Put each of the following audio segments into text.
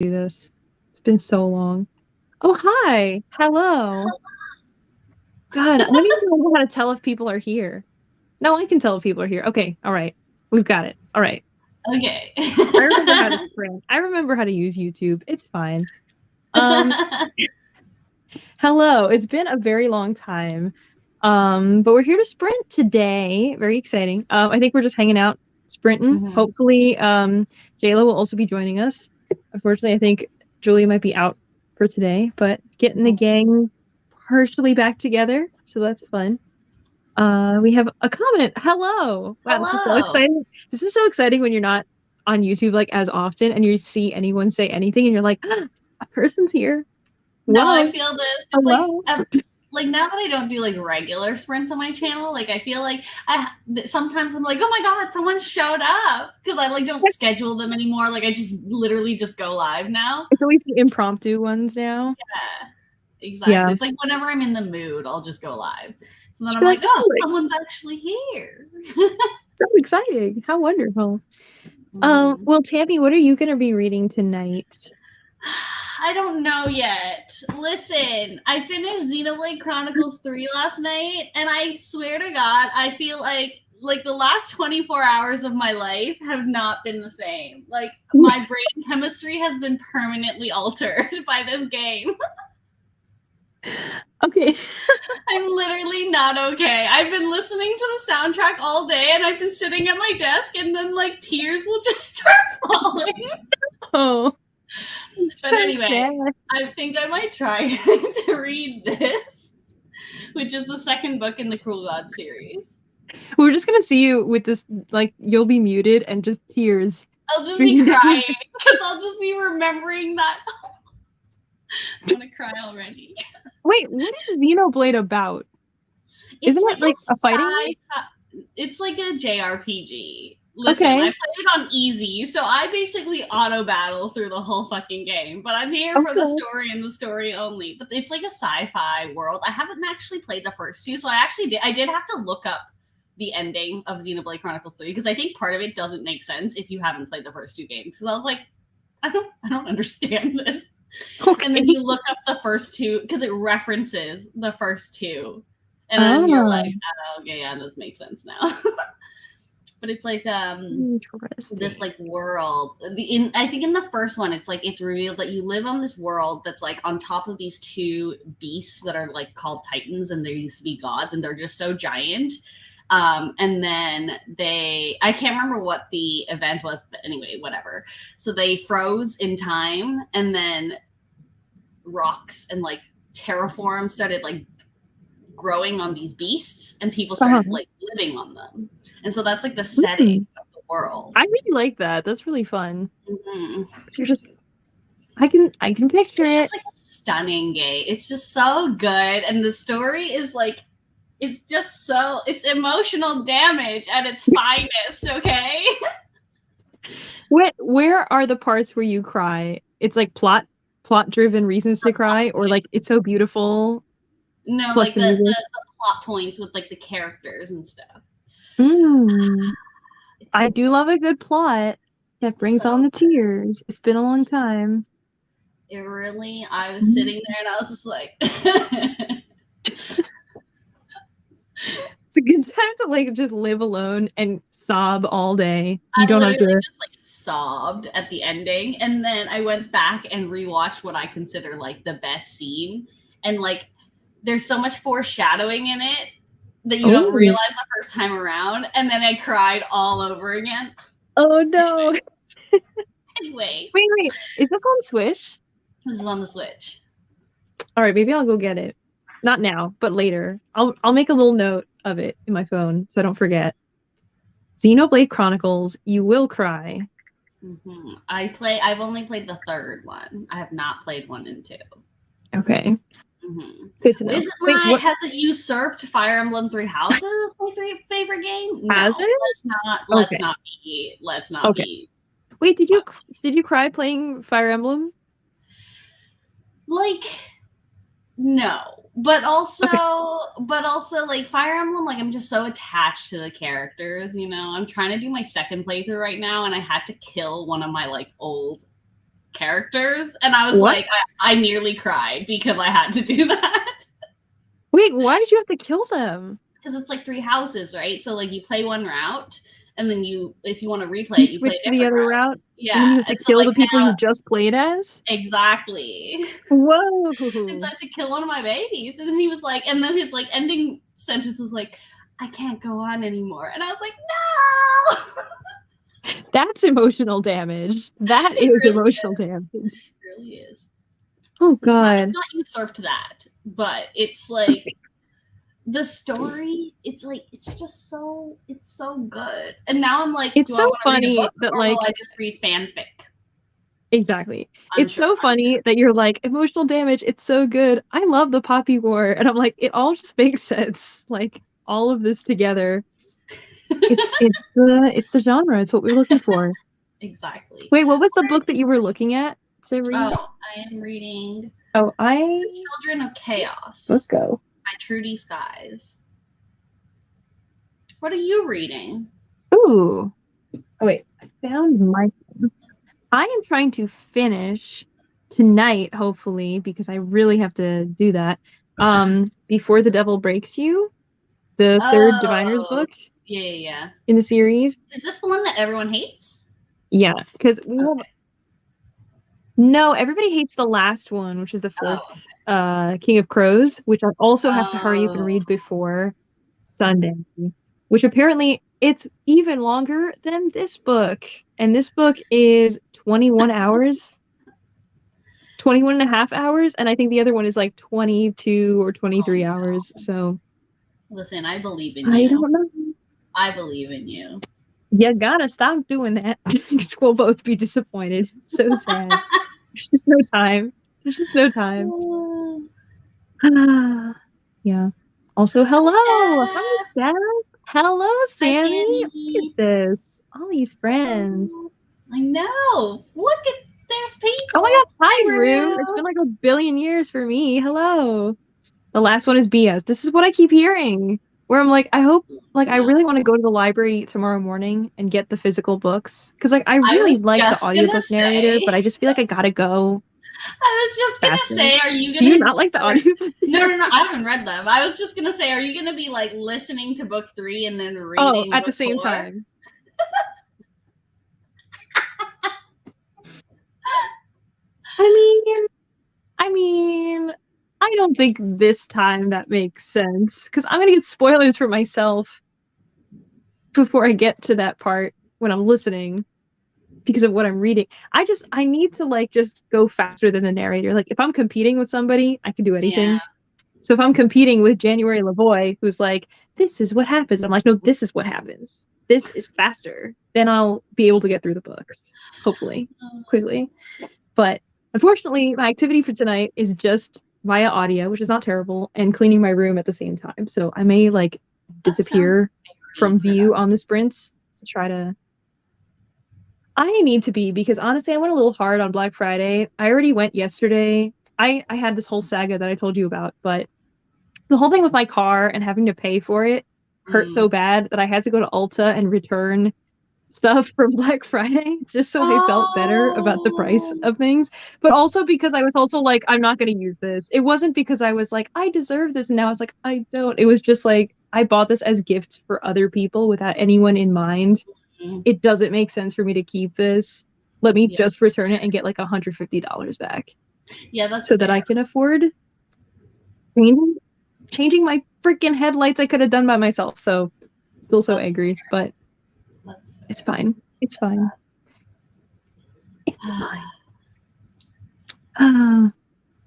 do this. It's been so long. Oh, hi. Hello. God, I don't even know how to tell if people are here. No, I can tell if people are here. Okay, all right. We've got it. All right. Okay. I remember how to sprint. I remember how to use YouTube. It's fine. Hello. It's been a very long time. But we're here to sprint today. Very exciting. I think we're just hanging out, sprinting. Mhm. Hopefully, Jayla will also be joining us. Unfortunately, I think Julia might be out for today, but getting the gang partially back together, so that's fun. We have a comment. Hello. Wow, this is so Hello. exciting. This is so exciting when you're not on YouTube like as often and you see anyone say anything and you're like, ah, a person's here. No, I Whoa. feel this. It's Hello. like now that I don't do like regular sprints on my channel, like I feel like sometimes I'm like, oh my god, someone showed up because I like don't schedule them anymore. Like I just literally just go live now. It's always the impromptu ones now. Yeah, Yeah. exactly. It's like whenever I'm in the mood, I'll just go live. So then I'm like, oh, Exactly. someone's actually here. So exciting. How wonderful. Mhm. Well, Tammy, what are you going to be reading tonight? I don't know yet. Listen, I finished Xenoblade Chronicles 3 last night, and I swear to God, I feel like the last 24 hours of my life have not been the same. Like my brain chemistry has been permanently altered by this game. Okay. I'm literally not okay. I've been listening to the soundtrack all day, and I've been sitting at my desk, and then like tears will just start falling. Oh. But anyway, I think I might try to read this, which is the second book in the Cruel God series. We're just gonna see you with this, like, you'll be muted and just tears. I'll just be crying because I'll just be remembering that. I'm gonna cry already. Wait, what is Xenoblade about? Isn't it like a fighting game? It's like a JRPG. Listen, Okay. I played it on easy, so I basically auto battle through the whole fucking game. But I'm here for the story and the story only. But it's like a sci-fi world. I haven't actually played the first two, so I did have to look up the ending of Xenoblade Chronicles 3 because I think part of it doesn't make sense if you haven't played the first two games. Because I was like, I don't understand this. Okay. And then you look up the first two because it references the first two. And then you're like, oh, okay, yeah, this makes sense now. But it's like this like world. I think in the first one, it's like it's revealed that you live on this world that's like on top of these two beasts that are like called Titans, and they used to be gods, and they're just so giant. And then I can't remember what the event was, but anyway, whatever. So they froze in time, and then rocks and like terraform started like growing on these beasts, and people started like living on them. And so that's like the setting of the world. I really like that. That's really fun. Mm-hmm. So you're just, I can picture it's it. just like a stunning game. It's just so good, and the story is like, it's just so, it's emotional damage at its finest. Okay. Where are the parts where you cry? It's like plot driven reasons to cry, or like it's so beautiful. No, like the plot points with like the characters and stuff. I do love a good plot that brings on the tears. It's been a long time. It really, I was sitting there and I was just like, it's a good time to like just live alone and sob all day. You don't have to just like sobbed at the ending, and then I went back and rewatched what I consider like the best scene, and like there's so much foreshadowing in it that you don't realize the first time around, and then I cried all over again. Oh no. Anyway. Wait. Is this on Switch? This is on the Switch. All right, maybe I'll go get it. Not now, but later. I'll make a little note of it in my phone so I don't forget. Xenoblade Chronicles, you will cry. Mm-hmm. I've only played the third one. I have not played 1 and 2. Okay. Mm-hmm. Good to know. Has it usurped Fire Emblem Three Houses as my favorite game? Has no, it? Let's not be. Wait, did you cry playing Fire Emblem? Like, no. But also like Fire Emblem, like I'm just so attached to the characters, you know. I'm trying to do my second playthrough right now, and I had to kill one of my like old characters, and I was like, I nearly cried because I had to do that. Wait, why did you have to kill them? Because it's like 3 houses, right? So like you play one route, and then if you want to replay, you you switch play to the other route. Yeah, and then you have to kill the people you just played as. Exactly. Whoa! And so I had to kill one of my babies, and then he was like, and then his like ending sentence was like, "I can't go on anymore," and I was like, "No." That's emotional damage. That is really emotional damage. It really is. Oh God! It's not usurped that, but it's like the story. It's like it's so good. And now I'm like, it's so funny that like I just read fanfic. Exactly. It's so funny that you're like, emotional damage, it's so good. I love the Poppy War. And I'm like, it all just makes sense. Like all of this together. It's the genre. It's what we're looking for. Exactly. Wait, what was the book that you were looking at to read? Oh, I am reading The Children of Chaos. Let's go. By Trudy Skies. What are you reading? Ooh. Oh wait, I found my I am trying to finish tonight, hopefully, because I really have to do that. Before the Devil Breaks You, the third Diviner's book. Yeah. In the series. Is this the one that everyone hates? Yeah, because no, everybody hates the last one, which is the fourth King of Crows, which I also have to hurry up and read before Sunday, which apparently it's even longer than this book. And this book is 21 hours. 21 and a half hours, and I think the other one is like 22 or 23 hours. So listen, I believe in you. I don't know. I believe in you. You gotta stop doing that. We'll both be disappointed. It's so sad. There's just no time. There's just no time. Yeah. Also, hello. Hi, Steph. Hello, Sammy. Look at this. All these friends. I know. Look at there's people. Oh my God. Hi, Rue. It's been like a billion years for me. Hello. The last one is BS. This is what I keep hearing. Where I'm like, I hope, like, I really want to go to the library tomorrow morning and get the physical books. Because, like, I really like the audiobook narrator, but I just feel like I gotta go. I was just going to say, are you going to... Do you not like the audiobook? No, I haven't read them. I was just going to say, are you going to be, like, listening to book 3 and then reading at the same time? I mean, I don't think this time that makes sense because I'm gonna get spoilers for myself before I get to that part when I'm listening because of what I'm reading. I need to like just go faster than the narrator. Like if I'm competing with somebody, I can do anything. Yeah. So if I'm competing with January Lavoie, who's like, this is what happens. I'm like, no, this is what happens. This is faster. Then I'll be able to get through the books, hopefully, quickly. But unfortunately, my activity for tonight is just via audio, which is not terrible, and cleaning my room at the same time. So I may like disappear from view on the sprints to try to... I need to be, because honestly, I went a little hard on Black Friday. I already went yesterday. I had this whole saga that I told you about, but the whole thing with my car and having to pay for it hurt so bad that I had to go to Ulta and return stuff from Black Friday just so I felt better about the price of things, but also because I was also like, I'm not going to use this. It wasn't because I was like, I deserve this, and now I was like, I don't. It was just like, I bought this as gifts for other people without anyone in mind. It doesn't make sense for me to keep this. Let me just return it and get like $150 back. Yeah, that's so fair. That I can afford changing my freaking headlights I could have done by myself. So still so angry, but it's fine. It's fine. It's fine.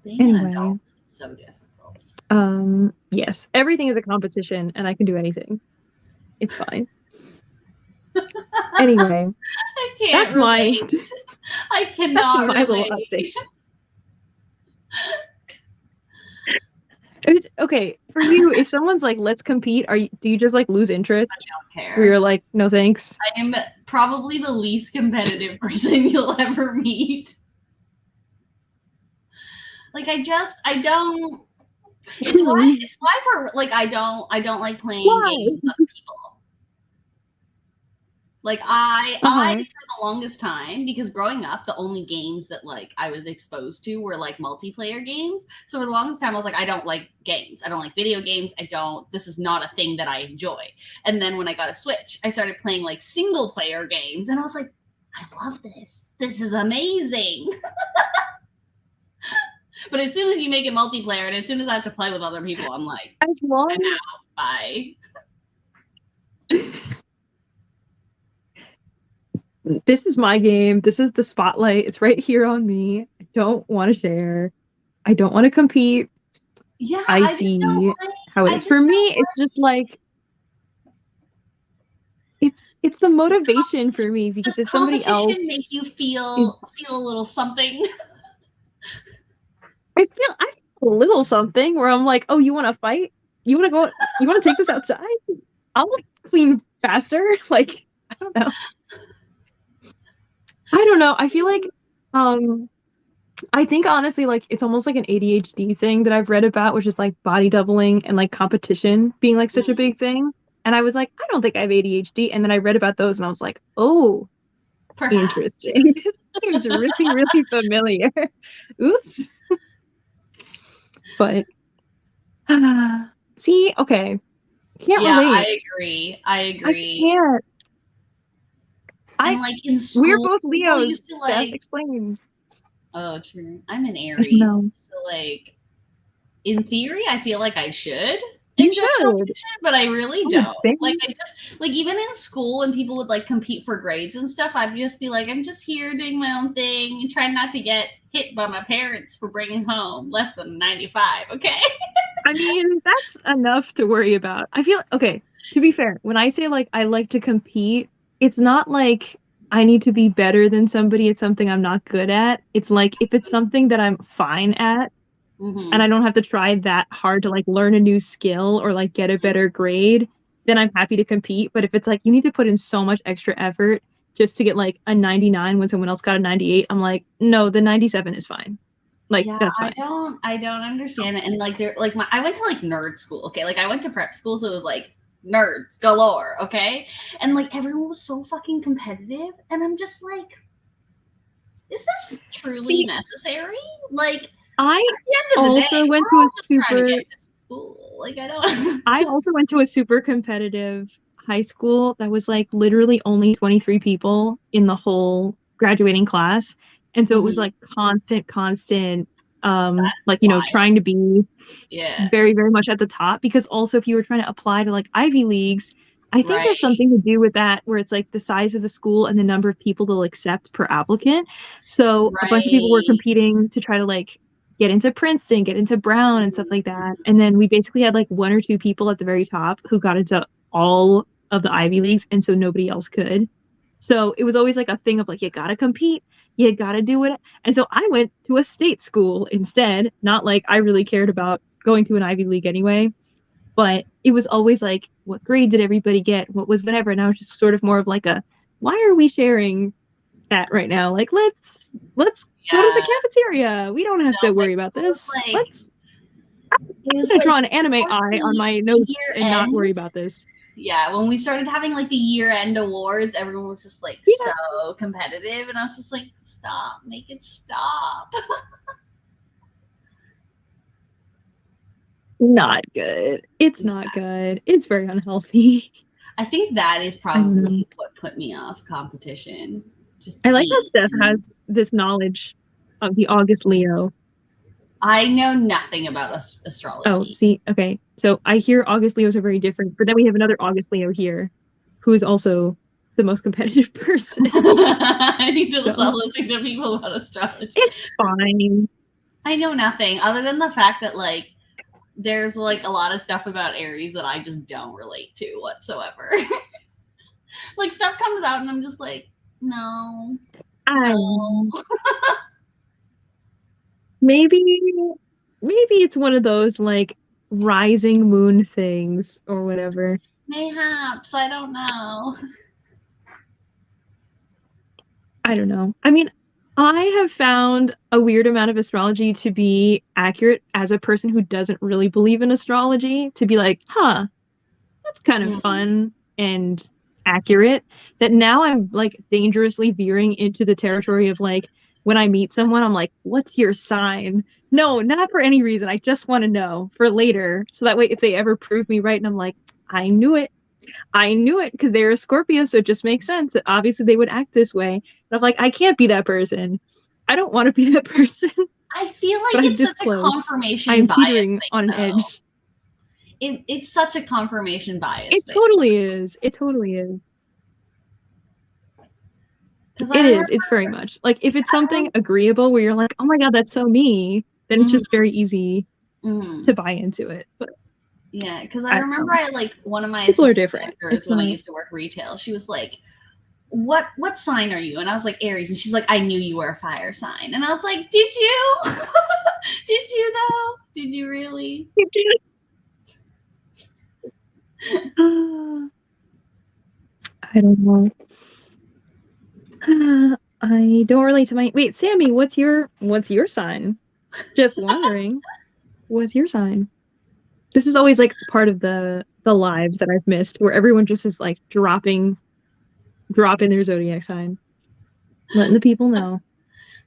Anyway. So difficult. Yes. Everything is a competition and I can do anything. It's fine. Anyway. I can't that's relate. I cannot That's my relate. little update. Okay, for you, if someone's like, let's compete, do you just like lose interest? I don't care. Where you're like, no thanks? I am probably the least competitive person you'll ever meet. Like I don't. It's why for like I don't like playing games with other people. Like I for the longest time, because growing up, the only games that like I was exposed to were like multiplayer games. So for the longest time, I was like, I don't like games. I don't like video games. This is not a thing that I enjoy. And then when I got a Switch, I started playing like single player games, and I was like, I love this. This is amazing. But as soon as you make it multiplayer, and as soon as I have to play with other people, I'm like, I'm out. Bye. This is my game. This is the spotlight. It's right here on me. I don't want to share. I don't want to compete. Yeah, I see how it is. For me, it's just like it's the motivation for me, because if somebody else make you feel a little something. I feel a little something where I'm like, oh, you want to fight? You want to go? You want to take this outside? I'll clean faster. Like, I don't know. I feel like, I think honestly, like, it's almost like an ADHD thing that I've read about, which is like body doubling and like competition being like such a big thing. And I was like, I don't think I have ADHD. And then I read about those and I was like, oh, perhaps. Interesting. It's really, really familiar. Oops. But see, okay. Can't relate. I agree. I can't. And like in school, we're both Leos. Used to, like, explain. Oh, true. I'm an Aries, so like in theory, I feel like I should. You should, but I really don't. Like I just like even in school when people would like compete for grades and stuff, I'd just be like, I'm just here doing my own thing and trying not to get hit by my parents for bringing home less than 95. Okay. I mean, that's enough to worry about. I feel okay. To be fair, when I say like I like to compete, it's not like I need to be better than somebody at something I'm not good at. It's like if it's something that I'm fine at, and I don't have to try that hard to like learn a new skill or like get a better grade, then I'm happy to compete. But if it's like you need to put in so much extra effort just to get like a 99 when someone else got a 98, I'm like, no, the 97 is fine. Like, yeah, that's fine. I don't understand it. And like they're like I went to like nerd school, okay? Like I went to prep school, so it was like nerds galore, okay? And like everyone was so fucking competitive, and I'm just like, is this truly necessary? Like I also went to a super like I don't I also went to a super competitive high school that was like literally only 23 people in the whole graduating class. And so it was like constant like, you know, trying to be very, very much at the top, because also if you were trying to apply to like Ivy Leagues, I think there's something to do with that where it's like the size of the school and the number of people they'll accept per applicant. So a bunch of people were competing to try to like get into Princeton, get into Brown and stuff like that. And then we basically had like one or two people at the very top who got into all of the Ivy Leagues, and so nobody else could. So it was always like a thing of like, you gotta compete, you gotta do it. And so I went to a state school instead, not like I really cared about going to an Ivy League anyway. But it was always like, what grade did everybody get? What was whatever? And I was just sort of more of like why are we sharing that right now? Like, let's go to the cafeteria. We don't have to worry about this. I'm gonna draw an anime eye on my notes and not worry about this. Yeah, when we started having like the year-end awards, everyone was just like so competitive, and I was just like, stop, make it stop. Not good. It's not good. It's very unhealthy. I think that is probably what put me off competition. I like how Steph has this knowledge of the August Leo. I know nothing about astrology. Oh, see, okay. So I hear August Leos are very different, but then we have another August Leo here, who is also the most competitive person. I need to stop listening to people about astrology. It's fine. I know nothing other than the fact that like there's like a lot of stuff about Aries that I just don't relate to whatsoever. Like stuff comes out and I'm just like, no. Maybe it's one of those like rising moon things or whatever. Mayhaps, I don't know. I don't know. I mean, I have found a weird amount of astrology to be accurate as a person who doesn't really believe in astrology, to be like, that's kind of fun and accurate that now I'm like dangerously veering into the territory of like when I meet someone, I'm like, what's your sign? No, not for any reason. I just want to know for later. So that way, if they ever prove me right and I'm like, I knew it. I knew it because they're a Scorpio. So it just makes sense that obviously they would act this way. But I'm like, I can't be that person. I don't want to be that person. I feel like it's such a confirmation I'm bias teetering thing, on an edge. It's such a confirmation bias. It totally is. It totally is. It is. It's very much like if it's something agreeable where you're like, oh my god, that's so me, then it's just very easy to buy into it. But yeah, because I remember I like one of my people are different. When I used to work retail, she was like, what sign are you? And I was like, Aries. And she's like, I knew you were a fire sign. And I was like, did you? Did you though? Did you really? I don't know. I don't relate to my wait, Sammy, what's your sign? Just wondering. What's your sign? This is always like part of the lives that I've missed where everyone just is like dropping their zodiac sign. Letting the people know.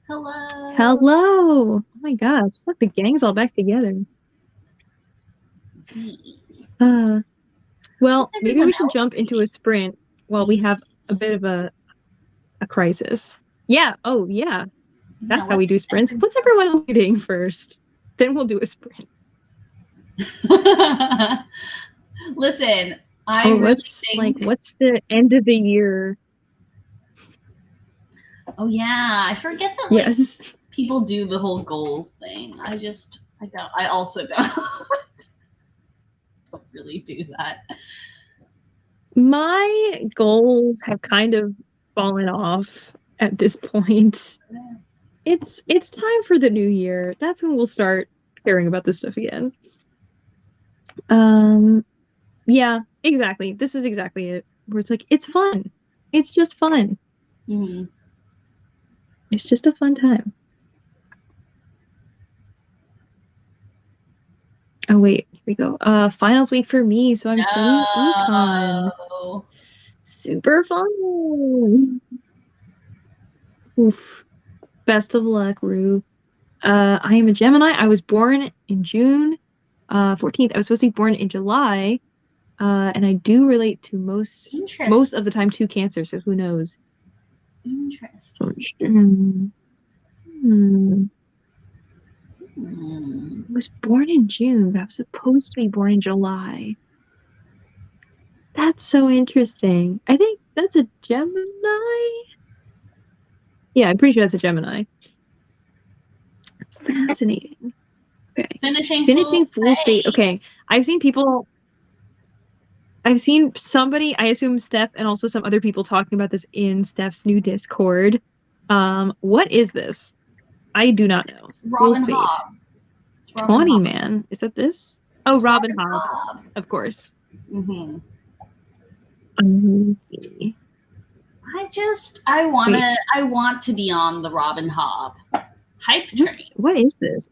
Hello. Oh my gosh, look, the gang's all back together. Well, maybe we should jump into a sprint while we have a bit of a crisis. Yeah. Oh, yeah. That's how we do sprints. What's everyone else doing first? Then we'll do a sprint. Listen, what's the end of the year? Oh yeah, I forget that like people do the whole goals thing. I also don't really do that. My goals have kind of fallen off at this point. It's time for the new year. That's when we'll start caring about this stuff again. Yeah, exactly. This is exactly it. Where it's like, it's fun. It's just fun. It's just a fun time. Oh wait, here we go. Finals week for me, so I'm studying econ. Super fun. Oof. Best of luck, Rue. I am a Gemini. I was born in June 14th. I was supposed to be born in July. And I do relate to most of the time to Cancer, so who knows? Interesting. I was born in June, but I was supposed to be born in July. That's so interesting. I think that's a Gemini. Yeah, I'm pretty sure that's a Gemini. Fascinating. Okay. Finishing Fool's Fate. Okay. I've seen somebody, I assume Steph and also some other people talking about this in Steph's new Discord. What is this? I do not know. Fool's Fate. 20 man. Is that this? Oh, Robin Hobb. Of course. Let me see. I want to be on the Robin Hobb hype train. What is this?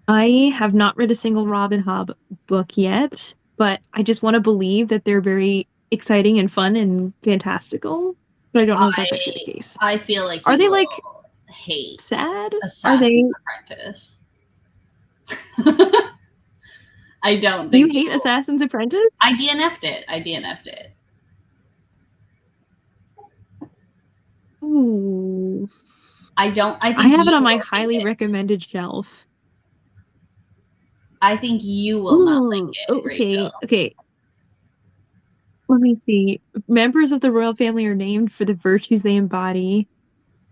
I have not read a single Robin Hobb book yet, but I just want to believe that they're very exciting and fun and fantastical. But I don't know if that's actually the case. I feel like are they like hate sad? Assassin's Apprentice? I don't think you hate Assassin's Apprentice? I DNF'd it. Ooh. I have it on my highly recommended shelf. I think you will not like it, Rachel. Okay. Let me see. Members of the royal family are named for the virtues they embody.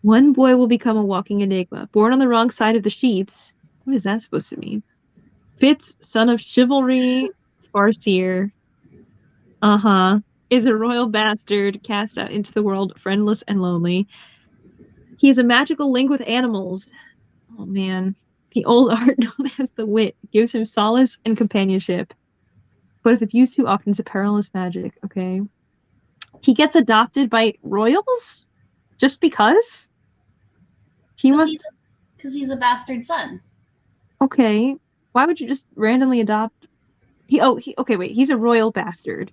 One boy will become a walking enigma. Born on the wrong side of the sheets. What is that supposed to mean? Fitz, son of chivalry, Farseer. Is a royal bastard cast out into the world, friendless and lonely. He is a magical link with animals. Oh man. The old art known as the wit gives him solace and companionship. But if it's used too often, it's a perilous magic, okay? He gets adopted by royals? Just because? Because he's a bastard son. Okay. Why would you just randomly adopt He's a royal bastard.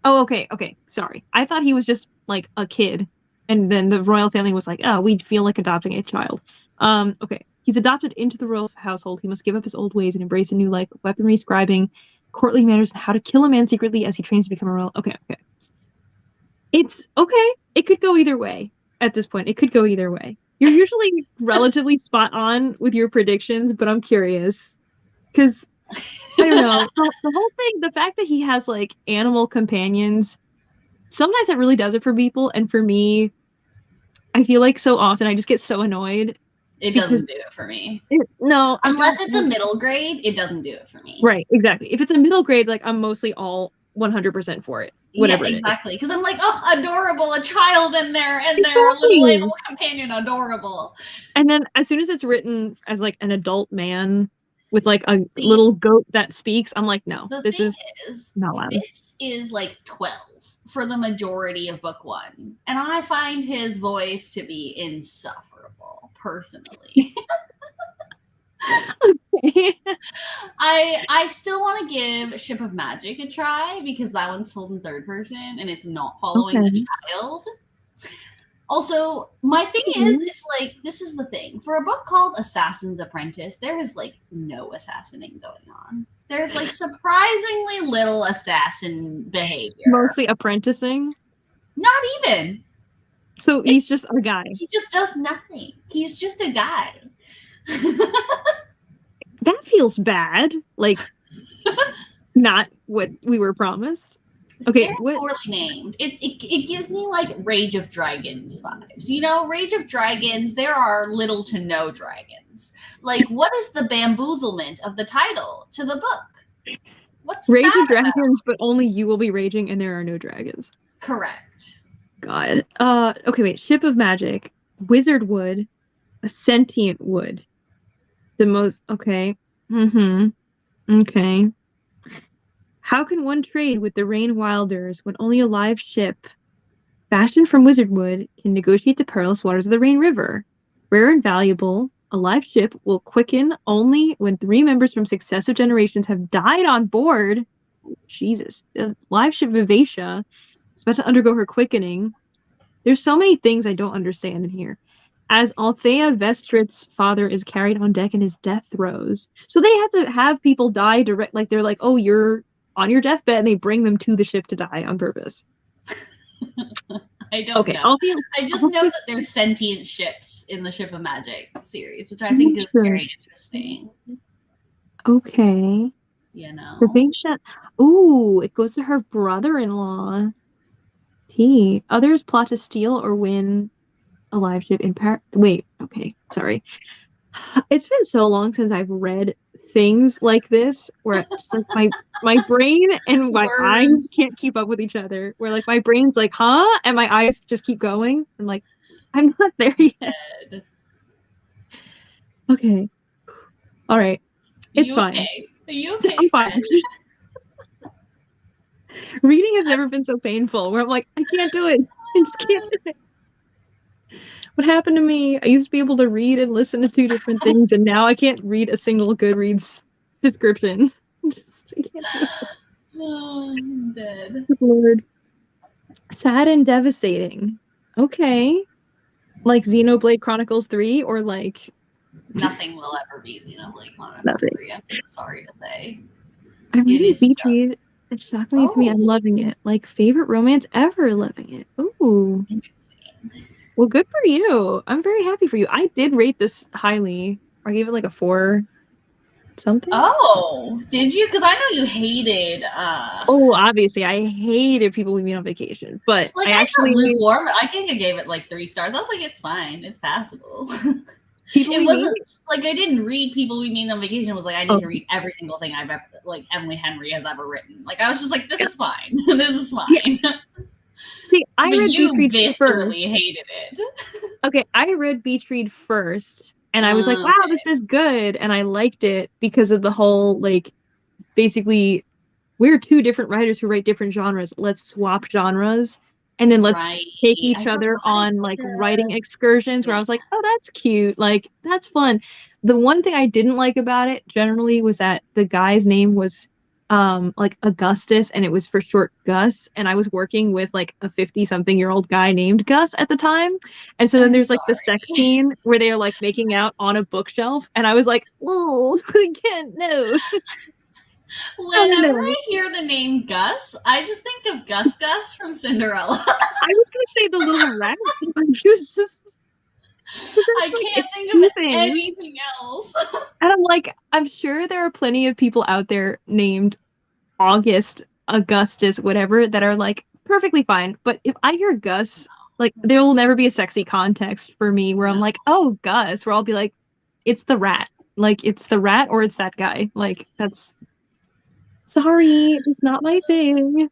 Oh, okay, sorry. I thought he was just like a kid, and then the royal family was like, oh, we'd feel like adopting a child. Okay. He's adopted into the royal household. He must give up his old ways and embrace a new life of weaponry, scribing, courtly manners, and how to kill a man secretly as he trains to become a royal. Okay. It's okay. It could go either way at this point. It could go either way. You're usually relatively spot on with your predictions, but I'm curious because I don't know. The whole thing, the fact that he has like animal companions, sometimes that really does it for people. And for me, I feel like so often I just get so annoyed. It doesn't do it for me. No. Unless it's a middle grade, it doesn't do it for me. Right, exactly. If it's a middle grade, like I'm mostly all 100% for it. Whatever. Yeah, exactly. Because I'm like, oh, adorable, a child in there, and their little animal companion, adorable. And then as soon as it's written as like an adult man with like a little goat that speaks, I'm like, no, this is not allowed. This is like 12 for the majority of book 1, and I find his voice to be insufferable, personally. Okay. I still want to give Ship of Magic a try because that one's told in third person and it's not following the child. Also, my thing is, it's like, this is the thing. For a book called Assassin's Apprentice, there is like no assassinating going on. There's like surprisingly little assassin behavior. Mostly apprenticing? Not even. So he's just a guy. He just does nothing. He's just a guy. That feels bad. Like, not what we were promised. Okay, what? Poorly named. It gives me like Rage of Dragons vibes. You know, Rage of Dragons, there are little to no dragons. Like, what is the bamboozlement of the title to the book? What's Rage of Dragons, but only you will be raging and there are no dragons. Correct. God. Okay, wait. Ship of Magic. Wizard Wood. A sentient wood. The most... Okay. Okay. How can one trade with the Rain Wilders when only a live ship fashioned from wizard wood can negotiate the perilous waters of the Rain River? Rare and valuable, a live ship will quicken only when 3 members from successive generations have died on board. Jesus. The live ship Vivacia is about to undergo her quickening. There's so many things I don't understand in here. As Althea Vestrit's father is carried on deck in his death throes. So they had to have people die direct, like they're like, oh, you're on your deathbed, and they bring them to the ship to die on purpose. I don't know. I just know that there's sentient ships in the Ship of Magic series, which I think is very interesting. Okay. You know. Ooh, it goes to her brother-in-law. Others plot to steal or win a live ship in Wait, okay, sorry. It's been so long since I've read things like this where it's like my brain and my eyes can't keep up with each other. Where like my brain's like, huh? And my eyes just keep going. I'm like, I'm not there yet. Okay. All right. It's fine. Okay? Are you okay? I'm fine. Reading has never been so painful where I'm like, I can't do it. I just can't do it. What happened to me? I used to be able to read and listen to 2 different things, and now I can't read a single Goodreads description. I can't do it. Oh, I'm dead. Good Lord. Sad and devastating. Okay. Like Xenoblade Chronicles 3, or like... Nothing will ever be Xenoblade Chronicles 3, I'm so sorry to say. I'm reading Beach Read. It's shocking to me. I'm loving it. Like, favorite romance ever, loving it. Ooh. Interesting. Well, good for you. I'm very happy for you. I did rate this highly. I gave it like a 4 something. Oh, did you? Because I know you hated... Oh, obviously. I hated People We Meet on Vacation. But like, I actually... lukewarm. I think I gave it like 3 stars. I was like, it's fine. It's passable. It wasn't... Like, I didn't read People We Meet on Vacation. It was like, I need to read every single thing I've ever... Like, Emily Henry has ever written. Like, I was just like, this is fine. This is fine. Yeah. See, I read Beach Read first. Hated it. Okay, I read Beach Read first, and I was like, wow, this is good, and I liked it because of the whole, like, basically, we're 2 different writers who write different genres. Let's swap genres, and then let's take each other on, like, writing excursions, where I was like, oh, that's cute, like, that's fun. The one thing I didn't like about it, generally, was that the guy's name was like Augustus, and it was for short Gus, and I was working with like a 50-something-year-old guy named Gus at the time. And so then there's like the sex scene where they are like making out on a bookshelf, and I was like, oh, I can't know. Whenever I hear the name Gus, I just think of Gus from Cinderella. I was gonna say the little rat. I can't think of anything else. And I'm like, I'm sure there are plenty of people out there named August, Augustus, whatever, that are like perfectly fine. But if I hear Gus, like there will never be a sexy context for me where I'm like, oh, Gus, where I'll be like, it's the rat. Like it's the rat or it's that guy. Like that's sorry, just not my thing.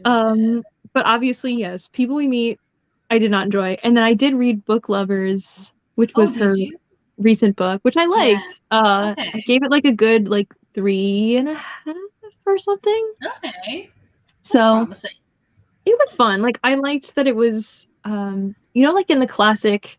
But obviously, yes, People We Meet, I did not enjoy. And then I did read Book Lovers, which was her recent book, which I liked. I gave it like a good like 3.5 or something. Okay. That's promising. It was fun. Like I liked that it was like in the classic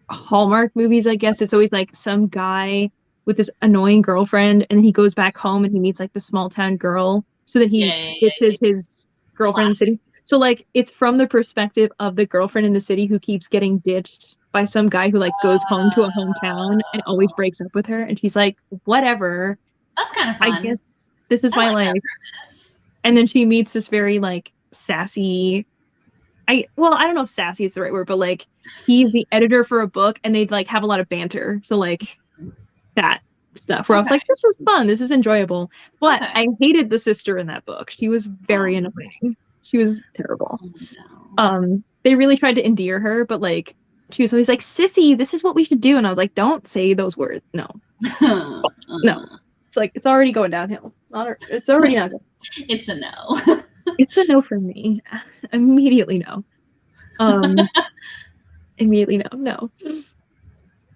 Hallmark movies, I guess it's always like some guy with this annoying girlfriend, and then he goes back home and he meets like the small town girl, so that he gets his girlfriend in the city. So like it's from the perspective of the girlfriend in the city who keeps getting ditched by some guy who like goes home to a hometown and always breaks up with her, and she's like, whatever. That's kind of fun. I guess this is my life. And then she meets this very like sassy, I don't know if sassy is the right word, but like he's the editor for a book and they'd like have a lot of banter. So like that stuff where I was like, this is fun, this is enjoyable. But I hated the sister in that book. She was very annoying. She was terrible. They really tried to endear her, but like she was always like, sissy, this is what we should do. And I was like, don't say those words. No. No. It's like it's already going downhill. It's already not good. It's a no. It's a no for me. Immediately no. Immediately no.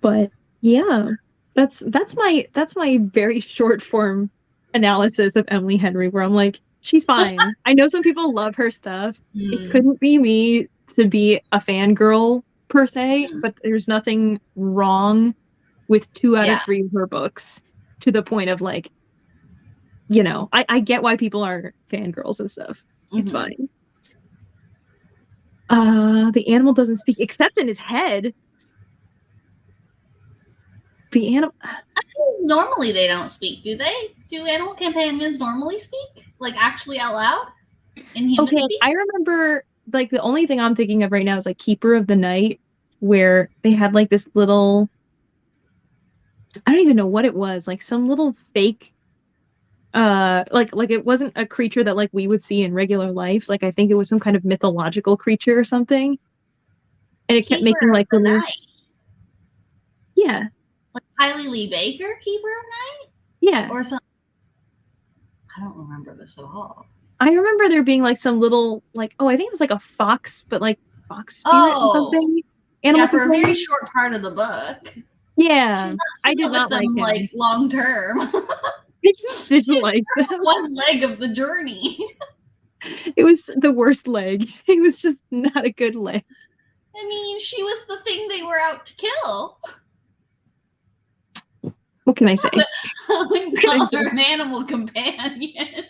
But yeah, that's my very short form analysis of Emily Henry, where I'm like, she's fine. I know some people love her stuff. It couldn't be me to be a fangirl per se, but there's nothing wrong with 2 out of 3 of her books, to the point of like, I get why people are fangirls and stuff. It's fine. The animal doesn't speak except in his head. The animal. Normally they don't speak, do they? Do animal companions normally speak? Like actually out loud? In human speak? I remember like the only thing I'm thinking of right now is like Keeper of the Night, where they had like this little, I don't even know what it was, like some little fake like it wasn't a creature that like we would see in regular life. Like I think it was some kind of mythological creature or something. And it kept making like the little... Yeah. Like Kylie Lee Baker, Keeper of Night? Yeah. Or something. I don't remember this at all. I remember there being like some little like, I think it was like a fox, but like fox spirit or something. Animal for a very short part of the book. Yeah. I did not like him. Like long term. I just didn't like them. One leg of the journey. It was the worst leg. It was just not a good leg. I mean, she was the thing they were out to kill. What can I say? I wouldn't call her an animal companion.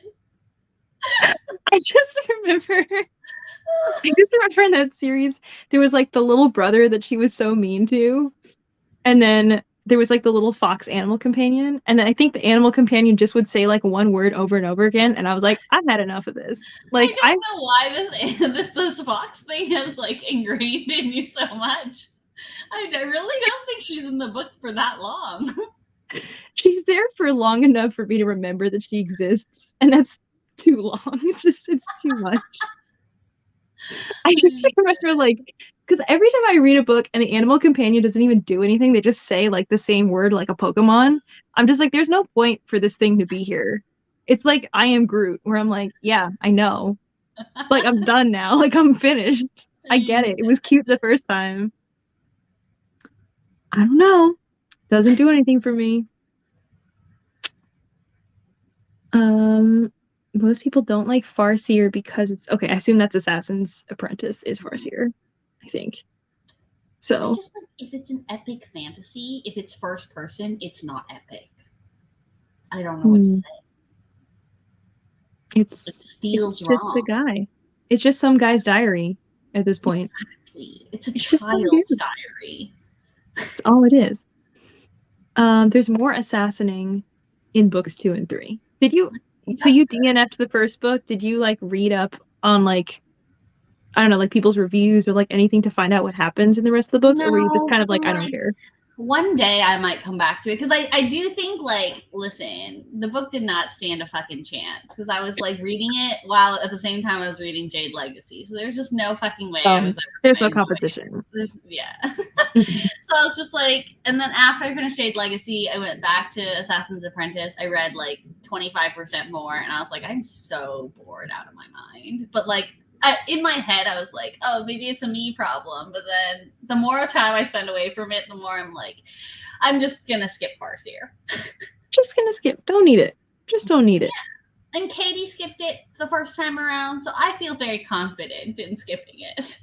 I just remember in that series, there was like the little brother that she was so mean to. And then there was like the little fox animal companion. And then I think the animal companion just would say like one word over and over again. And I was like, I've had enough of this. Like, I don't know why this fox thing is like ingrained in you so much. I really don't think she's in the book for that long. She's there for long enough for me to remember that she exists. And that's too long. It's too much. I just remember like, because every time I read a book and the animal companion doesn't even do anything, they just say like the same word like a Pokemon, I'm just like, there's no point for this thing to be here. It's like I Am Groot, where I'm like, yeah, I know. Like I'm done now. Like I'm finished. I get it. It was cute the first time. I don't know. Doesn't do anything for me. Most people don't like Farseer because it's okay. I assume that's Assassin's Apprentice is Farseer, I think. So just like, if it's an epic fantasy, if it's first person, it's not epic. I don't know what to say. It just feels wrong. It's just a guy. It's just some guy's diary at this point. Exactly. It's child's diary. That's all it is. There's more assassinating in books 2 and 3. Did you? So you DNF'd the first book. Did you like read up on like, I don't know, like people's reviews or like anything to find out what happens in the rest of the books, or were you just kind of like, I don't care? One day I might come back to it because I do think like, listen, the book did not stand a fucking chance because I was like reading it while at the same time I was reading Jade Legacy. So there's just no fucking way I was ever. There's no competition. Yeah. So I was just like, and then after I finished Jade Legacy, I went back to Assassin's Apprentice. I read like 25% more, and I was like, I'm so bored out of my mind. But like, in my head, I was like, oh, maybe it's a me problem. But then the more time I spend away from it, the more I'm like, I'm just going to skip Farseer. Just going to skip. Don't need it. Just don't need it. Yeah. And Katie skipped it the first time around, so I feel very confident in skipping it.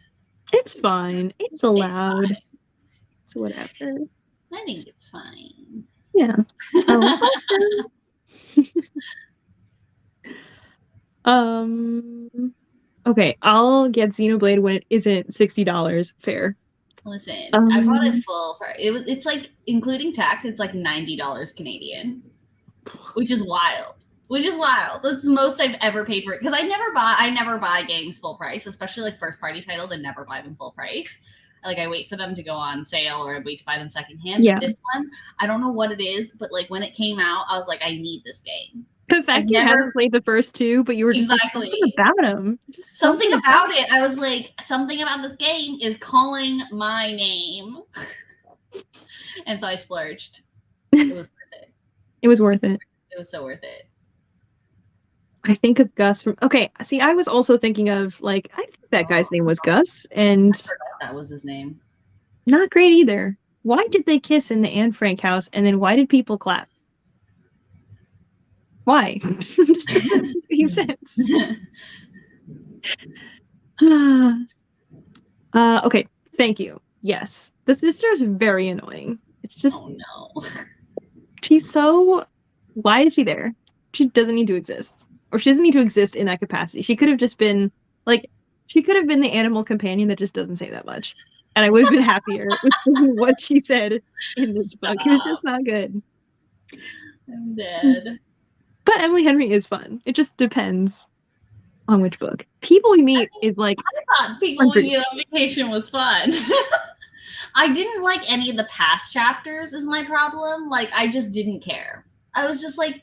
It's fine. It's allowed. It's whatever. I think it's fine. Yeah. Okay, I'll get Xenoblade when it isn't $60. Fair. Listen, I bought it full price. It's like, including tax, it's like $90 Canadian, which is wild. That's the most I've ever paid for it because I never buy games full price, especially like first party titles. I never buy them full price. Like I wait for them to go on sale or I wait to buy them secondhand. Yeah. This one, I don't know what it is, but like when it came out, I was like, I need this game. The fact you haven't played the first two, but you were just like, something about them. Something about it. I was like, something about this game is calling my name. And so I splurged. It was worth it. It was worth it. It was so worth it. I think of Gus from... Okay, see, I was also thinking of, like, I think that guy's name was Gus, and... I forgot that was his name. Not great either. Why did they kiss in the Anne Frank house, and then why did people clap? Why? Just doesn't make sense. Okay, thank you. Yes. The sister is very annoying. It's just... Oh, no. She's so... Why is she there? She doesn't need to exist. Or she doesn't need to exist in that capacity. She could have just been, like... She could have been the animal companion that just doesn't say that much. And I would have been happier with what she said in this book. It was just not good. I'm dead. But Emily Henry is fun. It just depends on which book. People We Meet is like... I thought People We Meet on Vacation was fun. I didn't like any of the past chapters is my problem. Like, I just didn't care. I was just like...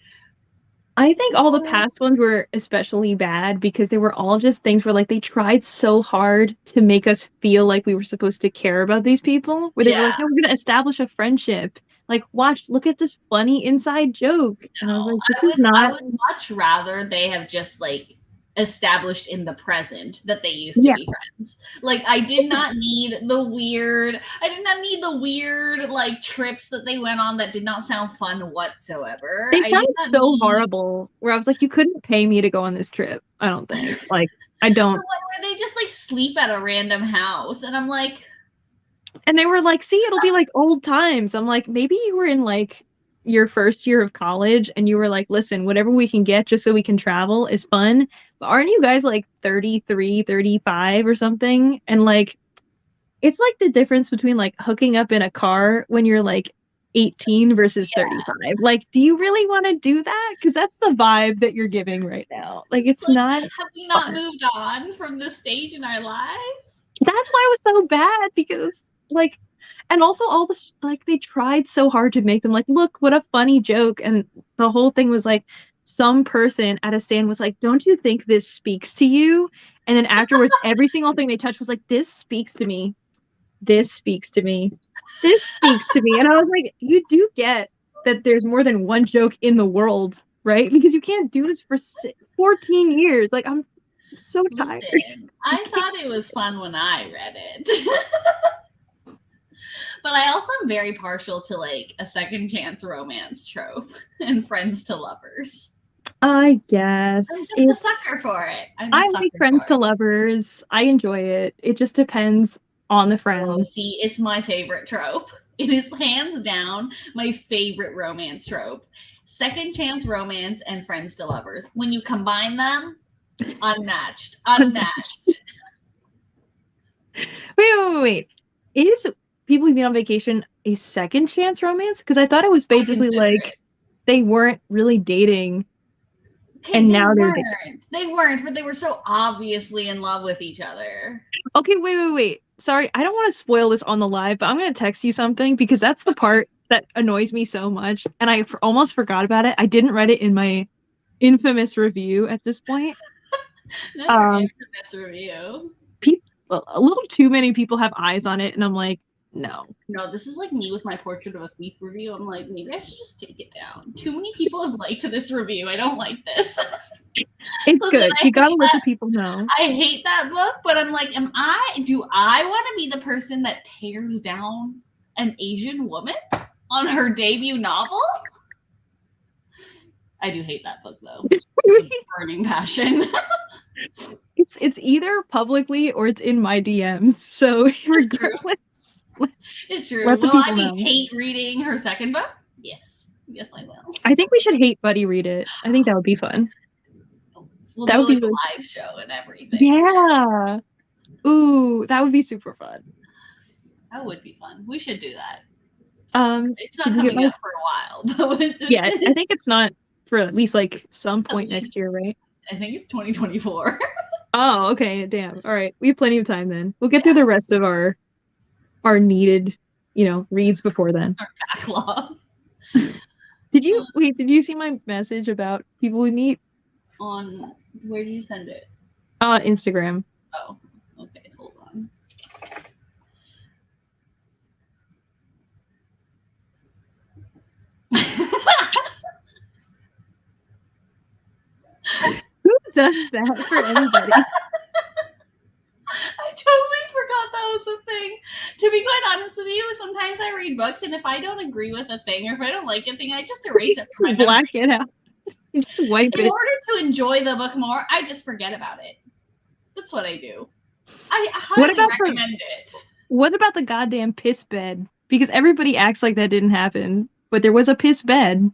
I think all the past ones were especially bad because they were all just things where, like, they tried so hard to make us feel like we were supposed to care about these people. Where they were like, no, we're going to establish a friendship. Like, look at this funny inside joke. And I was like, this is not... I would much rather they have just, like, established in the present that they used to be friends. Like, I did not need the weird, like, trips that they went on that did not sound fun whatsoever. They sound so horrible, where I was like, you couldn't pay me to go on this trip, I don't think. Like, I don't... Where they just, like, sleep at a random house, and I'm like... And they were like, see, it'll be like old times. I'm like, maybe you were in like your first year of college and you were like, listen, whatever we can get just so we can travel is fun. But aren't you guys like 33, 35 or something? And like, it's like the difference between like hooking up in a car when you're like 18 versus 35. Like, do you really want to do that? Because that's the vibe that you're giving right now. Like, it's like, not... Have we not moved on from this stage in our lives? That's why it was so bad, because... Like, and also all this, like, they tried so hard to make them like, look, what a funny joke. And the whole thing was like, some person at a stand was like, don't you think this speaks to you? And then afterwards, every single thing they touched was like, this speaks to me. This speaks to me. This speaks to me. And I was like, you do get that there's more than one joke in the world, right? Because you can't do this for 14 years. Like, I'm so tired. Listen, I thought it was fun when I read it. But I also am very partial to, like, a second chance romance trope and friends to lovers. I guess. I'm just a sucker for it. I like friends to lovers. I enjoy it. It just depends on the friends. Oh, see, it's my favorite trope. It is hands down my favorite romance trope. second chance romance, and friends to lovers. When you combine them, unmatched. Wait. Is People Who Meet on Vacation a second chance romance? Because I thought it was basically like they weren't really dating. Okay, and now they weren't, but they were so obviously in love with each other. Okay, wait. Sorry, I don't want to spoil this on the live, but I'm going to text you something because that's the part that annoys me so much. And I almost forgot about it. I didn't write it in my infamous review at this point. Infamous review. A little too many people have eyes on it, and I'm like, no, this is like me with my Portrait of a Thief review. I'm like, maybe I should just take it down. Too many people have liked this review. I don't like this. It's good. You gotta let the people know. I hate that book, but I'm like, do I want to be the person that tears down an Asian woman on her debut novel? I do hate that book though. Burning passion. It's either publicly or it's in my DMs. So regardless. It's true. Will I hate reading her second book? Yes, I will. I think we should hate Buddy read it. I think that would be fun. That would be a live show and everything. Yeah. Ooh, that would be super fun. That would be fun. We should do that. It's not coming up for a while. Yeah, I think it's not for at least like some point next year, right? I think it's 2024. Oh, okay. Damn. All right. We have plenty of time then. We'll get through the rest of our needed, reads before then. Our backlog. Did you see my message about People We Meet? On where did you send it? Instagram. Oh, okay. Hold on. Who does that for anybody? I totally forgot that was a thing. To be quite honest with you, sometimes I read books, and if I don't agree with a thing, or if I don't like a thing, I just erase it from my memory. Black it out. You just wipe it. In order to enjoy the book more, I just forget about it. That's what I do. I highly recommend it. What about the goddamn piss bed? Because everybody acts like that didn't happen, but there was a piss bed.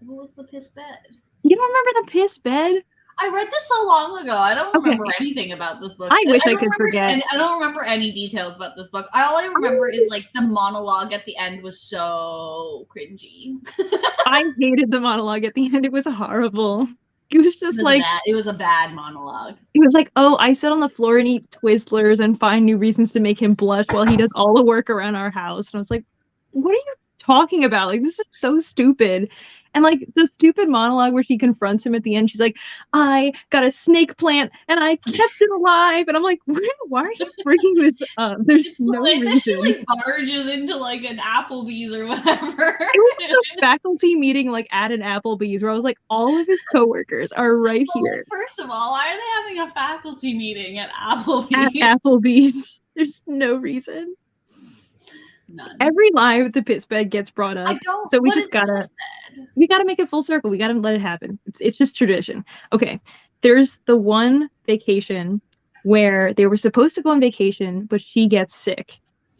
What was the piss bed? You don't remember the piss bed? I read this so long ago. I don't remember anything about this book. I wish I could forget. I don't remember any details about this book. All I remember is like the monologue at the end was so cringy. I hated the monologue at the end. It was horrible. It was just it was a bad monologue. It was like, oh, I sit on the floor and eat Twizzlers and find new reasons to make him blush while he does all the work around our house. And I was like, what are you talking about? Like, this is so stupid. And like the stupid monologue where she confronts him at the end, she's like, I got a snake plant and I kept it alive. And I'm like, why are you bringing this up? There's no reason. She like barges into like an Applebee's or whatever. It was a faculty meeting like at an Applebee's where I was like, all of his coworkers are right here. First of all, why are they having a faculty meeting at Applebee's? At Applebee's. There's no reason. None. Every lie with the piss bed gets brought up. So we just gotta make it full circle. We gotta let it happen. It's just tradition. Okay. There's the one vacation where they were supposed to go on vacation, but she gets sick.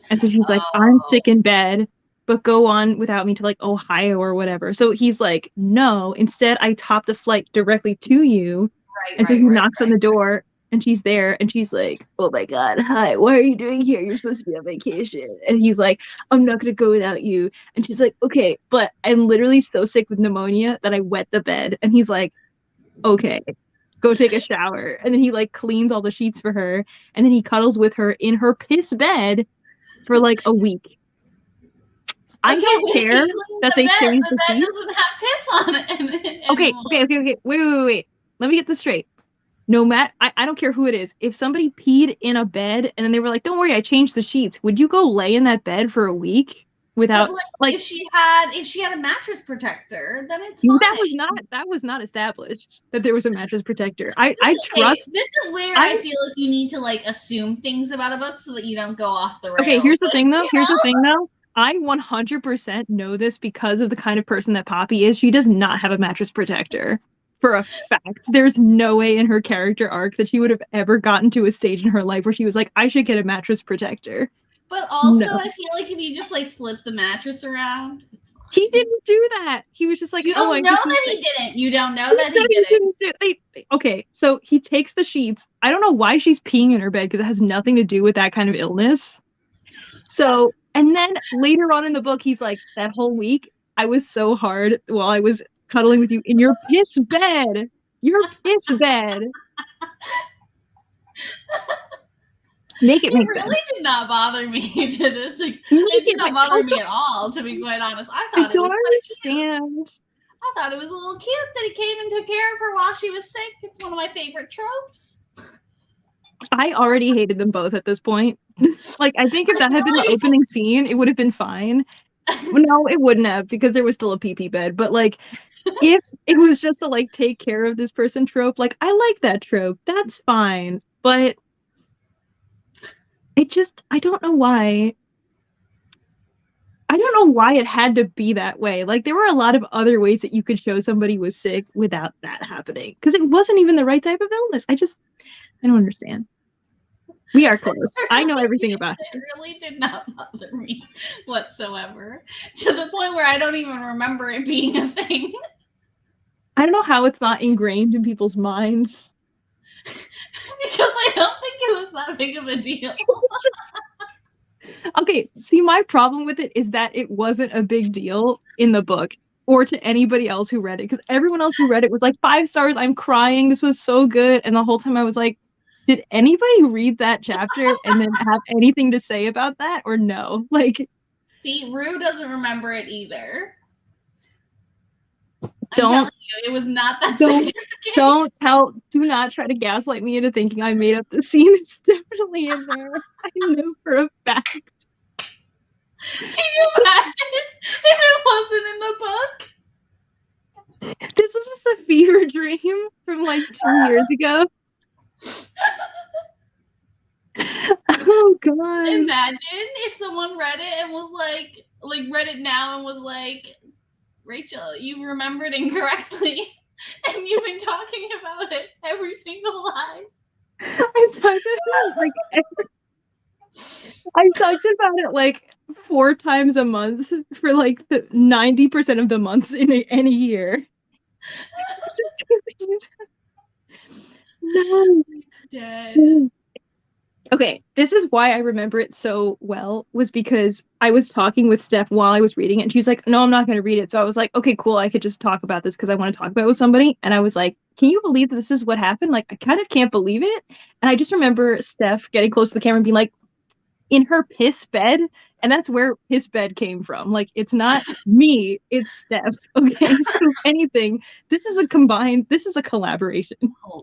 And so she's like, I'm sick in bed, but go on without me to like Ohio or whatever. So he's like, no, instead I topped a flight directly to you. And so he knocks on the door. And she's there, and she's like, oh my God, hi, what are you doing here? You're supposed to be on vacation. And he's like, I'm not going to go without you. And she's like, okay, but I'm literally so sick with pneumonia that I wet the bed. And he's like, okay, go take a shower. And then he like cleans all the sheets for her. And then he cuddles with her in her piss bed for like a week. I don't care that they changed the sheets. The bed doesn't have piss on it. Okay. Wait. Let me get this straight. No matter, I don't care who it is. If somebody peed in a bed and then they were like, "Don't worry, I changed the sheets," would you go lay in that bed for a week without like? If she had a mattress protector, then it's fine. That was not established that there was a mattress protector. I trust. This is where I feel like you need to like assume things about a book so that you don't go off the rails. Okay, here's the thing though. I 100% know this because of the kind of person that Poppy is. She does not have a mattress protector. For a fact, there's no way in her character arc that she would have ever gotten to a stage in her life where she was like, I should get a mattress protector. But also, I feel like if you just like flip the mattress around, it's fine. He didn't do that. He was just like, you don't know that he didn't. You don't know that he didn't. Okay, so he takes the sheets. I don't know why she's peeing in her bed because it has nothing to do with that kind of illness. So, and then later on in the book, he's like, that whole week, I was so hard while I was cuddling with you in your piss bed. Your piss bed. Make it make sense. It really did not bother me to this. Like, it did not bother me at all, to be quite honest. I thought it was understand. I thought it was a little cute that he came and took care of her while she was sick. It's one of my favorite tropes. I already hated them both at this point. Like, I think if that had been the opening scene, it would have been fine. No, it wouldn't have, because there was still a pee-pee bed. But, like, if it was just to, like, take care of this person trope, like, I like that trope. That's fine. But I don't know why. I don't know why it had to be that way. Like, there were a lot of other ways that you could show somebody was sick without that happening. Because it wasn't even the right type of illness. I don't understand. We are close. I know everything about it. It really did not bother me whatsoever. To the point where I don't even remember it being a thing. I don't know how it's not ingrained in people's minds. Because I don't think it was that big of a deal. Okay, see, my problem with it is that it wasn't a big deal in the book or to anybody else who read it, because everyone else who read it was like, 5 stars, I'm crying, this was so good. And the whole time I was like, did anybody read that chapter and then have anything to say about that, or no? Like, see, Rue doesn't remember it either. I'm telling you, it was not that significant. Do not try to gaslight me into thinking I made up the scene. It's definitely in there. I know for a fact. Can you imagine if it wasn't in the book? This was just a fever dream from like 2 years ago. Oh god. Imagine if someone read it and was like read it now and was like, Rachel, you remembered incorrectly and you've been talking about it every single line. I talked about it like 4 times a month for like the 90% of the months in any year. No. Dead. Okay, this is why I remember it so well, was because I was talking with Steph while I was reading it, and she's like, no, I'm not going to read it. So I was like, okay, cool, I could just talk about this because I want to talk about it with somebody. And I was like, can you believe that this is what happened? Like, I kind of can't believe it. And I just remember Steph getting close to the camera and being like, in her piss bed? And that's where piss bed came from. Like, it's not me, it's Steph. Okay, so if anything, this is a collaboration.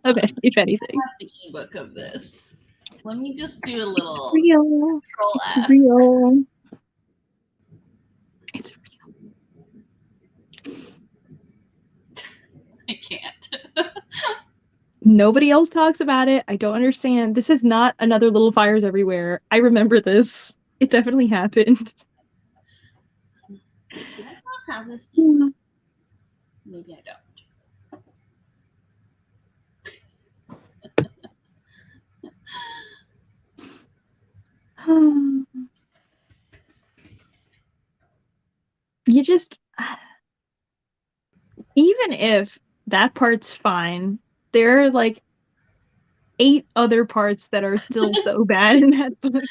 If anything. I have the ebook of this. Let me just do a little. It's real. It's real. It's real. I can't. Nobody else talks about it. I don't understand. This is not another Little Fires Everywhere. I remember this. It definitely happened. Did I not have this ebook? Maybe I don't. You just, even if that part's fine, there are like 8 other parts that are still so bad in that book.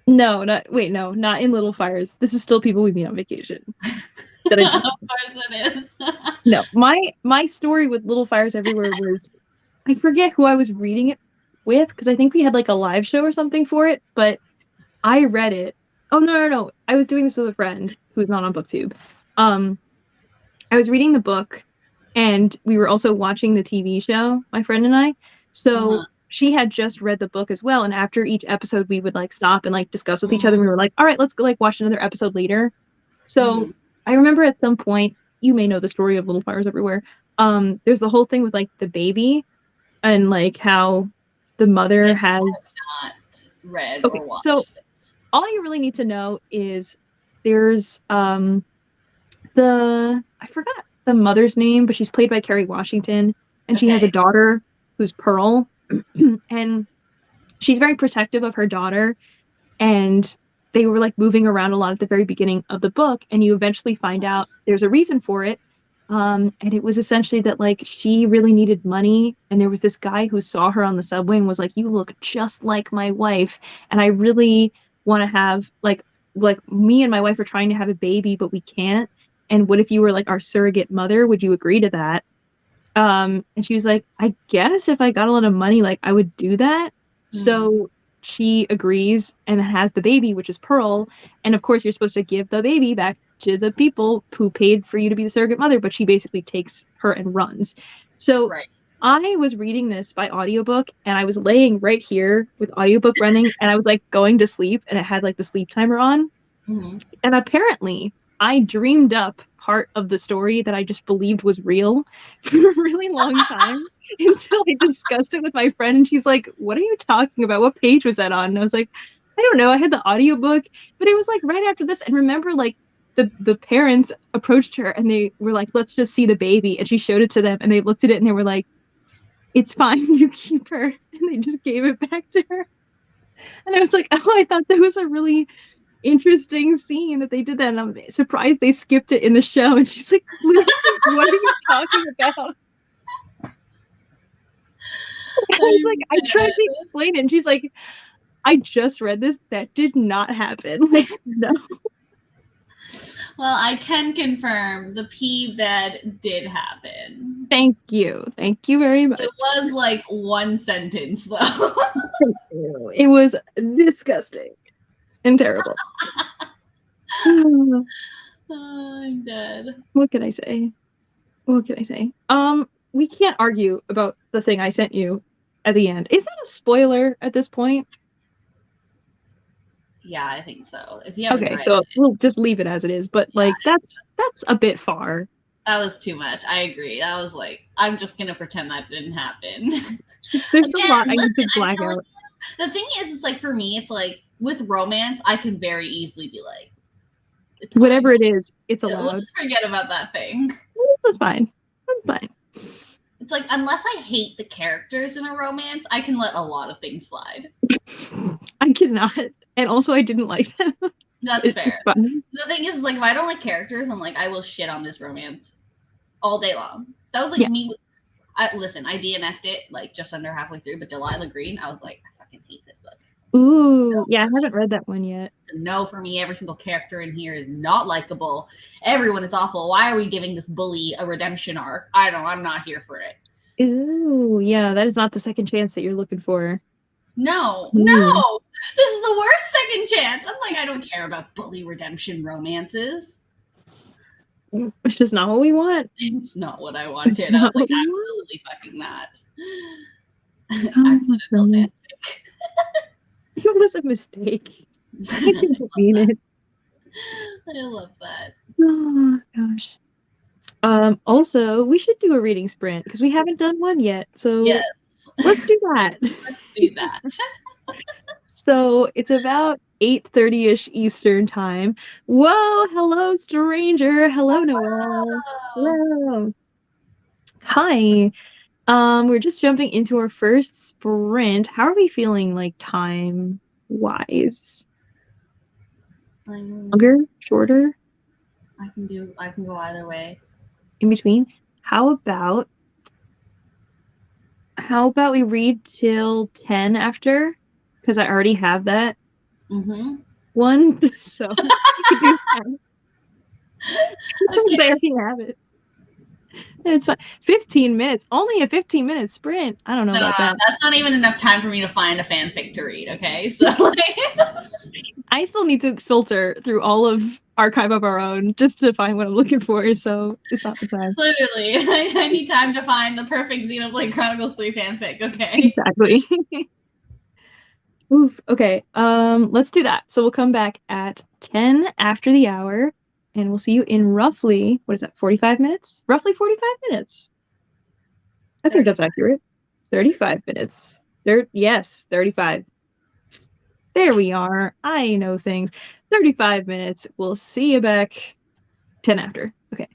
No, not in Little Fires. This is still People We Meet on Vacation. Of course it is. No, my story with Little Fires Everywhere was, I forget who I was reading it with, because I think we had like a live show or something for it, but I read it. Oh, no. I was doing this with a friend who's not on BookTube. I was reading the book, and we were also watching the TV show, my friend and I. So she had just read the book as well, and after each episode, we would like stop and like discuss with each other. And we were like, all right, let's go like watch another episode later. So I remember at some point, you may know the story of Little Fires Everywhere. There's the whole thing with like the baby and like how the mother has not read or watched this. All you really need to know is there's I forgot the mother's name, but she's played by Kerry Washington, and she has a daughter who's Pearl. And she's very protective of her daughter, and they were like moving around a lot at the very beginning of the book, and you eventually find out there's a reason for it. And it was essentially that like she really needed money, and there was this guy who saw her on the subway and was like, "You look just like my wife, and I really want to have like me and my wife are trying to have a baby, but we can't. And what if you were like our surrogate mother? Would you agree to that?" And she was like, "I guess if I got a lot of money, like I would do that." So she agrees and has the baby, which is Pearl. And of course, you're supposed to give the baby back to the people who paid for you to be the surrogate mother, but she basically takes her and runs. So I was reading this by audiobook, and I was laying right here with audiobook running, and I was like going to sleep, and it had like the sleep timer on. And apparently I dreamed up part of the story that I just believed was real for a really long time until I discussed it with my friend, and she's like, "What are you talking about? What page was that on?" And I was like, "I don't know. I had the audiobook." But it was like right after this. And remember, like the parents approached her and they were like, "Let's just see the baby." And she showed it to them, and they looked at it and they were like, "It's fine, you keep her." And they just gave it back to her. And I was like, "Oh, I thought that was a really interesting scene that they did that, and I'm surprised they skipped it in the show." And she's like, "What are you talking about?" I was like, I tried to explain it, and she's like, "I just read this. That did not happen." Like, no. Well, I can confirm the pee bed did happen. Thank you. Thank you very much. It was like one sentence, though. It was disgusting and terrible. Oh, I'm dead. What can I say? What can I say? We can't argue about the thing I sent you at the end. Is that a spoiler at this point? Yeah, I think so. If you haven't read so it, we'll just leave it as it is. But like that's a bit far. That was too much. I agree. That was like, I'm just gonna pretend that didn't happen. There's a lot I need to black out. The thing is, it's like for me, it's like with romance, I can very easily be like, it's whatever it is, it's allowed. Let's just forget about that thing. It's fine. I'm fine. It's like, unless I hate the characters in a romance, I can let a lot of things slide. I cannot. And also, I didn't like them. That's fair. The thing is, like, if I don't like characters, I'm like, I will shit on this romance all day long. That was like me. Listen, I DNF'd it like just under halfway through, but Delilah Green, I was like, I fucking hate this book. Ooh, yeah, I haven't read that one yet. No, for me, every single character in here is not likable. Everyone is awful. Why are we giving this bully a redemption arc? I don't know. I'm not here for it. Ooh, yeah, that is not the second chance that you're looking for. No, no. This is the worst second chance. I'm like, I don't care about bully redemption romances. It's just not what we want. It's not what I wanted. I was like, absolutely fucking not. Accidental fanfic. It was a mistake. I didn't mean it. I love that. Oh gosh. Also, we should do a reading sprint because we haven't done one yet. So yes, let's do that. Let's do that. So it's about 8:30ish Eastern time. Whoa, hello, stranger. Hello, Noelle. Hello. Hi. We're just jumping into our first sprint. How are we feeling, like, time-wise? Longer? Shorter? I can go either way. In between? How about we read till 10 after? Because I already have that one, so I could do that. Because I already have it. And it's fine. 15 minutes. Only a 15-minute sprint. I don't know about that. That's not even enough time for me to find a fanfic to read, okay? So like I still need to filter through all of Archive of Our Own just to find what I'm looking for, so it's not the time. Literally. I need time to find the perfect Xenoblade Chronicles 3 fanfic, okay? Exactly. Oof. Okay. Let's do that. So we'll come back at 10 after the hour. And we'll see you in roughly, 45 minutes? Roughly 45 minutes. I think that's accurate. 35 minutes. Yes, 35. There we are. I know things. 35 minutes. We'll see you back 10 after. Okay.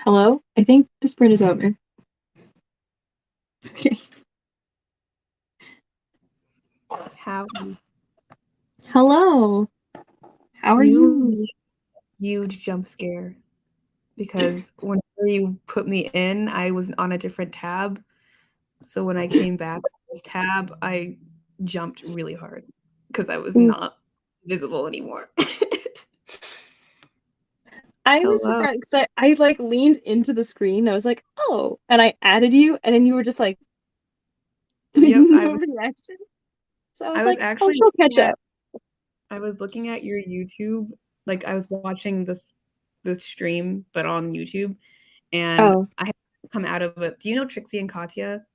Hello? I think the sprint is over. Okay. Hello. How are you? Huge jump scare. Because whenever you put me in, I was on a different tab. So when I came back to this tab, I jumped really hard because I was not visible anymore. I was surprised because I like leaned into the screen. I was like, oh, and I added you, and then you were just like, no reaction. So I was like, actually, oh, she'll catch up. I was looking at your YouTube, like I was watching the stream, but on YouTube, and I had come out of it. Do you know Trixie and Katya?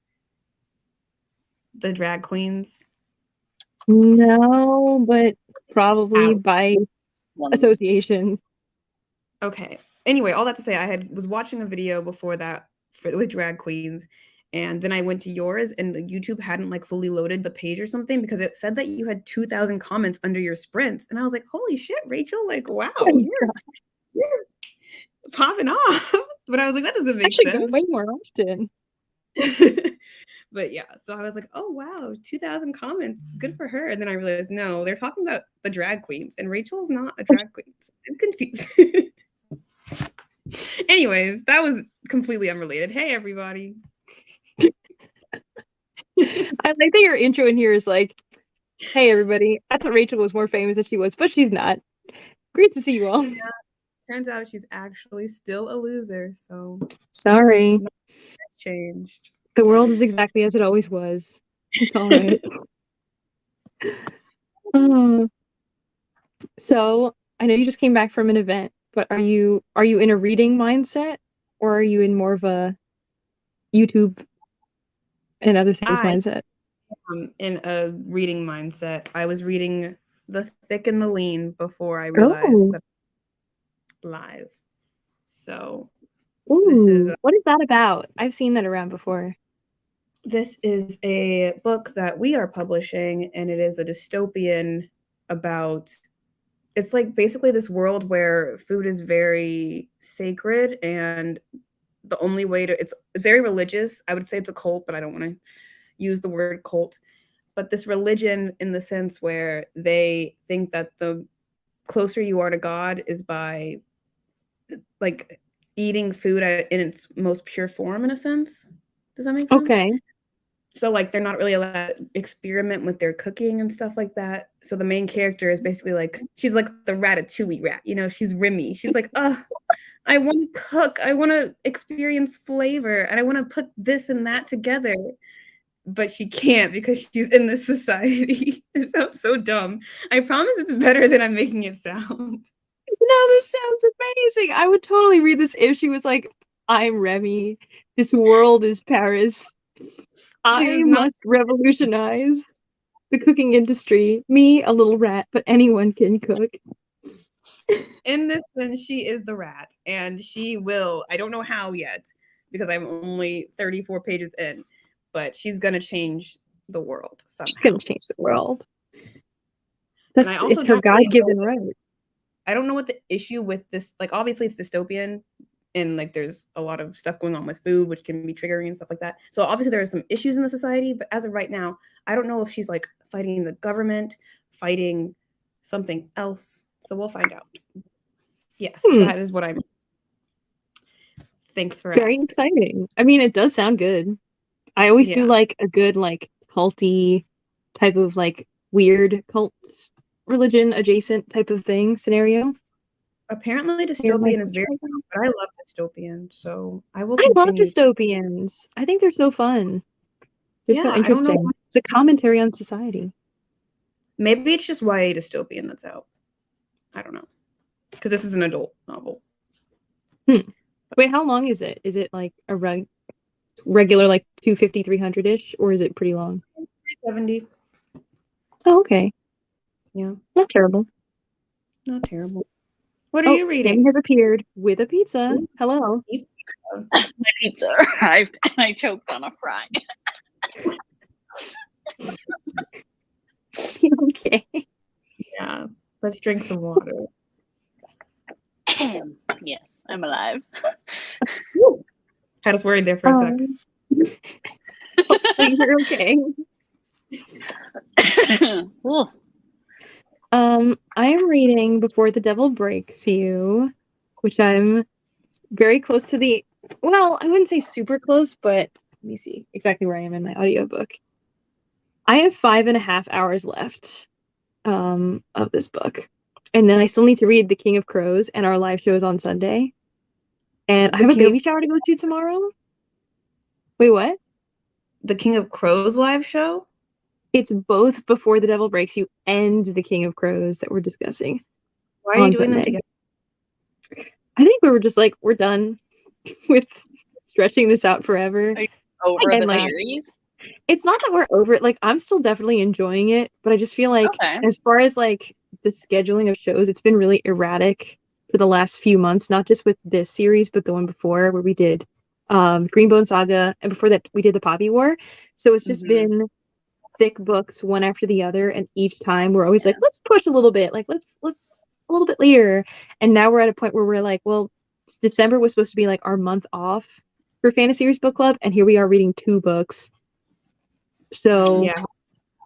The drag queens? No, but probably by association. Okay. Anyway, all that to say, was watching a video before that with drag queens, and then I went to yours, and YouTube hadn't like fully loaded the page or something because it said that you had 2,000 comments under your sprints, and I was like, "Holy shit, Rachel! Like, wow, you're popping off." But I was like, "That doesn't make sense." Go way more often. But yeah, so I was like, "Oh wow, 2,000 comments, good for her." And then I realized, no, they're talking about the drag queens, and Rachel's not a drag queen. So I'm confused. Anyways, that was completely unrelated. Hey, everybody. I like that your intro in here is like, hey, everybody. I thought Rachel was more famous than she was, but she's not. Great to see you all. Yeah. Turns out she's actually still a loser, so. Sorry. Changed. The world is exactly as it always was. It's all right. So, I know you just came back from an event, but are you in a reading mindset, or are you in more of a YouTube and other things mindset? In a reading mindset. I was reading The Thick and the Lean before I realized that live. So this is what is that about? I've seen that around before. This is a book that we are publishing, and it is a dystopian about, it's like basically this world where food is very sacred, and the only way to, it's very religious. I would say it's a cult, but I don't want to use the word cult. But this religion, in the sense where they think that the closer you are to God is by like eating food in its most pure form, in a sense. Does that make sense? Okay. So like they're not really allowed to experiment with their cooking and stuff like that. So the main character is basically like, she's like the ratatouille rat, you know, she's Remy. She's like, I want to cook. I want to experience flavor, and I want to put this and that together. But she can't because she's in this society. It sounds so dumb. I promise it's better than I'm making it sound. No, this sounds amazing. I would totally read this if she was like, I'm Remy. This world is Paris. I must revolutionize the cooking industry. Me, a little rat, but anyone can cook. In this one, she is the rat, and she will, I don't know how yet, because I'm only 34 pages in, but she's going to change the world somehow. She's going to change the world. It's her God-given right. I don't know what the issue with this, like, obviously it's dystopian, and like there's a lot of stuff going on with food, which can be triggering and stuff like that. So obviously there are some issues in the society, but as of right now, I don't know if she's like fighting the government, fighting something else. So we'll find out. Yes, that is what I'm. Thanks for very asking. Exciting. I mean, it does sound good. I always do like a good like culty type of like weird cult religion adjacent type of thing scenario. Apparently dystopian is very fun, but I love dystopian, so I will continue. I love dystopians. I think they're so fun. They're so interesting. It's a commentary on society. Maybe it's just YA dystopian that's out. I don't know. Because this is an adult novel. Wait, how long is it? Is it like a regular like 250, 300-ish, or is it pretty long? 370. Oh, okay. Yeah. Not terrible. Not terrible. What are you reading? Amy has appeared with a pizza. Ooh. Hello. Pizza. My pizza arrived and I choked on a fry. Okay. Yeah. Let's drink some water. Yes, I'm alive. Had us worried there for a sec. Hopefully you're okay. I am reading Before the Devil Breaks You, which I'm very close to the, well, I wouldn't say super close, but let me see exactly where I am in my audiobook. I have 5.5 hours left of this book. And then I still need to read The King of Crows, and our live show is on Sunday. And I have a baby shower to go to tomorrow. Wait, what? The King of Crows live show? It's both Before the Devil Breaks You and The King of Crows that we're discussing. Why are you doing them together? I think we were just like, we're done with stretching this out forever. Are you over the series? It's not that we're over it. Like, I'm still definitely enjoying it, but I just feel like as far as like the scheduling of shows, it's been really erratic for the last few months, not just with this series, but the one before where we did Greenbone Saga, and before that we did the Poppy War. So it's just been thick books one after the other, and each time we're always like, let's push a little bit, like let's a little bit later. And now we're at a point where we're like, well, December was supposed to be like our month off for Fantasy Series Book Club, and here we are reading 2 books. So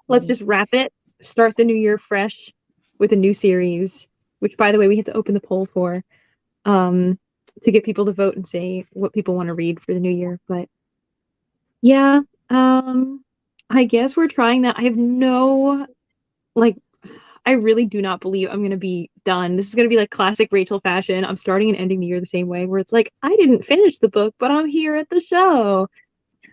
let's just wrap it, start the new year fresh with a new series, which, by the way, we had to open the poll for to get people to vote and say what people want to read for the new year. But yeah, I guess we're trying that. I have no, like, I really do not believe I'm going to be done. This is going to be like classic Rachel fashion. I'm starting and ending the year the same way, where it's like, I didn't finish the book, but I'm here at the show.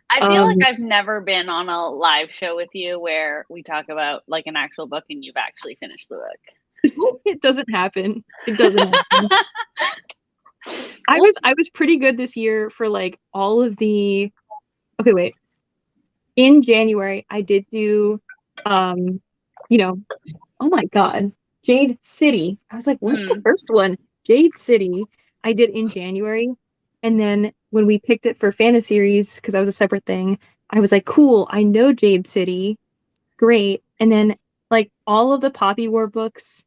I feel like I've never been on a live show with you where we talk about like an actual book and you've actually finished the book. It doesn't happen. It doesn't happen. I was pretty good this year for like all of the, okay, wait. In January, I did do, you know, oh my God, Jade City. I was like, what's the first one? Jade City. I did in January. And then when we picked it for Fantasy Series, because that was a separate thing, I was like, cool, I know Jade City. Great. And then like all of the Poppy War books,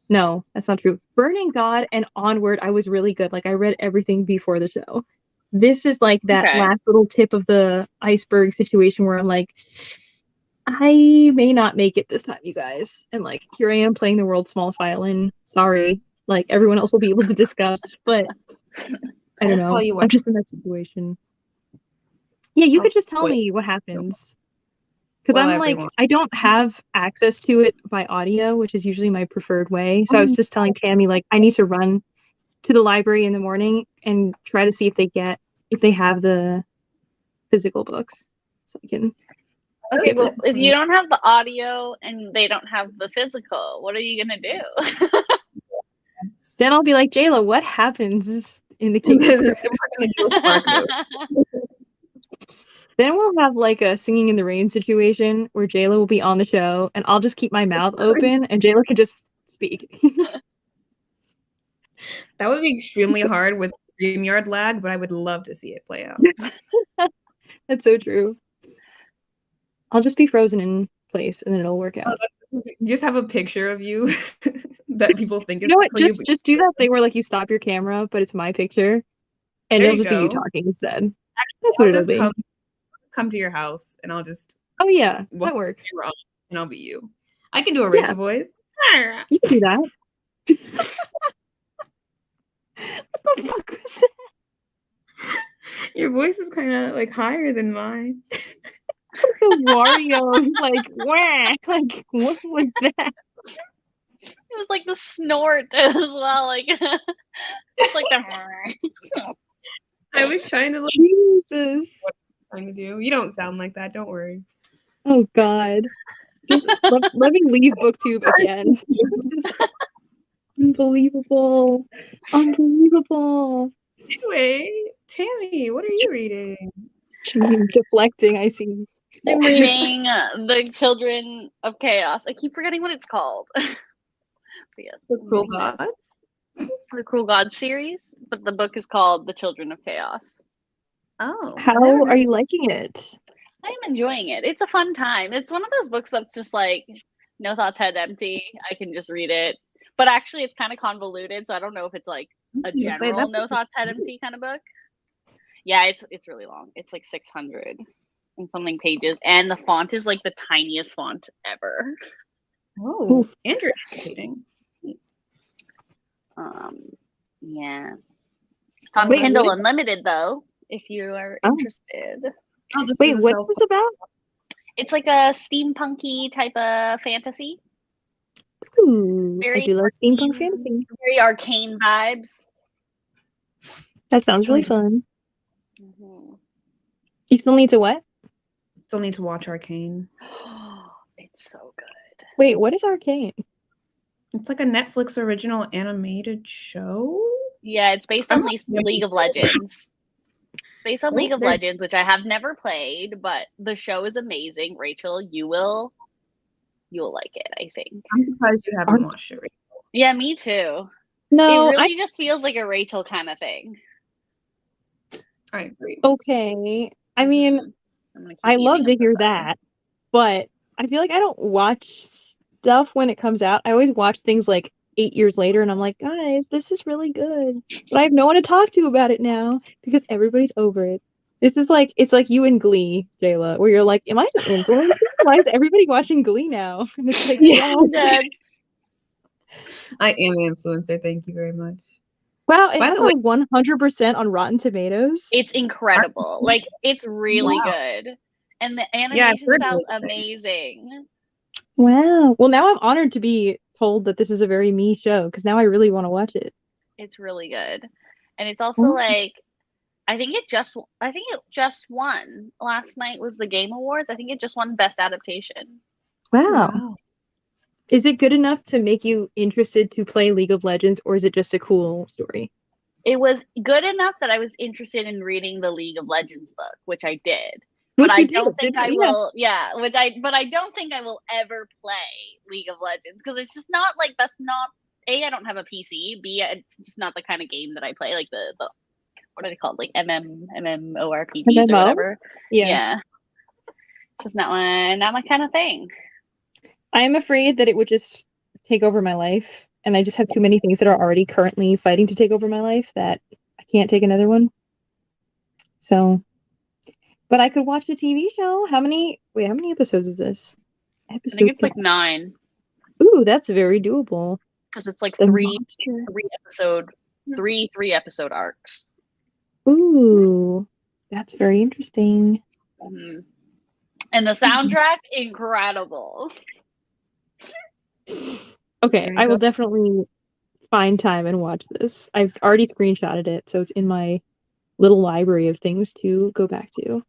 no, that's not true. Burning God and Onward, I was really good. Like I read everything before the show. This is like that last little tip of the iceberg situation where I'm like, I may not make it this time, you guys. And like, here I am playing the world's smallest violin. Sorry. Like everyone else will be able to discuss, but I don't know. I'm just in that situation. Yeah, you could just tell me what happens. Because I'm like, I don't have access to it by audio, which is usually my preferred way. So I was just telling Tammy, like, I need to run to the library in the morning and try to see if they have the physical books. So I can. Okay, well, if you don't have the audio and they don't have the physical, what are you going to do? Then I'll be like, Jayla, what happens in the King? Then we'll have like a Singing in the Rain situation where Jayla will be on the show and I'll just keep my mouth open and Jayla can just speak. That would be extremely hard with StreamYard lag, but I would love to see it play out. That's so true. I'll just be frozen in place and then it'll work out. Just have a picture of you that people think is. You know what? Just do that thing where like you stop your camera, but it's my picture, and it'll just be you talking instead. That's what it'll be. Come to your house, and I'll just. Oh yeah, that works. And I'll be you. I can do a Rachel voice. You can do that. What the fuck was that? Your voice is kind of like higher than mine. Like Wario, like wah, like what was that? It was like the snort as well, like it's like the. I was trying to look. Jesus, what I'm trying to do. You don't sound like that. Don't worry. Oh God, just let me leave BookTube again. This is unbelievable, unbelievable. Anyway, Tammy, what are you reading? She's deflecting. I see. I'm reading The Children of Chaos. I keep forgetting what it's called. Yes, The Cruel God? The Cruel God series, but the book is called The Children of Chaos. Oh. How are you liking it? I'm enjoying it. It's a fun time. It's one of those books that's just like, no thoughts, head empty. I can just read it. But actually, it's kind of convoluted, so I don't know if it's like a general no thoughts had empty kind of book. Yeah, it's really long. It's like 600 and something pages, and the font is like the tiniest font ever. Oh, interesting. Yeah. It's on Kindle Unlimited though, if you are interested. Wait, what's this about? It's like a steampunky type of fantasy. Ooh, I do like steampunk fantasy. Very arcane vibes. That sounds really fun. Mm-hmm. You still need to what? Still need to watch Arcane. It's so good. Wait, what is Arcane? It's like a Netflix original animated show. Yeah, it's based on League of Legends. It's based on League of Legends, which I have never played, but the show is amazing. Rachel, you'll like it, I think. I'm surprised you haven't watched it, Rachel. Yeah, me too. No, it really just feels like a Rachel kind of thing. I agree. Okay. I mean, I love to hear that, but I feel like I don't watch stuff when it comes out. I always watch things like 8 years later, and I'm like, guys, this is really good. But I have no one to talk to about it now because everybody's over it. This is like, it's like you and Glee, Jayla, where you're like, am I an influencer? Why is everybody watching Glee now? And it's like, yeah, I am an influencer. Thank you very much. Wow, it has 100% on Rotten Tomatoes. It's incredible. Like, it's really good. And the animation sounds amazing. Wow. Well, now I'm honored to be told that this is a very me show, because now I really want to watch it. It's really good. And it's also like, I think it just won. Last night was the Game Awards. I think it just won Best Adaptation. Wow. Is it good enough to make you interested to play League of Legends, or is it just a cool story? It was good enough that I was interested in reading the League of Legends book, which I did. But I don't think I will. Yeah, but I don't think I will ever play League of Legends because it's just not like that's not A, I don't have a PC. B, it's just not the kind of game that I play. Like the what are they called? Like MMORPGs or whatever. Yeah. It's just not my kind of thing. I am afraid that it would just take over my life, and I just have too many things that are already currently fighting to take over my life that I can't take another one. So, but I could watch the TV show. How many episodes is this? I think it's like 9. Ooh, that's very doable. Because it's like three episode arcs. Ooh, that's very interesting. Mm-hmm. And the soundtrack, incredible. Okay, I will definitely find time and watch this. I've already screenshotted it, so it's in my little library of things to go back to.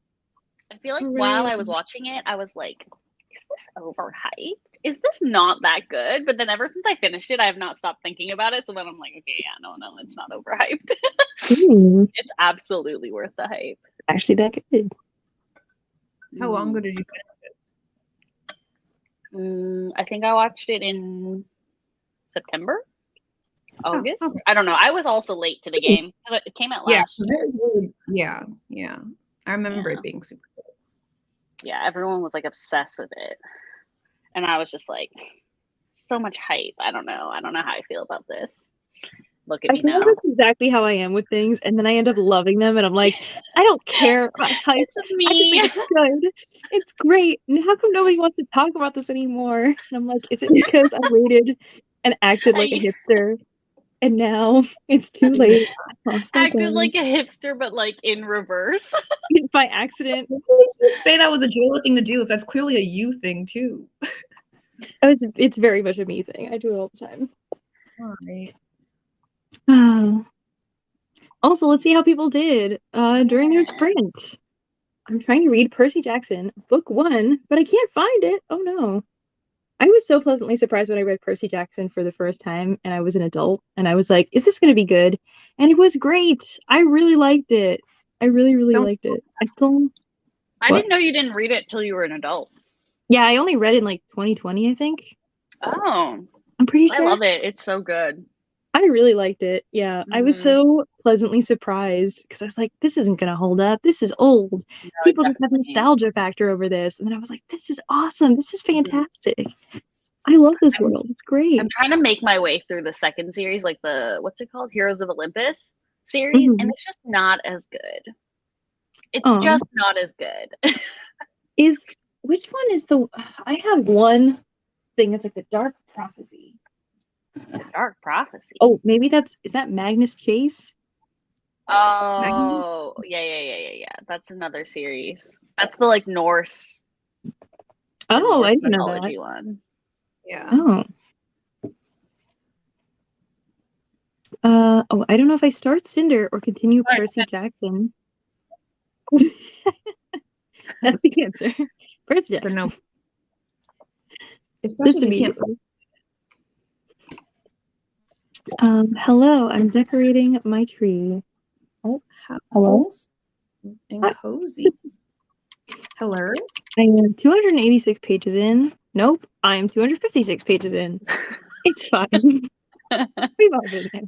I feel like while I was watching it, I was like, is this overhyped? Is this not that good? But then ever since I finished it, I have not stopped thinking about it. So then I'm like, okay, yeah, no, it's not overhyped. It's absolutely worth the hype. Actually, that good. How long ago did you finish it? I think I watched it in September, August. Okay. I don't know. I was also late to the game. It came out last year. Yeah. I remember it being super good. Yeah, everyone was like obsessed with it. And I was just like, so much hype. I don't know how I feel about this. Look at me now. That's exactly how I am with things, and then I end up loving them, and I'm like, I don't care about hype. I just think it's good. It's great. And how come nobody wants to talk about this anymore? And I'm like, is it because I waited and acted like a hipster, and now it's too late? Acted like a hipster, but like in reverse. By accident. Just say that was a Jayla thing to do if that's clearly a you thing too. It's very much a me thing. I do it all the time. All right. Also, let's see how people did during their sprint. I'm trying to read Percy Jackson, book 1, but I can't find it. Oh no. I was so pleasantly surprised when I read Percy Jackson for the first time, and I was an adult, and I was like, is this going to be good? And it was great. I really liked it. I really liked it. I didn't know you didn't read it till you were an adult. Yeah, I only read it in like 2020, I think. Oh. I'm pretty sure. I love it. It's so good. I really liked it. Yeah, I was so pleasantly surprised because I was like, this isn't going to hold up. This is old. No, people just have nostalgia factor over this. And then I was like, this is awesome. This is fantastic. I love this world. It's great. I'm trying to make my way through the second series, like the what's it called, Heroes of Olympus series, and it's just not as good. It's just not as good. Which one is the? I have one thing that's like the Dark Prophecy. Dark Prophecy. Oh, maybe is that Magnus Chase? Oh, yeah. That's another series. That's the like Norse. Oh, Norse I didn't know mythology that. one. Yeah. I don't know if I start Cinder or continue Percy Jackson. That's the answer. Percy Jackson. No. Especially if you can't. Hello, I'm decorating my tree. Oh, hello. And cozy. Hello. I am 286 pages in. Nope, I am 256 pages in. It's fine. We've all been there.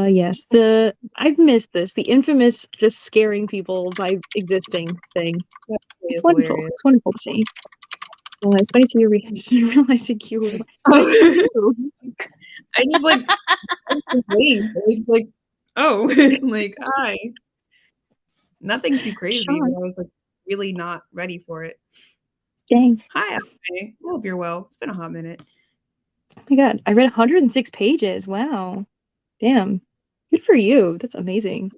Yes, I've missed this. The infamous just scaring people by existing thing. It's wonderful. It's wonderful to see. It's funny to see your reaction realizing you were I just like it's like, oh, like nothing too crazy. But I was like really not ready for it. Dang. Hi, I hope you're well. It's been a hot minute. Oh my god, I read 106 pages. Wow. Damn. Good for you. That's amazing.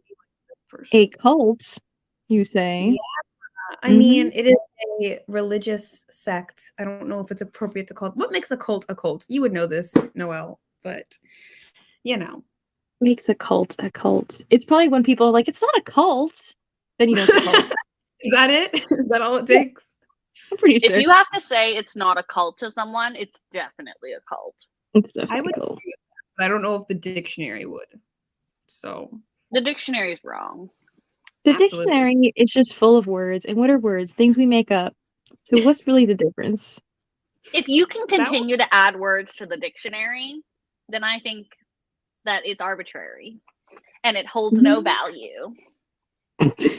A cult, you say? Yeah. I mean, it is a religious sect. I don't know if it's appropriate to call it. What makes a cult a cult? You would know this, Noelle, but you know. Makes a cult a cult. It's probably when people are like, it's not a cult. Then you know it's a cult. Is that it? Is that all it takes? I'm pretty sure. If you have to say it's not a cult to someone, it's definitely a cult. It's definitely a cult. But I don't know if the dictionary would. So the dictionary's wrong. The dictionary is just full of words. And what are words? Things we make up. So what's really the difference? If you can continue to add words to the dictionary, then I think that it's arbitrary and it holds no value.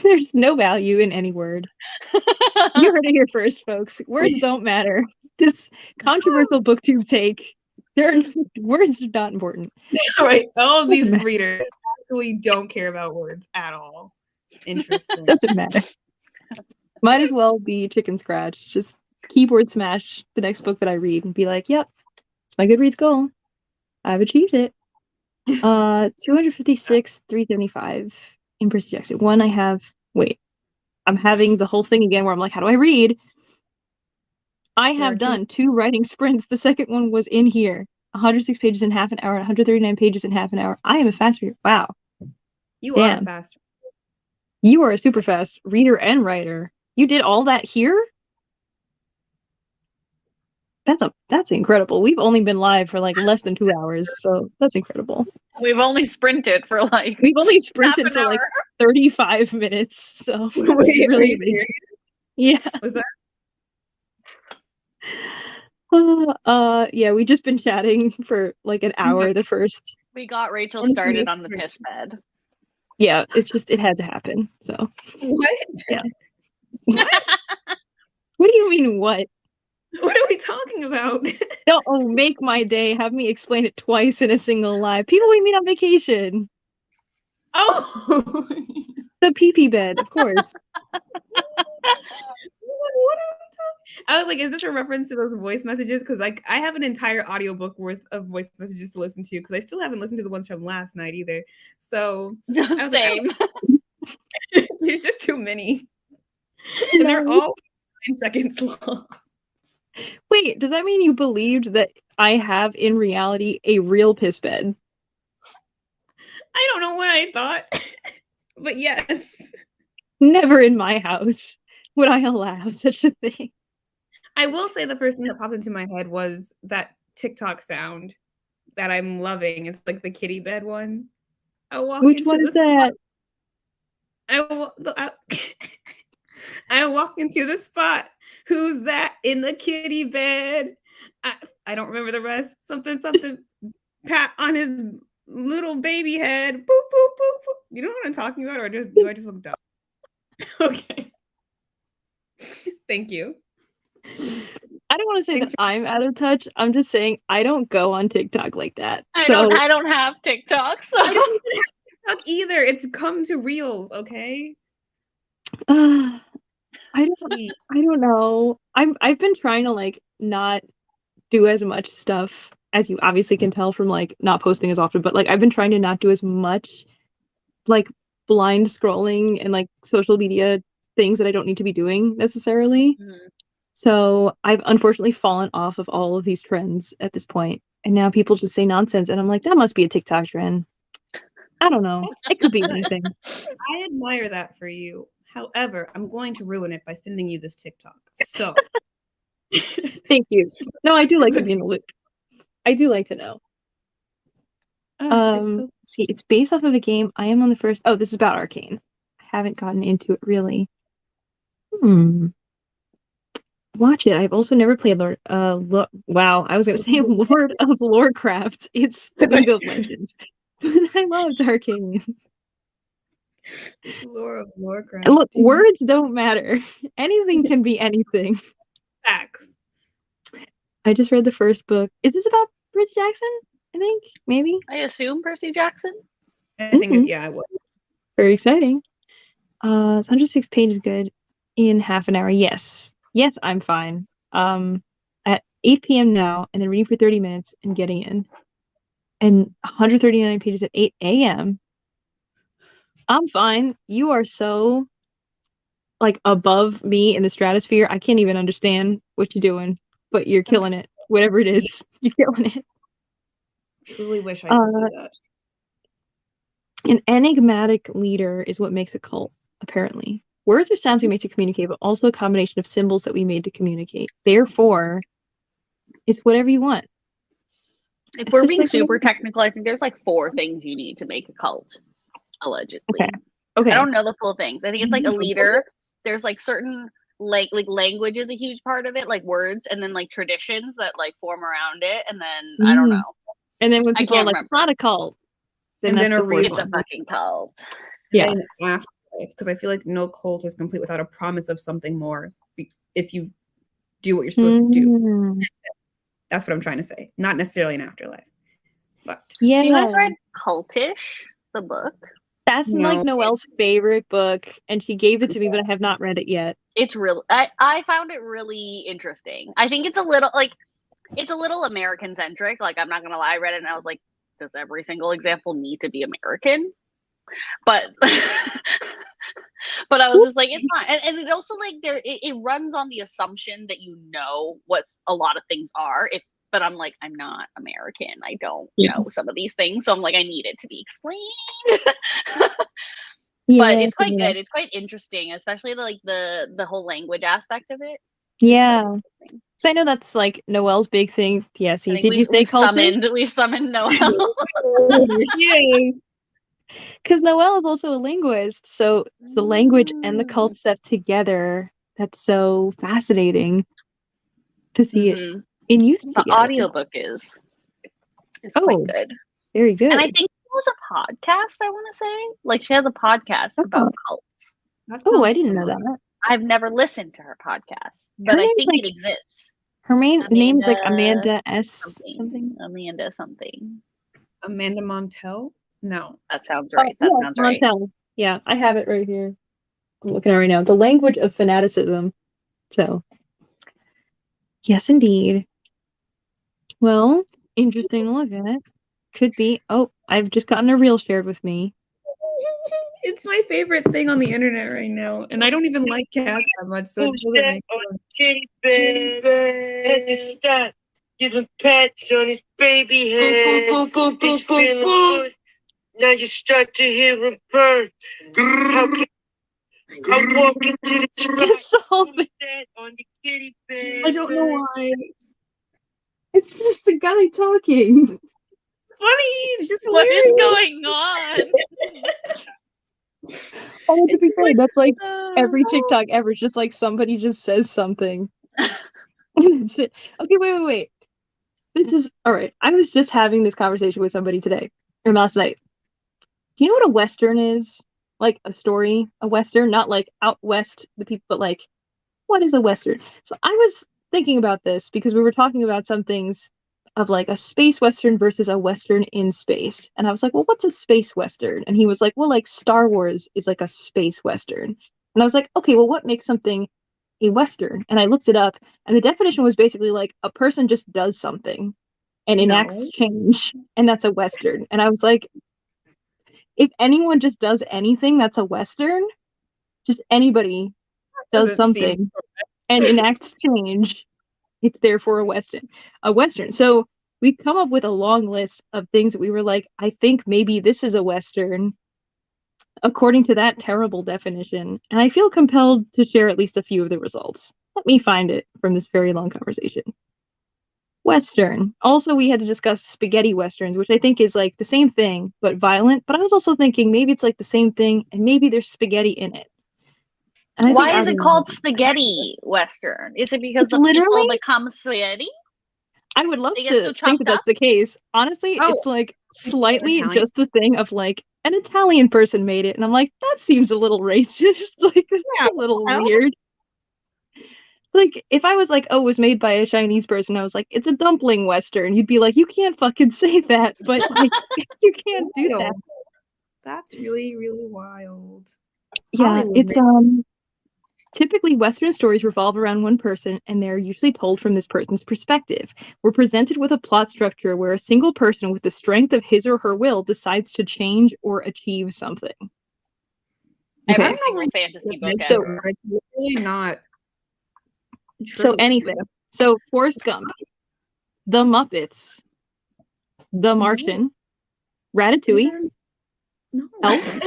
There's no value in any word. You heard it here first, folks. Words don't matter. This controversial booktube take. Words are not important. Right. All of these readers actually don't care about words at all. Interesting. Doesn't matter. Might as well be chicken scratch. Just keyboard smash the next book that I read and be like, yep, it's my Goodreads goal. I've achieved it. 256, 375 in Percy Jackson. One I have, I'm having the whole thing again where I'm like, how do I read? I have done 2 writing sprints. The second one was in here. 106 pages in half an hour, 139 pages in half an hour. I am a fast reader. Wow. You are a fast reader. You are a super fast reader and writer. You did all that here? That's incredible. We've only been live for like less than 2 hours, so that's incredible. We've only sprinted for like 35 minutes, so really amazing. Yeah. Was that? Yeah, we just been chatting for like an hour. The first. We got Rachel started on the piss bed. Yeah, it had to happen. So. What? Yeah. What? What do you mean what? What are we talking about? Don't make my day. Have me explain it twice in a single live. People we meet on vacation. Oh, the pee bed, of course. I was like, is this a reference to those voice messages? Because like I have an entire audiobook worth of voice messages to listen to because I still haven't listened to the ones from last night either. So same. Like, there's just too many. And they're all 9 seconds long. Wait, does that mean you believed that I have in reality a real piss bed? I don't know what I thought. But yes. Never in my house would I allow such a thing. I will say the first thing that popped into my head was that TikTok sound that I'm loving. It's like the kitty bed one. Which one is that? I walk into the spot. Who's that in the kitty bed? I don't remember the rest. Something. Pat on his little baby head. Boop, boop, boop, boop. You know what I'm talking about? Or do I just look dumb? Okay. Thank you. I don't want to say that I'm out of touch. I'm just saying I don't go on TikTok like that. I don't have TikTok, so I don't even have TikTok either. It's come to Reels, okay? I don't know. I've been trying to like not do as much stuff as you obviously can tell from like not posting as often, but like I've been trying to not do as much like blind scrolling and like social media things that I don't need to be doing necessarily. Mhm. So I've unfortunately fallen off of all of these trends at this point. And now people just say nonsense and I'm like, that must be a TikTok trend. I don't know. It could be anything. I admire that for you. However, I'm going to ruin it by sending you this TikTok. So thank you. No, I do like to be in the loop. I do like to know. See, it's based off of a game. I am on the first. Oh, this is about Arcane. I haven't gotten into it really. Watch it. I've also never played Lord. Wow, I was gonna say Lord of Lorecraft. It's League of Legends. I loved Arcane. Lore of Lorecraft. And look, words don't matter. Anything can be anything. Facts. I just read the first book. Is this about Percy Jackson? I think maybe. I assume Percy Jackson. I think yeah, it was very exciting. It's 106 pages good in half an hour. Yes, I'm fine. At 8 p.m. now, and then reading for 30 minutes and getting in, and 139 pages at 8 a.m. I'm fine. You are so like above me in the stratosphere. I can't even understand what you're doing, but you're killing it. Whatever it is, you're killing it. Truly wish I could do that. An enigmatic leader is what makes a cult, apparently. Words are sounds we make to communicate, but also a combination of symbols that we made to communicate. Therefore, it's whatever you want. If we're being super technical, I think there's like 4 things you need to make a cult, allegedly. Okay. I don't know the full things. I think it's like a leader. There's like certain like language is a huge part of it, like words, and then like traditions that like form around it, and then I don't know. And then when people are like, it's not a cult, then that's it's a fucking cult. Yeah. And afterlife, because I feel like no cult is complete without a promise of something more. If you do what you're supposed to do, that's what I'm trying to say. Not necessarily an afterlife, but yeah. You guys read Cultish, the book? That's like Noelle's favorite book, and she gave it to me, but I have not read it yet. It's really, I found it really interesting. I think it's a little like, it's a little American centric. Like, I'm not gonna lie, I read it and I was like, does every single example need to be American? But but I was just like, it's fine. And it also like it runs on the assumption that you know what a lot of things are. But I'm like, I'm not American. I don't know some of these things. So I'm like, I need it to be explained. But it's quite good. It's quite interesting, especially the whole language aspect of it. Yeah. So I know that's like Noelle's big thing. Yeah, see, did you say cultish? We've summoned Noelle. Yes. Because Noelle is also a linguist, so the language and the cult stuff together, that's so fascinating to see it in use together. The audiobook is quite good. Very good. And I think it was a podcast, I want to say. Like, she has a podcast about cults. I didn't know that. I've never listened to her podcast, but I think it exists. Her name's like Amanda S. something. Amanda something. Amanda Montell? No. That sounds right. That sounds right. Montell. Yeah, I have it right here. I'm looking at it right now. The language of fanaticism. So, yes, indeed. Well, interesting to look at. Could be. Oh, I've just gotten a reel shared with me. It's my favorite thing on the internet right now, and I don't even like cats that much, so it doesn't make sense. Kitty baby, stop giving pats on his baby head. It's feeling good. Now you start to hear him purr. I'm walking to the spot on the kitty bed. I don't know why. It's just a guy talking. Funny. It's just what hilarious. is going on? Oh, to be fair, that's like every TikTok ever. It's just like somebody just says something. Okay, wait. This is all right. I was just having this conversation with somebody today or last night. Do you know what a Western is? Like a story, a Western, not like out west, the people, but like, what is a Western? So I was thinking about this because we were talking about some things of like a space western versus a western in space. And I was like, well, what's a space western? And he was like, well, like Star Wars is like a space western. And I was like, okay, well, what makes something a western? And I looked it up, and the definition was basically like a person just does something and enacts change, and that's a western. And I was like, if anyone just does anything, that's a western. Just anybody does something and enacts change, it's therefore a western. So we've come up with a long list of things that we were like, I think maybe this is a western according to that terrible definition, and I feel compelled to share at least a few of the results. Let me find it from this very long conversation. Western. Also, we had to discuss spaghetti westerns, which I think is like the same thing but violent, but I was also thinking maybe it's like the same thing and maybe there's spaghetti in it. Why is it called spaghetti western? Is it because the people become spaghetti? I would love to think that that's the case. Honestly, it's like slightly just the thing of like an Italian person made it, and I'm like, that seems a little racist. Like, it's a little weird. Like, if I was like, oh, it was made by a Chinese person, I was like, it's a dumpling western. You'd be like, you can't fucking say that, but like, you can't do that. That's really, really wild. Yeah, it's typically, Western stories revolve around one person, and they're usually told from this person's perspective. We're presented with a plot structure where a single person with the strength of his or her will decides to change or achieve something. Every single fantasy book ever. It's really not true. So anything. So Forrest Gump, The Muppets, The Martian, Ratatouille, Elf.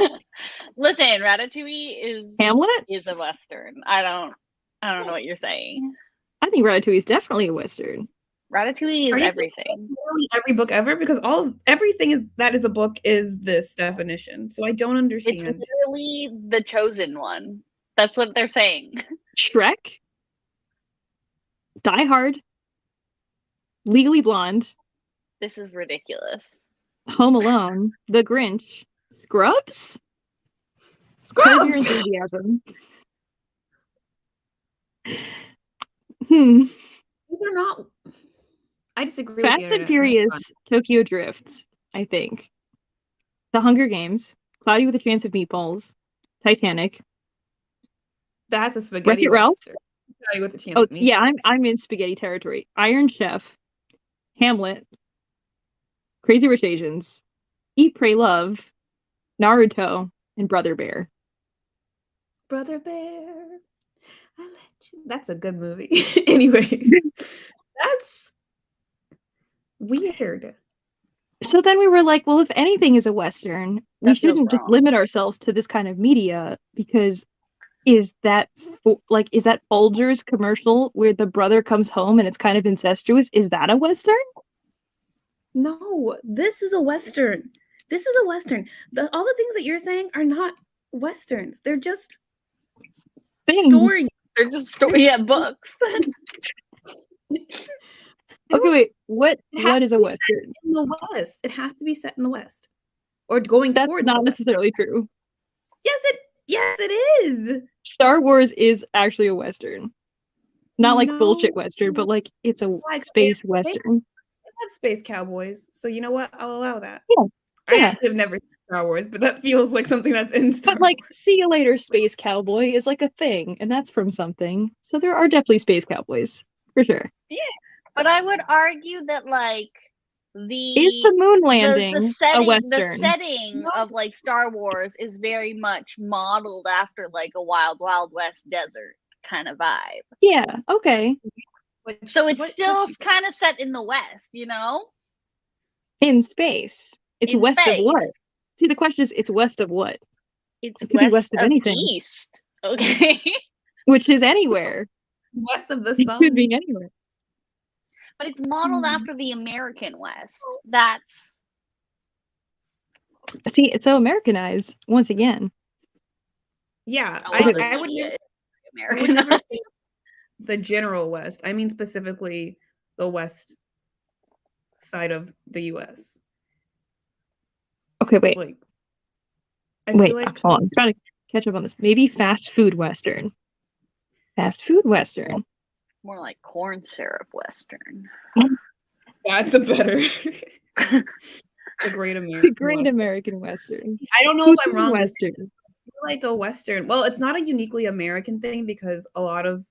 Listen, Ratatouille is Hamlet is a western. I don't know what you're saying. I think Ratatouille is definitely a western. Ratatouille is everything. Literally every book ever, because everything that is a book is this definition. So I don't understand. It's literally the chosen one. That's what they're saying. Shrek, Die Hard, Legally Blonde. This is ridiculous. Home Alone, The Grinch, Scrubs? Curb Your Enthusiasm. These are not. I disagree. Fast and Furious, Tokyo Drift, I think. The Hunger Games, Cloudy with a Chance of Meatballs, Titanic. That's a spaghetti Wreck-It Ralph. Cloudy with a Chance of Meatballs. Yeah, I'm in spaghetti territory. Iron Chef, Hamlet, Crazy Rich Asians, Eat, Pray, Love, Naruto, and Brother Bear. Brother Bear, I let you. That's a good movie. Anyway, that's weird. So then we were like, well, if anything is a Western, we shouldn't just limit ourselves to this kind of media, because is that Folgers commercial where the brother comes home and it's kind of incestuous? Is that a Western? No, this is a Western. This is a Western. All the things that you're saying are not Westerns. They're just stories. They're just books. Okay, wait. What is a Western? In the West. It has to be set in the West. Or going That's towards not necessarily true. Yes, it is. Star Wars is actually a Western. Not like bullshit Western, but like it's a space Western. They have space cowboys, so you know what? I'll allow that. Yeah. I have never seen Star Wars, but that feels like something that's in Star But like, Wars. see you later, space cowboy is like a thing, and that's from something. So there are definitely space cowboys, for sure. Yeah. But I would argue that like is the moon landing a Western? The setting of like Star Wars is very much modeled after like a Wild Wild West desert kind of vibe. Yeah, okay. So it's still kind of set in the West, you know? In space. It's west of what? See, the question is, it's west of what? It could be west of anything. East. Okay. Which is anywhere. West of the sun. It could be anywhere. But it's modeled after the American West. That's... See, it's so Americanized, once again. Yeah, I would never say the general West. I mean specifically the West side of the U.S. Okay, wait. Like, hold on. I'm trying to catch up on this. Maybe fast food Western. Fast food Western. More like corn syrup Western. That's a better. The Great American. The Great Western. American Western. I don't know if I'm wrong. Western. Like a Western. Well, it's not a uniquely American thing because a lot of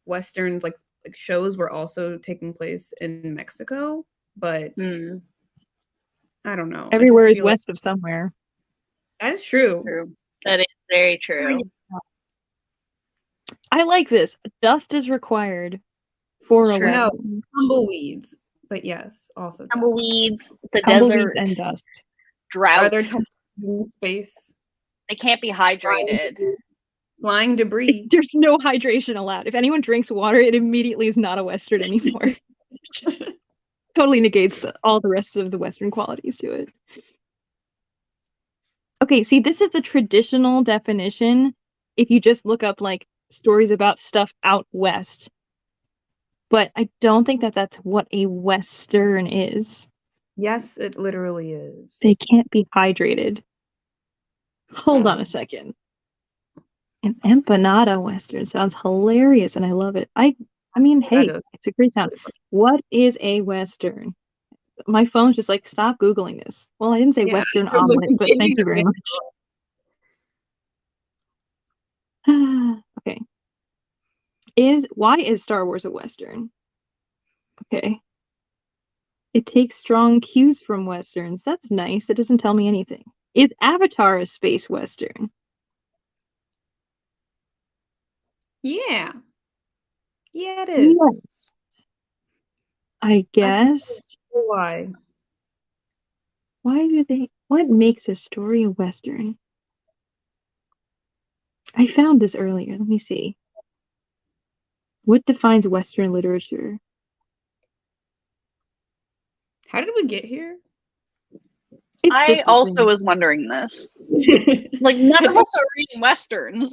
Westerns, like shows, were also taking place in Mexico. But I don't know. Everywhere is west of somewhere. That is true. True. That is very true. I like this. Dust is required for a Western. No, tumbleweeds. But yes, also tumbleweeds, the tumbleweeds desert, and dust. Drought. Are there tumbleweeds in space? They can't be hydrated. Flying debris. There's no hydration allowed. If anyone drinks water, it immediately is not a Western anymore. Just totally negates all the rest of the Western qualities to it. Okay, see, this is the traditional definition if you just look up like stories about stuff out west. But I don't think that that's what a Western is. Yes, it literally is. They can't be hydrated. Hold on a second. An empanada Western sounds hilarious, and I love it. I mean, hey, it's a great sound. What is a Western? My phone's just like, stop Googling this. Well, I didn't say Western omelet, but thank you very much. Okay. Why is Star Wars a Western? Okay. It takes strong cues from Westerns. That's nice. It doesn't tell me anything. Is Avatar a space Western? Yeah. Yeah, it is. Yes. I guess. Why? What makes a story a Western? I found this earlier. Let me see. What defines Western literature? How did we get here? I also was wondering this. Like, none of us are reading Westerns.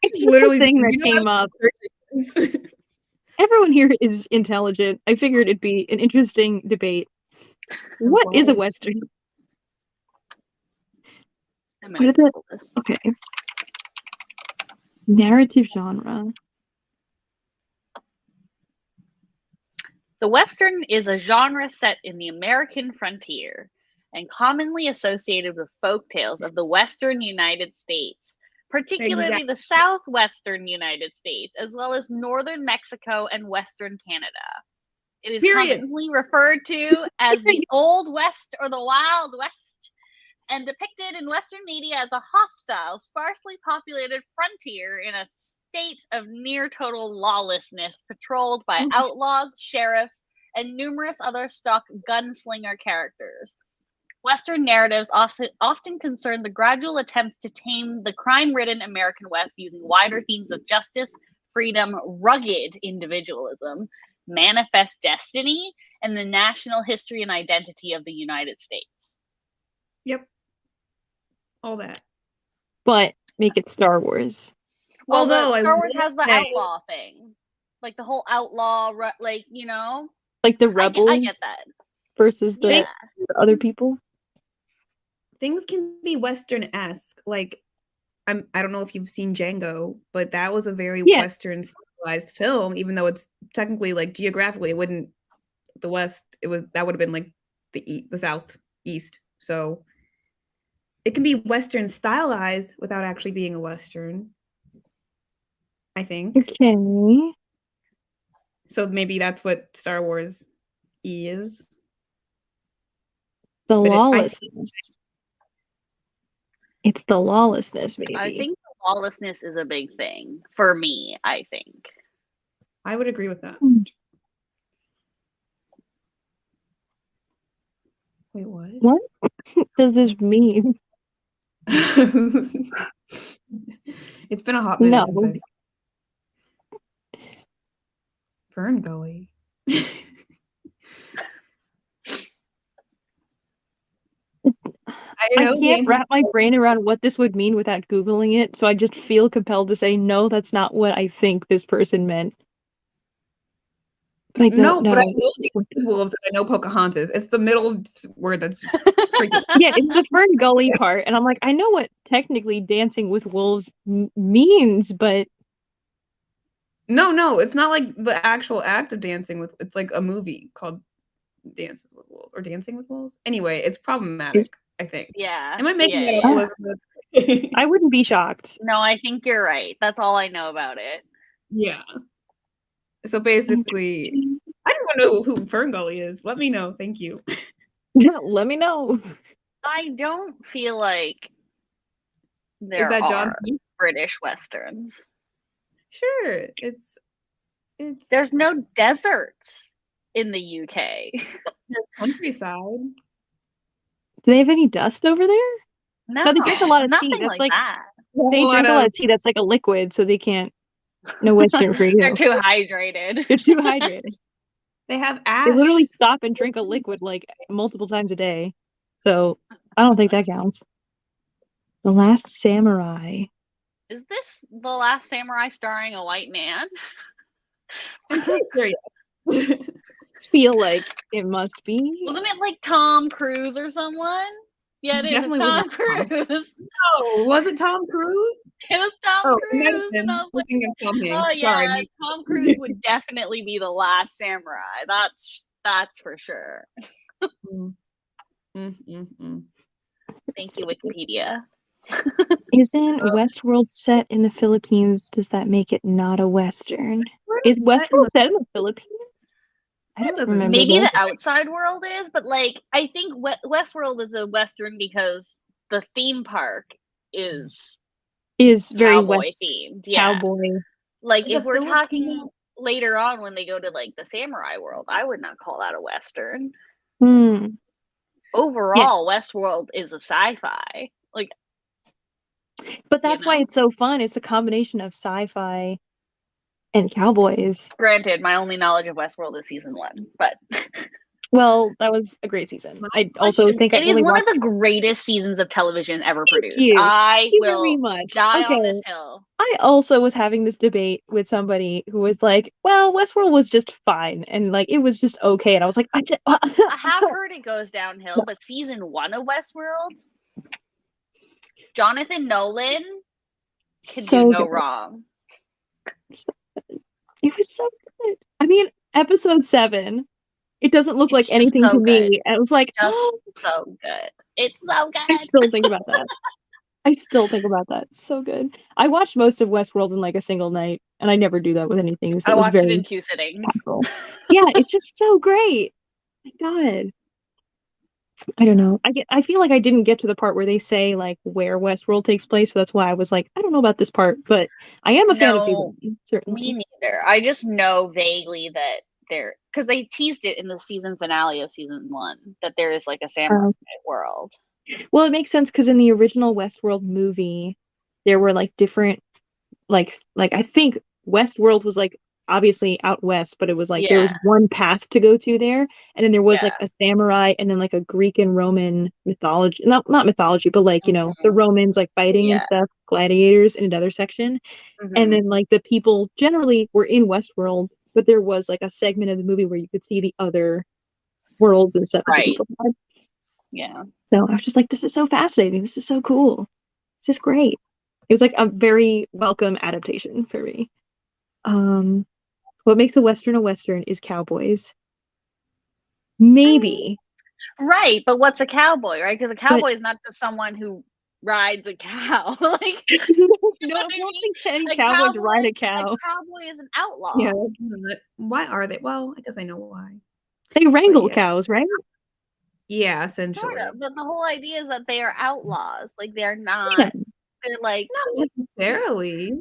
It's just literally a thing that came up. Everyone here is intelligent. I figured it'd be an interesting debate. What is a Western? Okay. Narrative genre. The Western is a genre set in the American frontier and commonly associated with folk tales of the Western United States, particularly the Southwestern United States, as well as Northern Mexico and Western Canada. It is commonly referred to as the Old West or the Wild West, and depicted in Western media as a hostile, sparsely populated frontier in a state of near-total lawlessness, patrolled by outlaws, sheriffs, and numerous other stock gunslinger characters. Western narratives often concern the gradual attempts to tame the crime-ridden American West using wider themes of justice, freedom, rugged individualism, manifest destiny, and the national history and identity of the United States. Yep. All that. But make it Star Wars. Well, although Star Wars has the outlaw thing. Like the whole outlaw, like, you know? Like the rebels? I get that. Versus the other people? Things can be Western-esque. Like, I don't know if you've seen Django, but that was a very Western stylized film, even though it's technically, like, geographically, it wouldn't, the West, that would have been like the Southeast. So it can be Western stylized without actually being a Western, I think. Okay. So maybe that's what Star Wars is. The lawlessness. It's the lawlessness, maybe. I think the lawlessness is a big thing for me, I think. I would agree with that. Wait, what? What does this mean? It's been a hot minute since Fern Gully. I can't wrap my brain around what this would mean without Googling it, so I just feel compelled to say, no, that's not what I think this person meant. But I don't know. But I know these wolves and I know Pocahontas. It's the middle word that's freaking. Yeah, it's the Fern Gully part, and I'm like, I know what technically Dancing with Wolves means, but No, it's not like the actual act of dancing with. It's like a movie called Dances with Wolves or Dancing with Wolves. Anyway, it's problematic. I think. Yeah. Am I making yeah, that up, yeah. Elizabeth? I wouldn't be shocked. No, I think you're right. That's all I know about it. Yeah. So basically, I just want to know who Ferngully is. Let me know. Thank you. Let me know. I don't feel like there that John are Smith? British westerns. Sure, it's. There's no deserts in the UK. There's countryside. Do they have any dust over there? No, they drink a lot of tea. nothing That's like that. They drink a lot of tea that's like a liquid, so they can't. No Western for you. They're too hydrated. They're too hydrated. They have ash. They literally stop and drink a liquid like multiple times a day. So I don't think that counts. The Last Samurai. Is this The Last Samurai starring a white man? I'm pretty sure, yes. Feel like it must be. Wasn't it like Tom Cruise or someone? Yeah, it is. It's Tom Cruise. No, was it Tom Cruise? It was Tom Cruise. And I was like, oh yeah, sorry. Tom Cruise would definitely be the Last Samurai. That's for sure. Thank you, Wikipedia. Isn't Westworld set in the Philippines? Does that make it not a Western? Is Westworld set in the Philippines? I don't remember. Maybe the outside world is, but like I think Westworld is a Western because the theme park is very cowboy West themed. Yeah. Cowboy. Like if we're talking later on when they go to like the samurai world, I would not call that a Western. Overall, Westworld is a sci-fi. Like, but that's why it's so fun. It's a combination of sci-fi and cowboys. Granted, my only knowledge of Westworld is season 1, but well, that was a great season. I also think it is one of the greatest seasons of television ever produced. I will very much die on this hill. I also was having this debate with somebody who was like, "Well, Westworld was just fine, and like it was just okay." And I was like, I have heard it goes downhill, but season 1 of Westworld, Jonathan Nolan could do no wrong. It was so good. I mean, episode 7, it doesn't look like anything to me. And I was like, oh, so good. It's so good. I still think about that. It's so good. I watched most of Westworld in like a single night, and I never do that with anything. So I watched it in 2 sittings. Yeah, it's just so great. My God. I don't know. I feel like I didn't get to the part where they say like where Westworld takes place, so that's why I was like, I don't know about this part, but I am a fan of season 1, certainly. Me neither. I just know vaguely that because they teased it in the season finale of season 1 that there is like a samurai world. Well, it makes sense because in the original Westworld movie, there were like different like I think Westworld was like obviously out west, but it was like there was one path to go to there, and then there was like a samurai and then like a Greek and Roman mythology, not mythology, but like you know the Romans like fighting and stuff, gladiators in another section, and then like the people generally were in Westworld, but there was like a segment of the movie where you could see the other worlds and stuff. Right. Yeah. So I was just like, this is so fascinating. This is so cool. This is great. It was like a very welcome adaptation for me. What makes a Western is cowboys. Maybe. Right, but what's a cowboy, right? Because a cowboy is not just someone who rides a cow. Like no, I don't think any cowboys ride a cow. A cowboy is an outlaw. Yeah, why are they? Well, I guess I know why. They wrangle cows, right? Yeah, essentially. Sort of, but the whole idea is that they are outlaws. Like they're not. They're like not necessarily.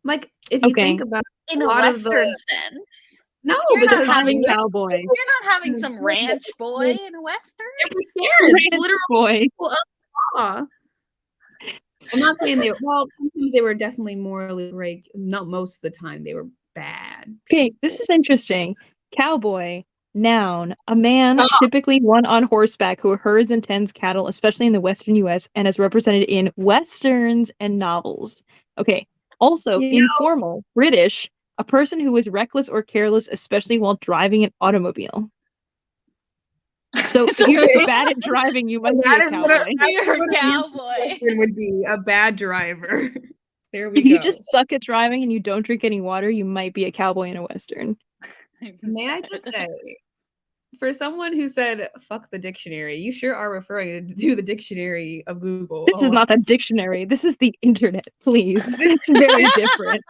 Like if you think about in a Western sense. No, you're not having cowboy. You're not having some ranch boy in a Western. Ranch boy. I'm not saying they. Well, sometimes they were definitely morally right. Not most of the time they were bad. Okay, this is interesting. Cowboy. Noun, a man, typically one on horseback, who herds and tends cattle, especially in the Western U.S., and is represented in Westerns and novels. Okay. Also, informal, British, a person who is reckless or careless, especially while driving an automobile. So if you're just bad at driving, you might be a cowboy. You're a cowboy. Would be a bad driver. There we If go. you just suck at driving and you don't drink any water, you might be a cowboy in a Western. May I just say, for someone who said "fuck the dictionary," you sure are referring to the dictionary of Google. This is not the dictionary. This is the internet, please. It's very different.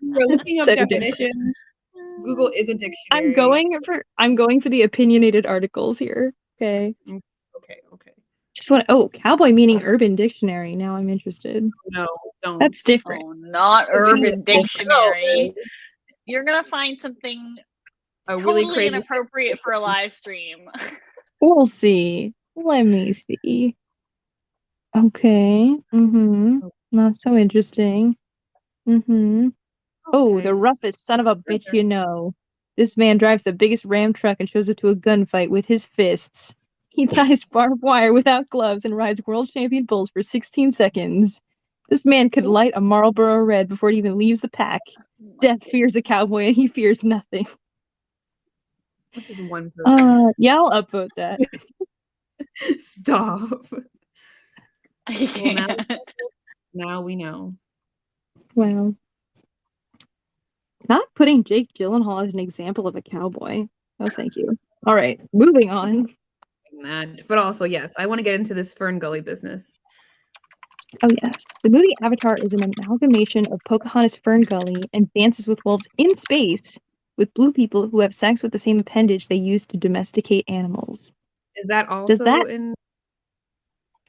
We're looking up So definitions. Google is a dictionary. I'm going for the opinionated articles here. Okay. Okay. Just want cowboy meaning Urban Dictionary. Now I'm interested. No, don't. That's different. Oh, not Urban Dictionary. You're gonna find something really totally crazy inappropriate for a live stream. We'll see. Let me see. Okay. Not so interesting. Oh, the roughest son of a bitch you know. This man drives the biggest Ram truck and shows up to a gunfight with his fists. He ties barbed wire without gloves and rides world champion bulls for 16 seconds. This man could light a Marlboro Red before it even leaves the pack. Death fears a cowboy and he fears nothing. This is one person. Yeah, I'll upvote that. Stop. I can't. Now we know. Wow. Not putting Jake Gyllenhaal as an example of a cowboy. Oh, thank you. All right, moving on. But also, yes, I want to get into this Fern Gully business. Oh, yes. The movie Avatar is an amalgamation of Pocahontas' Fern Gully and Dances with Wolves in space with blue people who have sex with the same appendage they use to domesticate animals. Is that also in...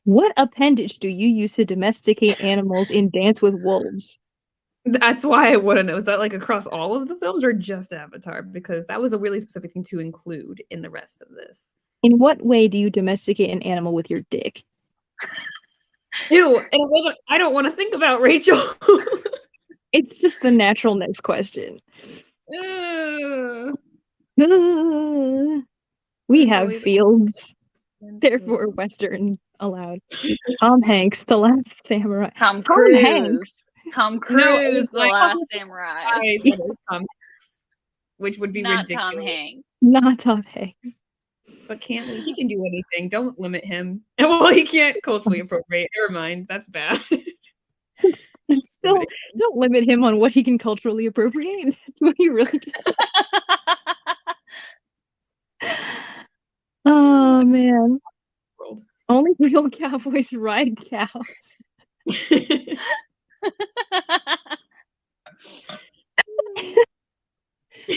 What appendage do you use to domesticate animals in Dance with Wolves? That's why I want to know. Is that like across all of the films or just Avatar? Because that was a really specific thing to include in the rest of this. In what way do you domesticate an animal with your dick? Ew, and I don't want to think about, Rachel. It's just the natural next question. We have fields, therefore Western allowed. Tom Hanks, The Last Samurai. Tom Cruise, The Last Samurai. Tom Hanks, which would be not ridiculous. Tom Hanks. Not Tom Hanks. But can't he can do anything. Don't limit him. And well, he can't culturally appropriate. Never mind. That's bad. Still, don't limit him on what he can culturally appropriate. That's what he really does. Oh, man. Only real cowboys ride cows.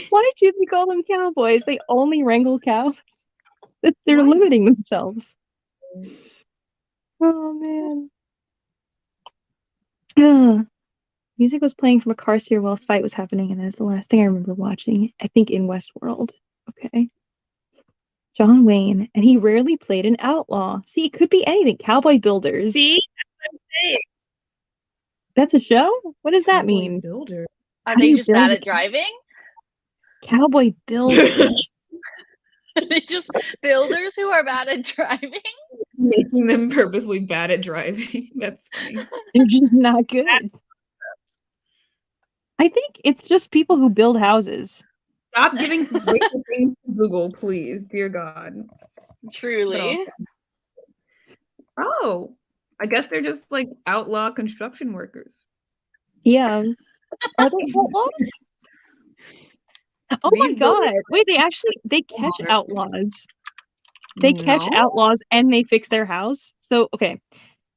Why do you call them cowboys? They only wrangle cows. They're limiting themselves. Oh, man. Music was playing from a car stereo while a fight was happening, and that's the last thing I remember watching. I think in Westworld. Okay. John Wayne, and he rarely played an outlaw. See, it could be anything. Cowboy Builders. See? That's what I'm saying. That's a show? What does that mean? Builder. Are they just bad at driving? Cowboy Builders. Are they just builders who are bad at driving? Making them purposely bad at driving. That's funny. They're just not good. I think it's just people who build houses. Stop giving things to Google, please. Dear God. Truly. Oh, I guess they're just like outlaw construction workers. Yeah. Are they outlaws? Oh my God. Wait, they catch outlaws. They catch outlaws and they fix their house. So, okay.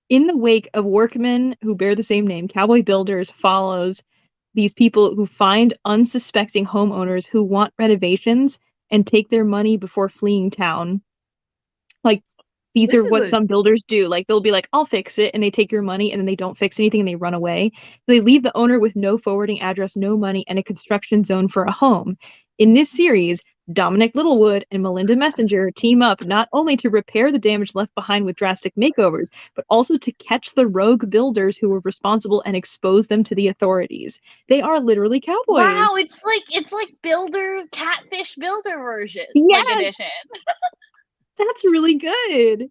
In the wake of workmen who bear the same name, Cowboy Builders follows these people who find unsuspecting homeowners who want renovations and take their money before fleeing town. Like, these are what some builders do. Like, they'll be like, I'll fix it. And they take your money and then they don't fix anything and they run away. They leave the owner with no forwarding address, no money, and a construction zone for a home. In this series, Dominic Littlewood and Melinda Messenger team up not only to repair the damage left behind with drastic makeovers, but also to catch the rogue builders who were responsible and expose them to the authorities. They are literally cowboys. Wow, it's like catfish builder version. Yes! Like edition. That's really good.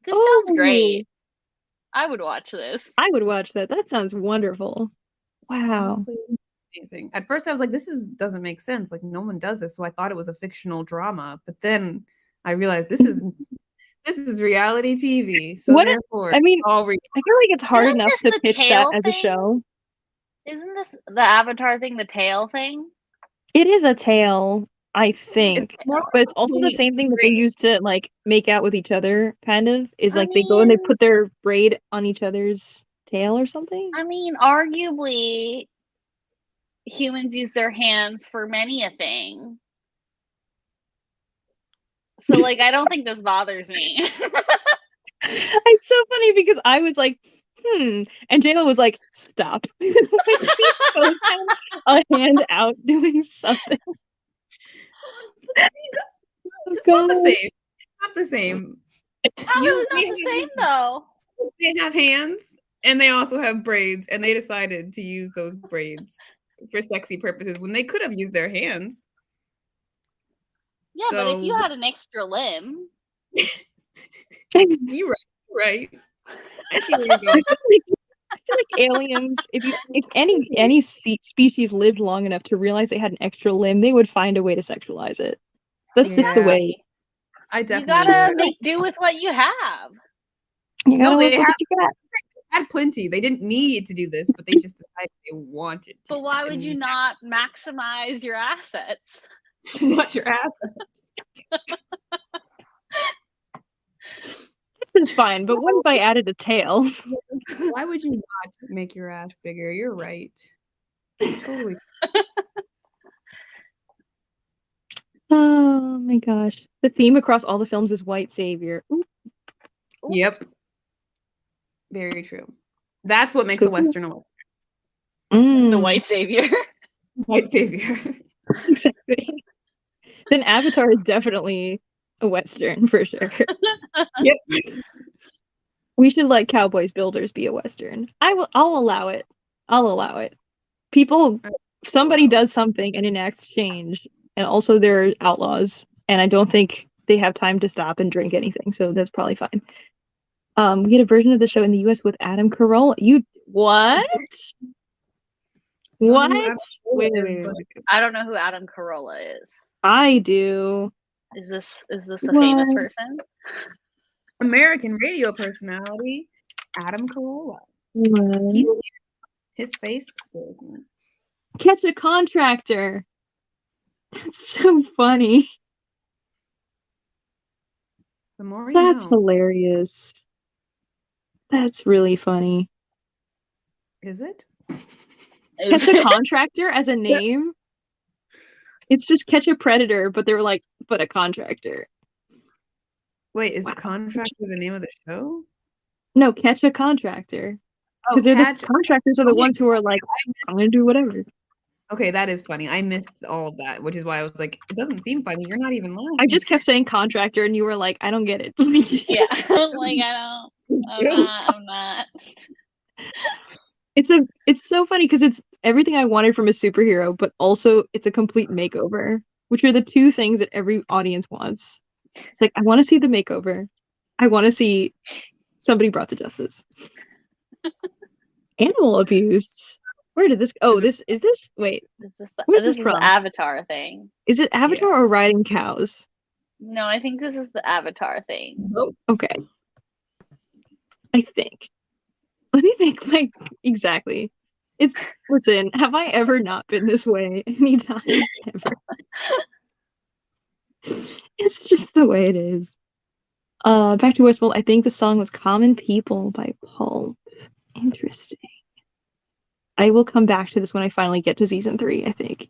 This sounds great. I would watch this. I would watch that. That sounds wonderful. Wow. Honestly, amazing. At first I was like, doesn't make sense. Like, no one does this. So I thought it was a fictional drama. But then I realized this is reality TV. So therefore, I feel like it's hard enough to pitch that as a show. Isn't this the Avatar thing, the tail thing? It is a tail, I think, It's more but it's also the same thing that they use to like make out with each other. Kind of is like they go and they put their braid on each other's tail or something. I mean, arguably, humans use their hands for many a thing. So, like, I don't think this bothers me. It's so funny because I was like, and Jayla was like, stop. Like, she both had a hand out doing something. It's not the same. It's not the same. How is it not the same, though? They have hands, and they also have braids, and they decided to use those braids for sexy purposes when they could have used their hands. Yeah, but if you had an extra limb... You're right. I see where you're going. I feel like aliens, if any species lived long enough to realize they had an extra limb, they would find a way to sexualize it. That's just the way. I definitely. You gotta make do with what you have. No, they had plenty. They didn't need to do this, but they just decided they wanted to. But why would you not maximize your assets? Not your assets. This is fine, but what if I added a tail? Why would you not make your ass bigger? You're right. Totally. Oh my gosh. The theme across all the films is white savior. Ooh. Yep. Very true. That's what makes a Western a Western. The white savior. White savior. Exactly. Then Avatar is definitely a Western for sure. Yep. We should let Cowboys Builders be a Western. I'll allow it. I'll allow it. Somebody does something and enacts change, and also they're outlaws, and I don't think they have time to stop and drink anything, so that's probably fine. We get a version of the show in the US with Adam Carolla. What? What? Wait. I don't know who Adam Carolla is. I do. Is this a famous person? American radio personality, Adam Carolla. His face scares me. Catch a Contractor. That's so funny. The more That's hilarious. That's really funny. Is it? Catch a Contractor as a name? It's just Catch a Predator, but they were like, but a contractor. Wait, is the Contractor the name of the show? No, Catch a Contractor. Because the contractors are the ones who are like, I'm going to do whatever. Okay, that is funny. I missed all of that, which is why I was like, it doesn't seem funny. You're not even lying. I just kept saying contractor, and you were like, I don't get it. Yeah, like I'm not. It's so funny because it's everything I wanted from a superhero, but also it's a complete makeover, which are the two things that every audience wants. It's like, I want to see the makeover. I want to see somebody brought to justice. Animal abuse. Where did this? Oh, this is this. Wait, where's this from? The Avatar thing. Is it Avatar or riding cows? No, I think this is the Avatar thing. Oh, okay. I think. Let me make my exactly. Listen. Have I ever not been this way anytime ever? It's just the way it is. Back to Westworld. I think the song was "Common People" by Pulp. Interesting. I will come back to this when I finally get to season 3, I think.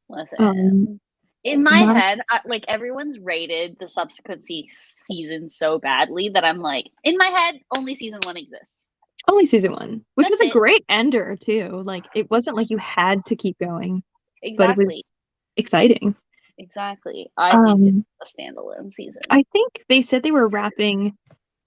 Listen, in my head, like everyone's rated the subsequent seasons so badly that I'm like, in my head, only season 1 exists. Only season 1, which was a great ender too. Like it wasn't like you had to keep going, but it was exciting. Exactly. I think it's a standalone season. I think they said they were wrapping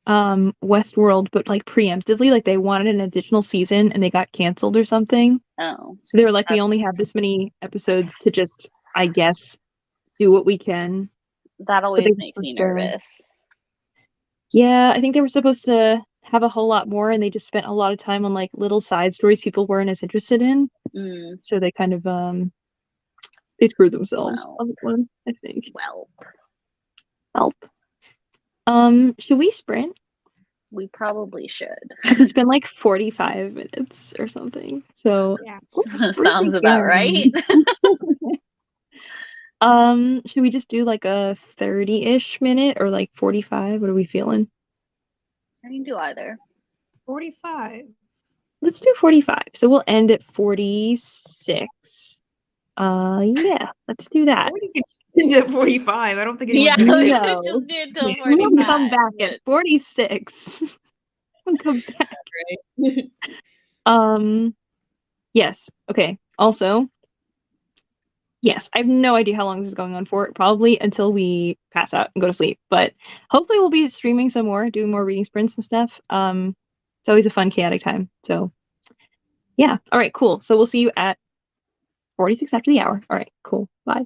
Westworld, but like preemptively, like they wanted an additional season and they got canceled or something. Oh. So they were like, we only have this many episodes to just, I guess, do what we can. That always makes me nervous. Yeah, I think they were supposed to have a whole lot more and they just spent a lot of time on like little side stories people weren't as interested in. So they kind of they screwed themselves on one, I think. Welp. Should we sprint? We probably should. It's been like 45 minutes or something. So Yeah. Sounds about right. Should we just do like a 30-ish minute or like 45? What are we feeling? I can do either. 45. Let's do 45. So we'll end at 46. Yeah, let's do that. We can end at 45. I don't think Yeah, anyone's we gonna could just do it till We'll 45. come back at 46. We'll come back. right. Yes. Okay. Also, yes, I have no idea how long this is going on for. Probably until we pass out and go to sleep. But hopefully we'll be streaming some more, doing more reading sprints and stuff. It's always a fun, chaotic time. So yeah. All right, cool. So we'll see you at 46 after the hour. All right, cool. Bye.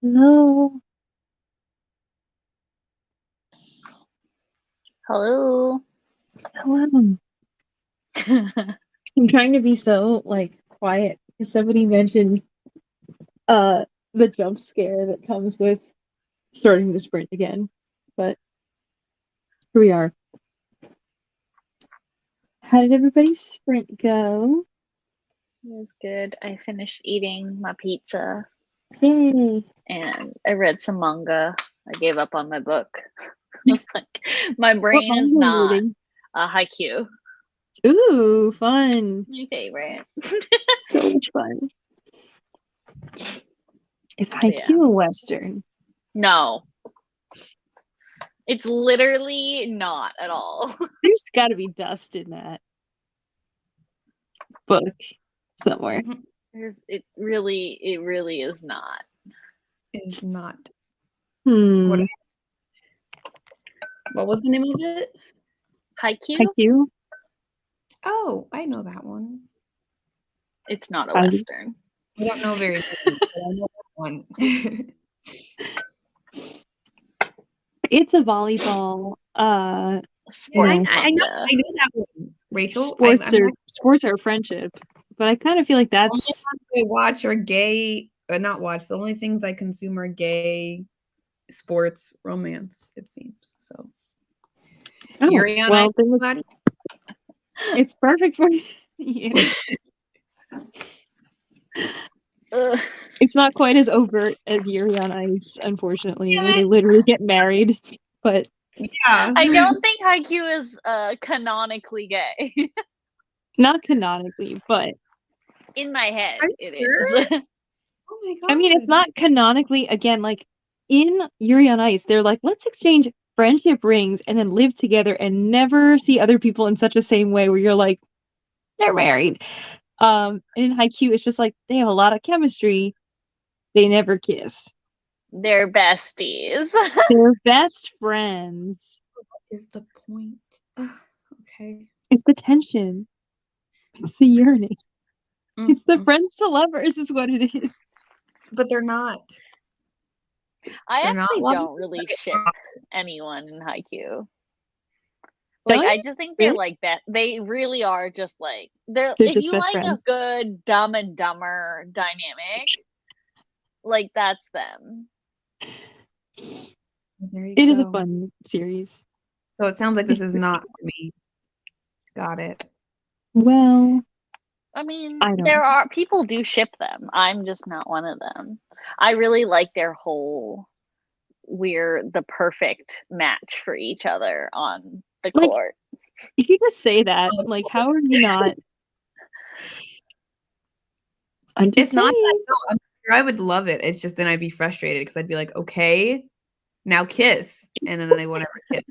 No. Hello. Hello. I'm trying to be so like quiet because somebody mentioned the jump scare that comes with starting the sprint again. But here we are. How did everybody's sprint go? It was good. I finished eating my pizza. Yay. And I read some manga. I gave up on my book. It's like my brain is not a Haikyuu. Ooh, fun. My favorite. So much fun. Is Haikyuu a Western? No. It's literally not at all. There's got to be dust in that book somewhere. It really is not. Is not. What was the name of it? Haikyuu? Oh, I know that one. It's not a Western. I don't know very many, but I know that one. It's a volleyball sports. I know that one, Rachel. Sports are friendship, but I kind of feel like that's the only ones I watch are gay, not watch. The only things I consume are gay, sports, romance. It seems so. It's perfect for you. It's not quite as overt as Yuri on Ice, unfortunately, where they literally get married. But yeah, I don't think Haikyuu is canonically gay. Not canonically, but in my head, it is. Oh my god! I mean, it's not canonically. Again, like in Yuri on Ice, they're like, let's exchange friendship rings and then live together and never see other people in such a same way. Where you're like, they're married. And in Haikyuu, it's just like they have a lot of chemistry. They never kiss. They're besties. They're best friends. What is the point? Okay. It's the tension. It's the yearning. It's the friends to lovers is what it is. But they're not. I actually don't really ship anyone in Haikyuu. Like, I just think they're like that. They really are just like they're if you like friends. A good Dumb and Dumber dynamic, like that's them. It is a fun series. So it sounds like this is not for me. Got it. Well, I mean, people do ship them. I'm just not one of them. I really like their whole we're the perfect match for each other on the court. If you just say that, like, how are you not? It's not that. No, I'm sure I would love it. It's just then I'd be frustrated because I'd be like, okay, now kiss, and then they won't ever kiss.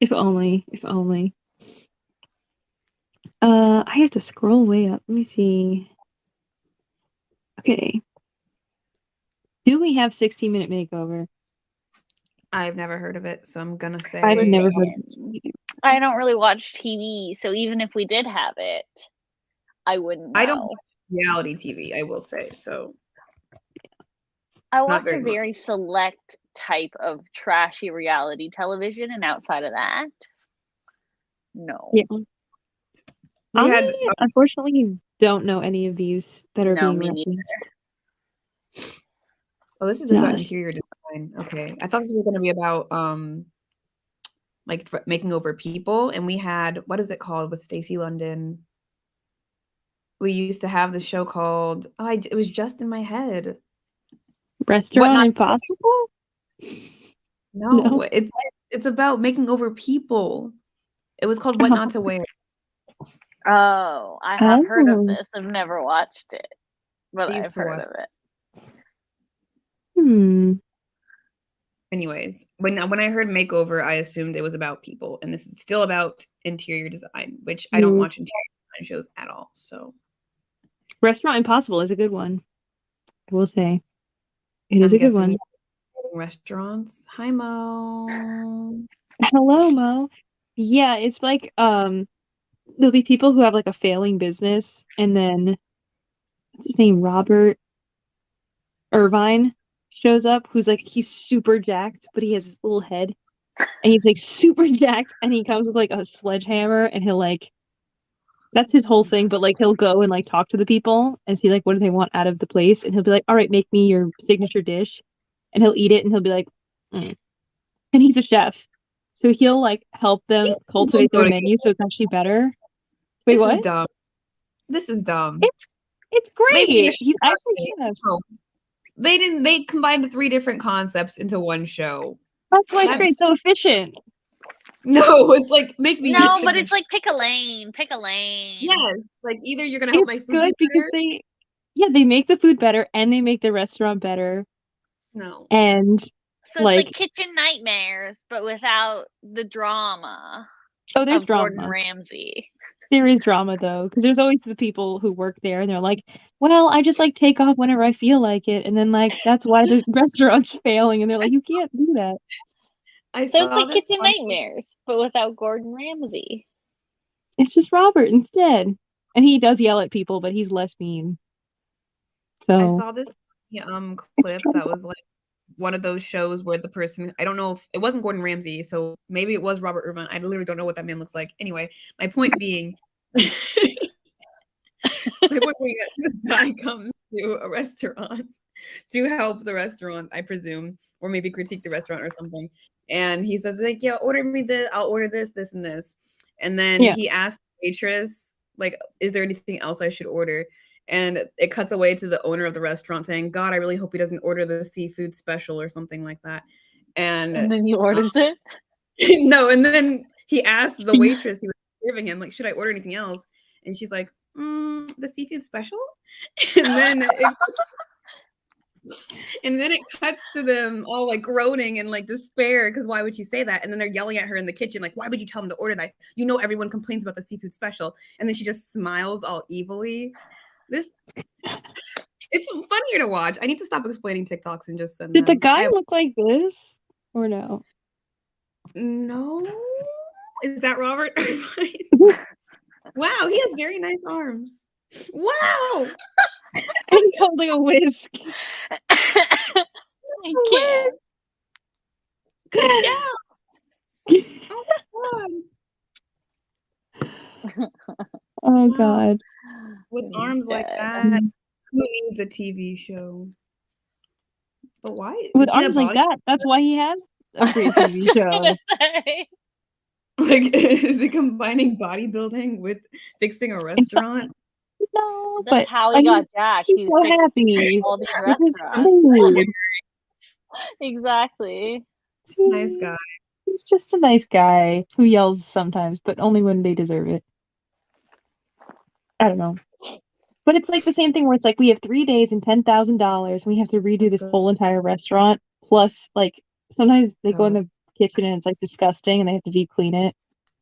If only. I have to scroll way up. Let me see. Okay. Do we have 60-minute makeover? I've never heard of it, so I'm gonna say I've never heard of it. I don't really watch TV, so even if we did have it, I wouldn't know. I don't watch reality TV, I will say, so. I watch a very select type of trashy reality television, and outside of that, no. Yeah. I unfortunately don't know any of these that are being referenced. Oh, this is about interior design. Okay. I thought this was going to be about like making over people, and we had, what is it called with Stacey London? We used to have the show called it was just in my head. Restaurant Impossible? No, it's about making over people. It was called What Not to Wear. Oh, I have heard of this. I've never watched it, but I've heard of it. Anyways, when I heard makeover, I assumed it was about people, and this is still about interior design, which I don't watch interior design shows at all. So, Restaurant Impossible is a good one. I will say, it is a good one. Restaurants. Hi, Mo. Hello, Mo. Yeah, it's like there'll be people who have like a failing business, and then what's his name, Robert Irvine shows up, who's like, he's super jacked, but he has this little head, and he's like super jacked, and he comes with like a sledgehammer, and he'll like, that's his whole thing, but like he'll go and like talk to the people and see like what do they want out of the place, and he'll be like, all right, make me your signature dish, and he'll eat it, and he'll be like, and he's a chef, so he'll like help them cultivate their menu so it's actually better. Wait, this what? is dumb. This is dumb. It's great. He's actually a chef. They combined 3 different concepts into one show. That's why it's great. So efficient. No, it's like make me. No, but it's like pick a lane. Yes, like either you're gonna help my food good because they make the food better and they make the restaurant better. No, and so it's like kitchen nightmares, but without the drama. Oh, there's drama. Gordon Ramsay. There is drama though, because there's always the people who work there, and they're like, "Well, I just like take off whenever I feel like it," and then like that's why the restaurant's failing, and they're like, "You can't do that." So it's like kitchen nightmares, but without Gordon Ramsay. It's just Robert instead, and he does yell at people, but he's less mean. So I saw this clip that was like one of those shows where the person, I don't know if it wasn't Gordon Ramsay, so maybe it was Robert Irvine. I literally don't know what that man looks like. Anyway, my point being, this guy comes to a restaurant to help the restaurant, I presume, or maybe critique the restaurant or something. And he says, like, yeah, order me this, I'll order this, this, and this. And then he asked the waitress, like, is there anything else I should order? And it cuts away to the owner of the restaurant saying, God, I really hope he doesn't order the seafood special or something like that. And then he orders it? No, and then he asked the waitress who was serving him, like, should I order anything else? And she's like, the seafood special? And then it cuts to them all like groaning and like despair because why would you say that? And then they're yelling at her in the kitchen, like, why would you tell them to order that? You know, everyone complains about the seafood special. And then she just smiles all evilly. It's funnier to watch. I need to stop explaining TikToks and just send Did the guy look like this or no? No. Is that Robert? Wow, he has very nice arms. Wow. He's holding a whisk. I can't. Good job. Oh my God. Oh God. With arms like that, who needs a TV show? But why? With arms like that, that's why he has a great TV show. Like, is he combining bodybuilding with fixing a restaurant? No, that's but how he got jacked. He's so happy. All these restaurants. Exactly. Nice guy. He's just a nice guy who yells sometimes, but only when they deserve it. I don't know. But it's like the same thing where it's like we have 3 days and $10,000. We have to redo this whole entire restaurant. Plus, like, sometimes they go in the kitchen and it's like disgusting and they have to deep clean it.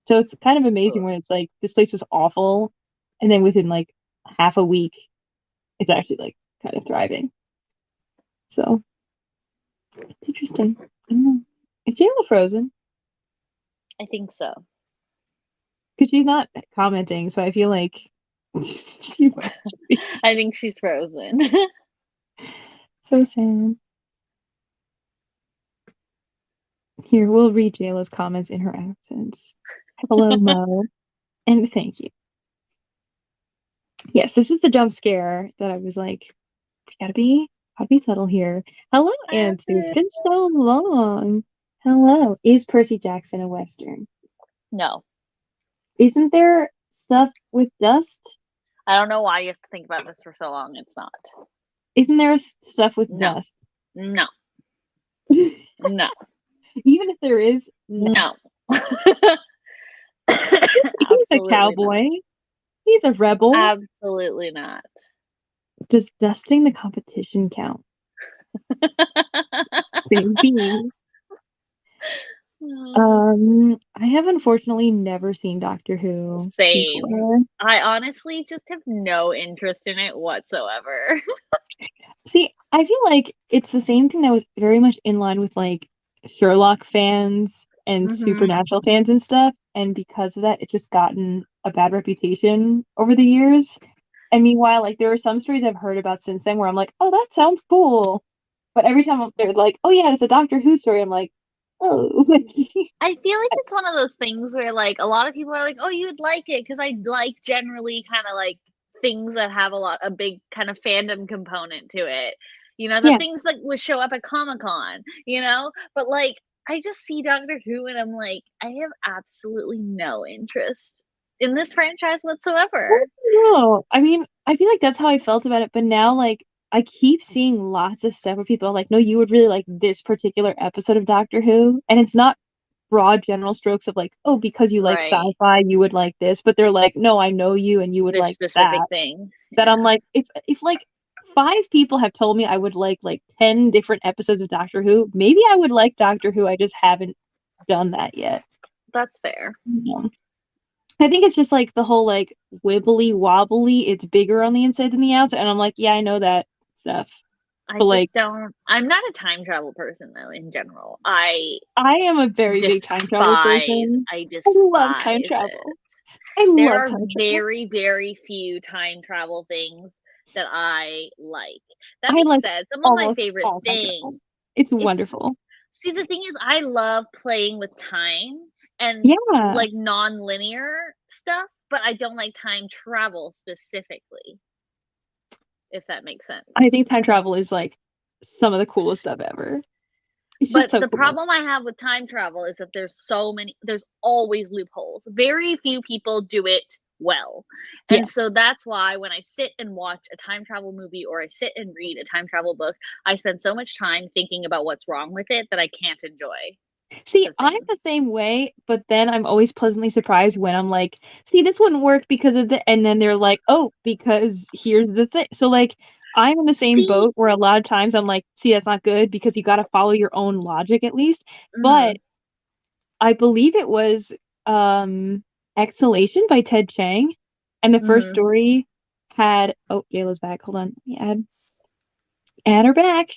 So it's kind of amazing when it's like this place was awful, and then within like half a week, it's actually like kind of thriving. So it's interesting. I don't know. Is Jayla frozen? I think so. Because she's not commenting, so I feel like she must be. I think she's frozen. So sad. Here, we'll read Jayla's comments in her absence. Hello, Mo. And thank you. Yes, this was the jump scare that I was like, gotta be subtle here. Hello, Ansu. It's been so long. Hello. Is Percy Jackson a Western? No. Isn't there stuff with dust? I don't know why you have to think about this for so long. It's not. Isn't there stuff with dust? No. No. Even if there is, no. He's a cowboy. Not. He's a rebel. Absolutely not. Does dusting the competition count? Maybe. I have unfortunately never seen Doctor Who. Same. Before. I honestly just have no interest in it whatsoever. See, I feel like it's the same thing that was very much in line with like Sherlock fans and Supernatural fans and stuff, and because of that, it's just gotten a bad reputation over the years. And meanwhile, like there are some stories I've heard about since then where I'm like, oh, that sounds cool. But every time they're like, oh yeah, it's a Doctor Who story, I'm like, oh. I feel like it's one of those things where like a lot of people are like, oh, you'd like it because I like generally kind of like things that have a big kind of fandom component to it. You know, the things that would show up at Comic-Con, you know? But like I just see Doctor Who and I'm like, I have absolutely no interest in this franchise whatsoever. No, I mean, I feel like that's how I felt about it, but now like I keep seeing lots of stuff where people are like, no, you would really like this particular episode of Doctor Who, and it's not broad general strokes of like, oh, because you like sci-fi, you would like this, but they're like, no, I know you and you would this like specific thing. That I'm like, if like 5 people have told me I would like 10 different episodes of Doctor Who, maybe I would like Doctor Who. I just haven't done that yet. That's fair. Yeah. I think it's just like the whole like wibbly wobbly, it's bigger on the inside than the outside, and I'm like, yeah, I know that stuff. I just don't. I'm not a time travel person though. In general, I am a very big time travel person. I love time travel. There are very, very few time travel things that I like. That being said, some of my favorite things. It's wonderful. See, the thing is, I love playing with time and like non-linear stuff, but I don't like time travel specifically. If that makes sense. I think time travel is like some of the coolest stuff ever. But the problem I have with time travel is that there's always loopholes. Very few people do it well. And so that's why when I sit and watch a time travel movie or I sit and read a time travel book, I spend so much time thinking about what's wrong with it that I can't enjoy. See, I'm the same way, but then I'm always pleasantly surprised when I'm like, see, this wouldn't work because of and then they're like, oh, because here's the thing. So like, I'm in the same boat where a lot of times I'm like, see, that's not good because you got to follow your own logic at least. Mm-hmm. But I believe it was Exhalation by Ted Chiang. And the first story had, oh, Jayla's back. Hold on. Let me add her back. Is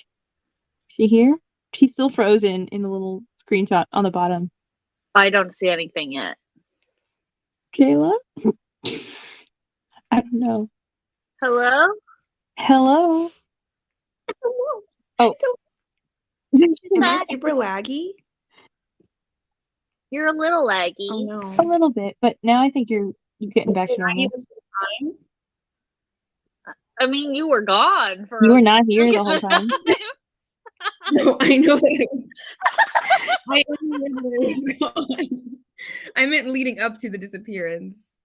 she here? She's still frozen in the little screenshot on the bottom. I don't see anything yet. Jayla? I don't know. Hello? Oh. Am I super laggy? You're a little laggy. Oh no. A little bit, but now I think you're getting back to normal. I mean, you were gone for. You were not here the whole time. No, I know that it was. I remember it was gone. I meant leading up to the disappearance.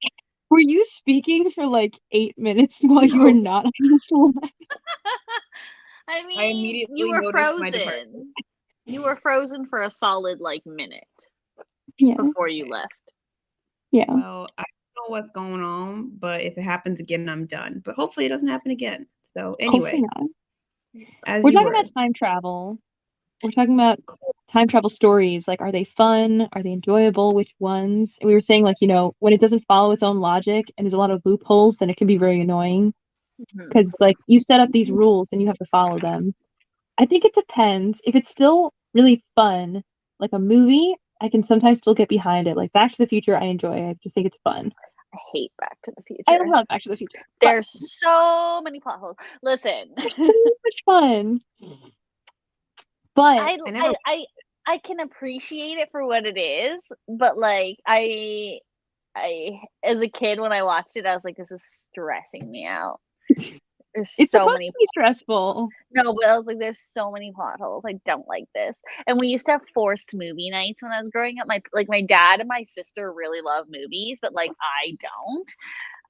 Were you speaking for like 8 minutes while you were not on this line? I mean, I immediately you were noticed my frozen. You were frozen for a solid minute before you left. Yeah. Well, I don't know what's going on, but if it happens again, I'm done. But hopefully it doesn't happen again. So anyway, we're talking about time travel. We're talking about time travel stories. Like, are they fun? Are they enjoyable? Which ones? And we were saying, like, when it doesn't follow its own logic and there's a lot of loopholes, then it can be very annoying. Because it's like, you set up these rules and you have to follow them. I think it depends. If it's still really fun, like a movie, I can sometimes still get behind it. Like Back to the Future, I enjoy. I just think it's fun. I hate Back to the Future. I love Back to the Future. There's so many plot holes. Listen. There's so much fun. But I can appreciate it for what it is, but like I as a kid when I watched it, I was like, this is stressing me out. There's it's so supposed many to be stressful. No, but I was like, there's so many plot holes. I don't like this. And we used to have forced movie nights when I was growing up. My dad and my sister really love movies, but like I don't.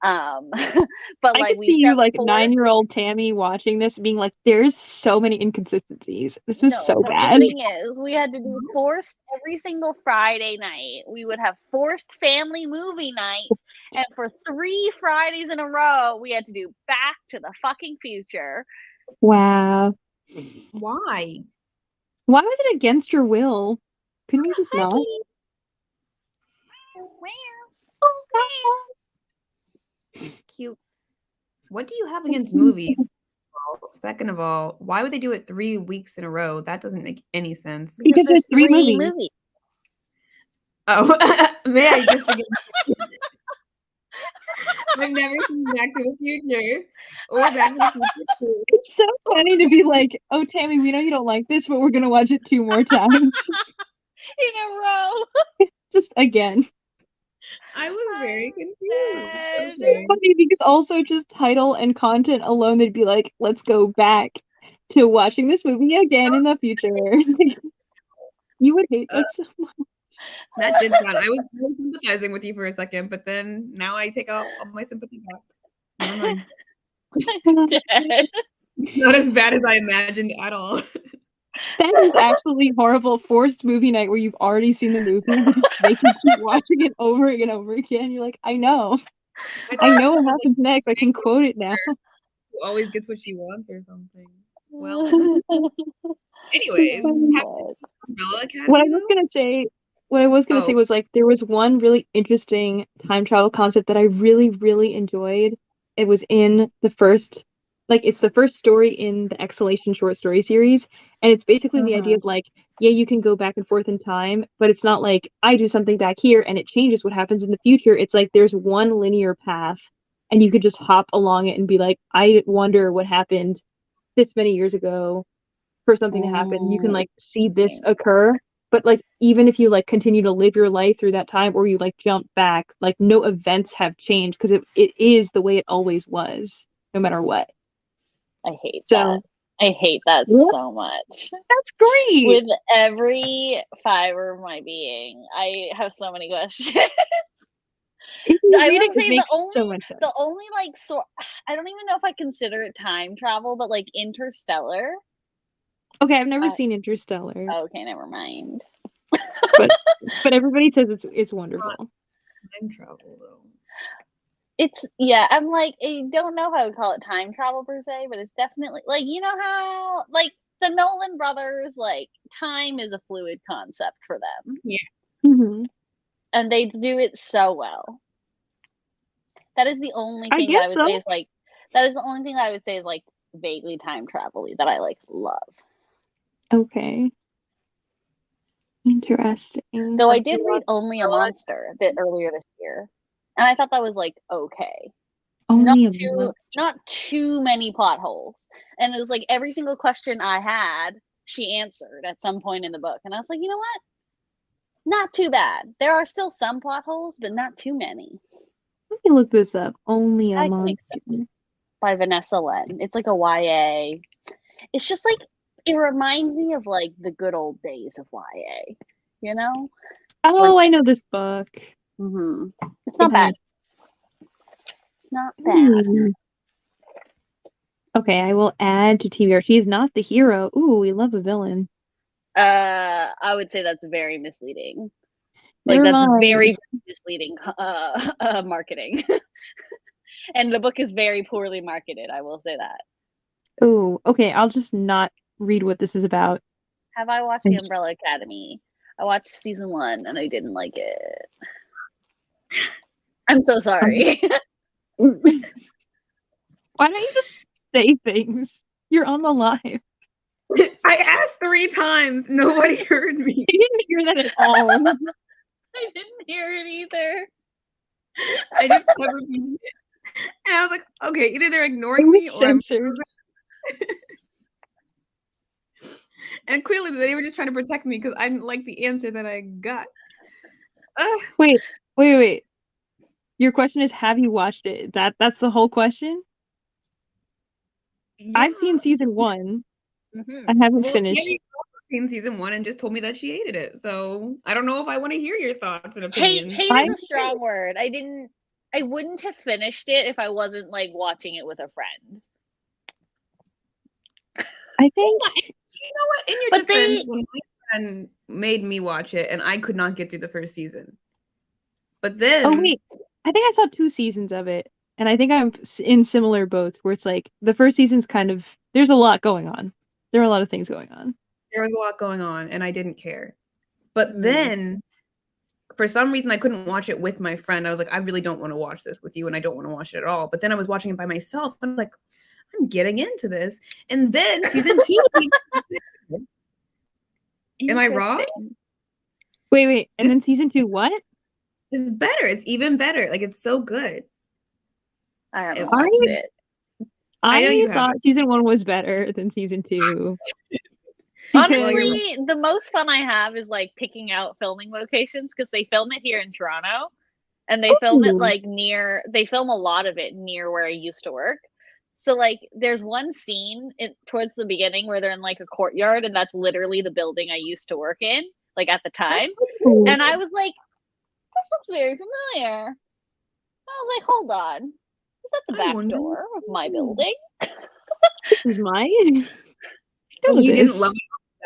But I like could see you like 9-year-old Tammy watching this being like, there's so many inconsistencies. This is so bad. The thing is, we had to do forced every single Friday night. We would have forced family movie night, and for 3 Fridays in a row, we had to do Back to the fucking Future. Wow. Why? Why was it against your will? Couldn't you just not? Cute. What do you have against movies? Second of all, why would they do it 3 weeks in a row? That doesn't make any sense. Because there's 3 movies. Oh, man, just I've never seen Back to the Future or Back to the Future 2. It's so funny to be like, oh, Tammy, we know you don't like this, but we're gonna watch it 2 more times. In a row. Just again. I was very confused. It's so funny because also just title and content alone, they'd be like, let's go back to watching this movie again in the future. You would hate that so much. That did sound. I was really sympathizing with you for a second, but then now I take all my sympathy back. Never mind. Not as bad as I imagined at all. That is absolutely horrible. Forced movie night where you've already seen the movie, but just they can keep watching it over and over again. You're like, I know what happens next. I can quote it now. Who always gets what she wants or something. Well, anyways, what I was gonna say was like there was one really interesting time travel concept that I really, really enjoyed. It was in the first, like it's the first story in the Exhalation short story series, and it's basically the idea of like, yeah, you can go back and forth in time, but it's not like I do something back here and it changes what happens in the future. It's like there's one linear path, and you could just hop along it and be like, I wonder what happened this many years ago for something to happen. You can like see this occur, but like even if you like continue to live your life through that time, or you like jump back, like no events have changed because it is the way it always was, no matter what. I hate that. I hate that so much. That's great. With every fiber of my being, I have so many questions. I would say the only like, so I don't even know if I consider it time travel, but like Interstellar. Okay, I've never seen Interstellar. Okay, never mind. but everybody says it's wonderful. Time travel though. I'm like, I don't know if I would call it time travel per se, but it's definitely like, you know how like the Nolan brothers, like time is a fluid concept for them. Yeah. Mm-hmm. And they do it so well. That is the only thing I would say is like, that is the only thing I would say is like vaguely time travel-y that I like love. Okay. Interesting. Though I did read Only a Monster a bit earlier this year, and I thought that was like okay. Not too many plot holes. And it was like every single question I had, she answered at some point in the book. And I was like, you know what? Not too bad. There are still some plot holes, but not too many. Let me look this up. Only a Monster. By Vanessa Len. It's like a YA. It's just like, it reminds me of like the good old days of YA, you know? Oh, I know this book. Mm-hmm. It's not bad. It's not bad. Okay, I will add to TBR. She's not the hero. Ooh, we love a villain. I would say that's very misleading. Like that's very misleading marketing. And the book is very poorly marketed, I will say that. Oh, okay. I'll just not read what this is about. Have I watched The Umbrella Academy? I watched season 1 and I didn't like it. I'm so sorry. Why don't you just say things? You're on the live. I asked 3 times. Nobody heard me. I didn't hear that at all. I didn't hear it either. I just kept repeating it. And I was like, okay, either they're ignoring me or censored. And clearly they were just trying to protect me because I didn't like the answer that I got. Wait. Your question is, have you watched it? That's the whole question? Yeah. I've seen season 1. Mm-hmm. I haven't finished. Seen season 1 and just told me that she hated it. So I don't know if I want to hear your thoughts and opinions. Hate is a strong word. I wouldn't have finished it if I wasn't like watching it with a friend. I think you know what? In your defense, when my friend made me watch it and I could not get through the first season. But then I think I saw 2 seasons of it, and I think I'm in similar boats where it's like the first season's kind of, there's a lot going on. There are a lot of things going on. There was a lot going on, and I didn't care. But then, for some reason, I couldn't watch it with my friend. I was like, I really don't want to watch this with you, and I don't want to watch it at all. But then I was watching it by myself. I'm like, I'm getting into this. And then season 2. Am I wrong? Wait. And then season 2 what? It's better. It's even better. Like, it's so good. I haven't watched it. I know you thought haven't. season 1 was better than season 2. Honestly, the most fun I have is like picking out filming locations because they film it here in Toronto, and they film it like they film a lot of it near where I used to work. So like there's one scene towards the beginning where they're in like a courtyard, and that's literally the building I used to work in, like at the time. Cool. And I was like, this looks very familiar. I was like, hold on. Is that the back door of my building? This is mine. You didn't love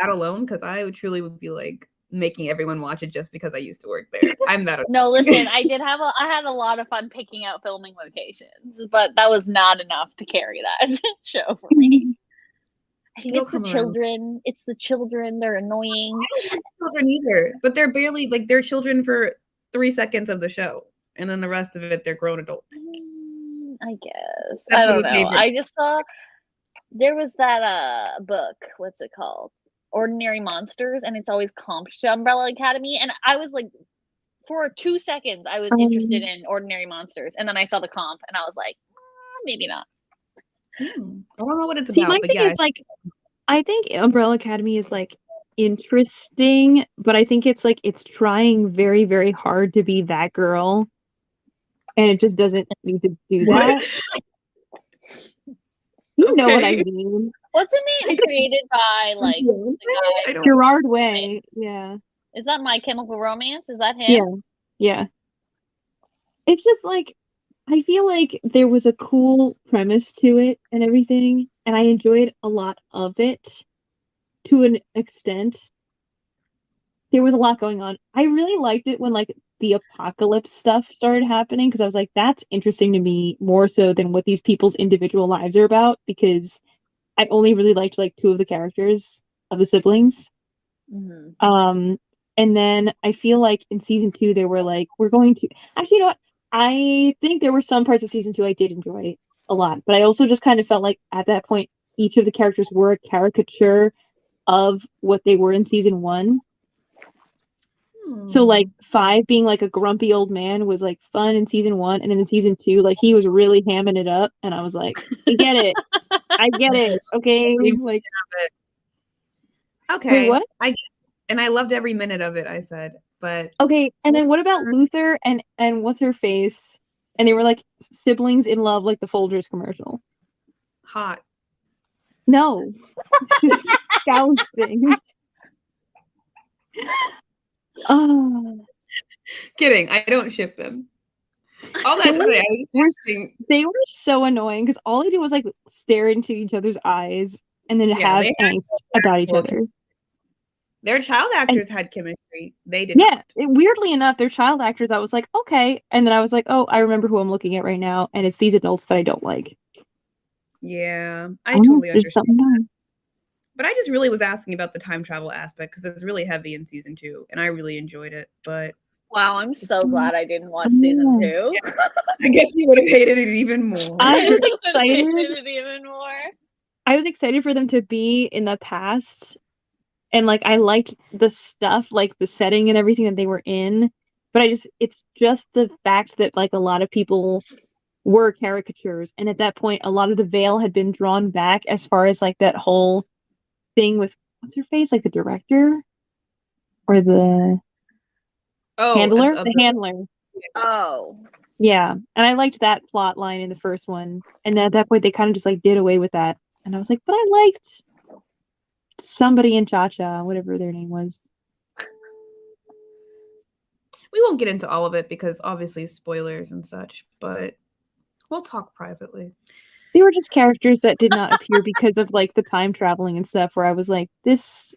that alone, because I truly would be like making everyone watch it just because I used to work there. I'm that. No, listen, I had a lot of fun picking out filming locations, but that was not enough to carry that show for me. I think it's the children. It's the children. They're annoying. I don't like children either, but they're barely like they're children for 3 seconds of the show, and then the rest of it they're grown adults. I guess. I don't know. I just saw there was that book. What's it called? Ordinary Monsters, and it's always comped to Umbrella Academy. And I was like, for 2 seconds, I was interested in Ordinary Monsters, and then I saw the comp, and I was like, maybe not. I don't know what it's about, but yeah. Is like, I think Umbrella Academy is like interesting, but I think it's like it's trying very, very hard to be that girl, and it just doesn't need to do that. You know what I mean? Wasn't it created by like the guy Gerard Way? Yeah. Is that My Chemical Romance? Is that him? Yeah. It's just like I feel like there was a cool premise to it and everything, and I enjoyed a lot of it to an extent. There was a lot going on. I really liked it when like the apocalypse stuff started happening, because I was like, that's interesting to me more so than what these people's individual lives are about, because I only really liked like 2 of the characters of the siblings. Mm-hmm. And then I feel like in season 2 they were like, we're going to actually, you know what? I think there were some parts of season 2 I did enjoy a lot, but I also just kind of felt like at that point each of the characters were a caricature of what they were in season 1. So like 5 being like a grumpy old man was like fun in season 1, and then in season 2 like he was really hamming it up, and I was like, I get it. Okay, like okay. Wait, what? I guess, and I loved every minute of it. I said, but okay. And then what about Luther and what's her face? And they were like siblings in love, like the Folgers commercial. Hot. No, disgusting. Kidding. I don't ship them. All that to say, I was just they were so annoying because all they did was like stare into each other's eyes and then have angst about each other. Their child actors had chemistry. They did. Yeah, weirdly enough, their child actors, I was like, okay, and then I was like, oh, I remember who I'm looking at right now, and it's these adults that I don't like. Yeah, I totally understand. That. But I just really was asking about the time travel aspect because it's really heavy in season 2, and I really enjoyed it. But wow, I'm so glad I didn't watch season 2. Yeah. I guess you would have hated it even more. I was excited. Even more. I was excited for them to be in the past, and like I liked the stuff, like the setting and everything that they were in. But it's just the fact that like a lot of people were caricatures, and at that point, a lot of the veil had been drawn back as far as like that whole thing with what's her face, like the director or the handler, the handler. Oh, yeah, and I liked that plot line in the first one, and at that point they kind of just like did away with that, and I was like, but I liked somebody in Cha-Cha, whatever their name was. We won't get into all of it because obviously spoilers and such, but we'll talk privately. They were just characters that did not appear because of like the time traveling and stuff, where I was like, this,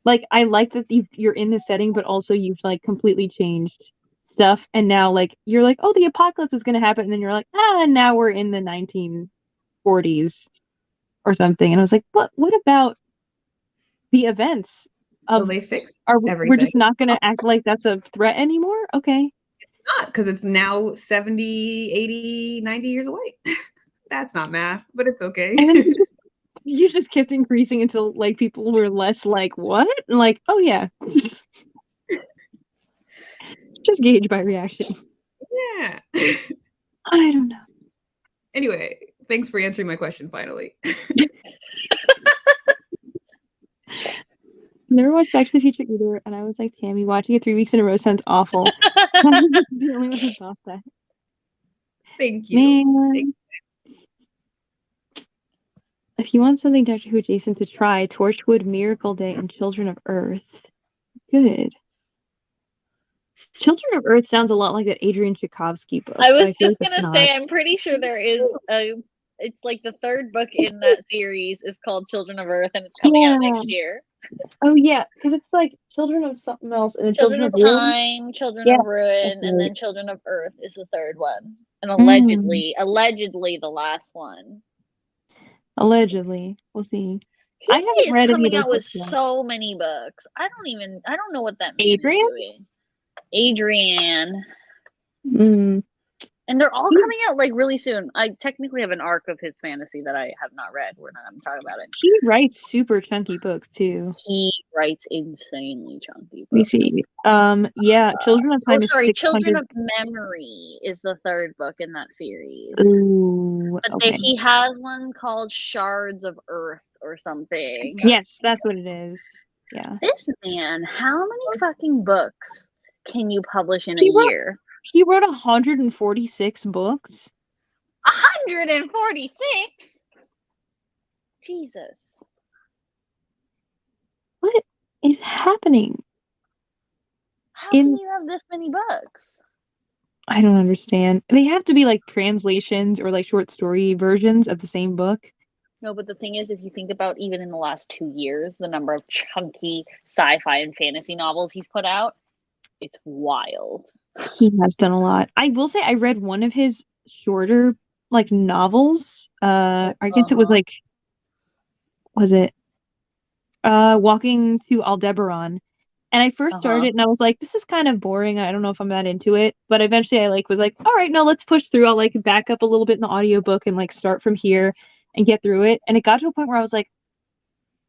like, I like that you're in this setting, but also you've like completely changed stuff, and now like you're like, oh, the apocalypse is gonna happen, and then you're like, now we're in the 1940s or something, and I was like, what about the events of they fix everything? We're just not gonna act like that's a threat anymore? Okay, it's not, because it's now 70, 80, 90 years away. That's not math, but it's okay. And then you just kept increasing until like people were less like, what? And like, oh yeah. Just gauge by reaction. Yeah. I don't know. Anyway, thanks for answering my question finally. Never watched Back to the Future either, and I was like, Tammy, watching it 3 weeks in a row sounds awful. I'm just the only one who thought that. Thank you. Man. Thanks. If you want something Doctor Who adjacent to try, Torchwood, Miracle Day, and Children of Earth. Good. Children of Earth sounds a lot like that Adrian Tchaikovsky book. I was feel just like gonna it's say, not. I'm pretty sure there is a. It's like the third book in that series is called Children of Earth, and it's coming out next year. Oh yeah, because it's like Children of something else and then Children of Ruin. Time, Children Yes, of Ruin, that's and right. then Children of Earth is the third one, and allegedly the last one. Allegedly, we'll see. He I haven't is read any of coming those out with books yet. so many books. I don't know what that man Adrian? is doing. Adrian. Mm. And they're all coming out like really soon. I technically have an arc of his fantasy that I have not read. We're not going to talk about it. He writes super chunky books too. He writes insanely chunky books. Let me see. Yeah, Children of Time is 600. Children of Memory is the third book in that series. Ooh, but okay. he has one called Shards of Earth or something. Yes, that's what it is. Yeah. This man, how many fucking books can you publish in a year? He wrote 146 books. 146? Jesus. What is happening? How can you have this many books? I don't understand. They have to be like translations or like short story versions of the same book. No, but the thing is, if you think about even in the last 2 years, the number of chunky sci-fi and fantasy novels he's put out, it's wild. He has done a lot. I will say I read one of his shorter like novels. I guess it was like, was it Walking to Aldebaran? And I first started and I was like, this is kind of boring. I don't know if I'm that into it. But eventually I was like, all right, no, let's push through. I'll like back up a little bit in the audiobook and like start from here and get through it. And it got to a point where I was like,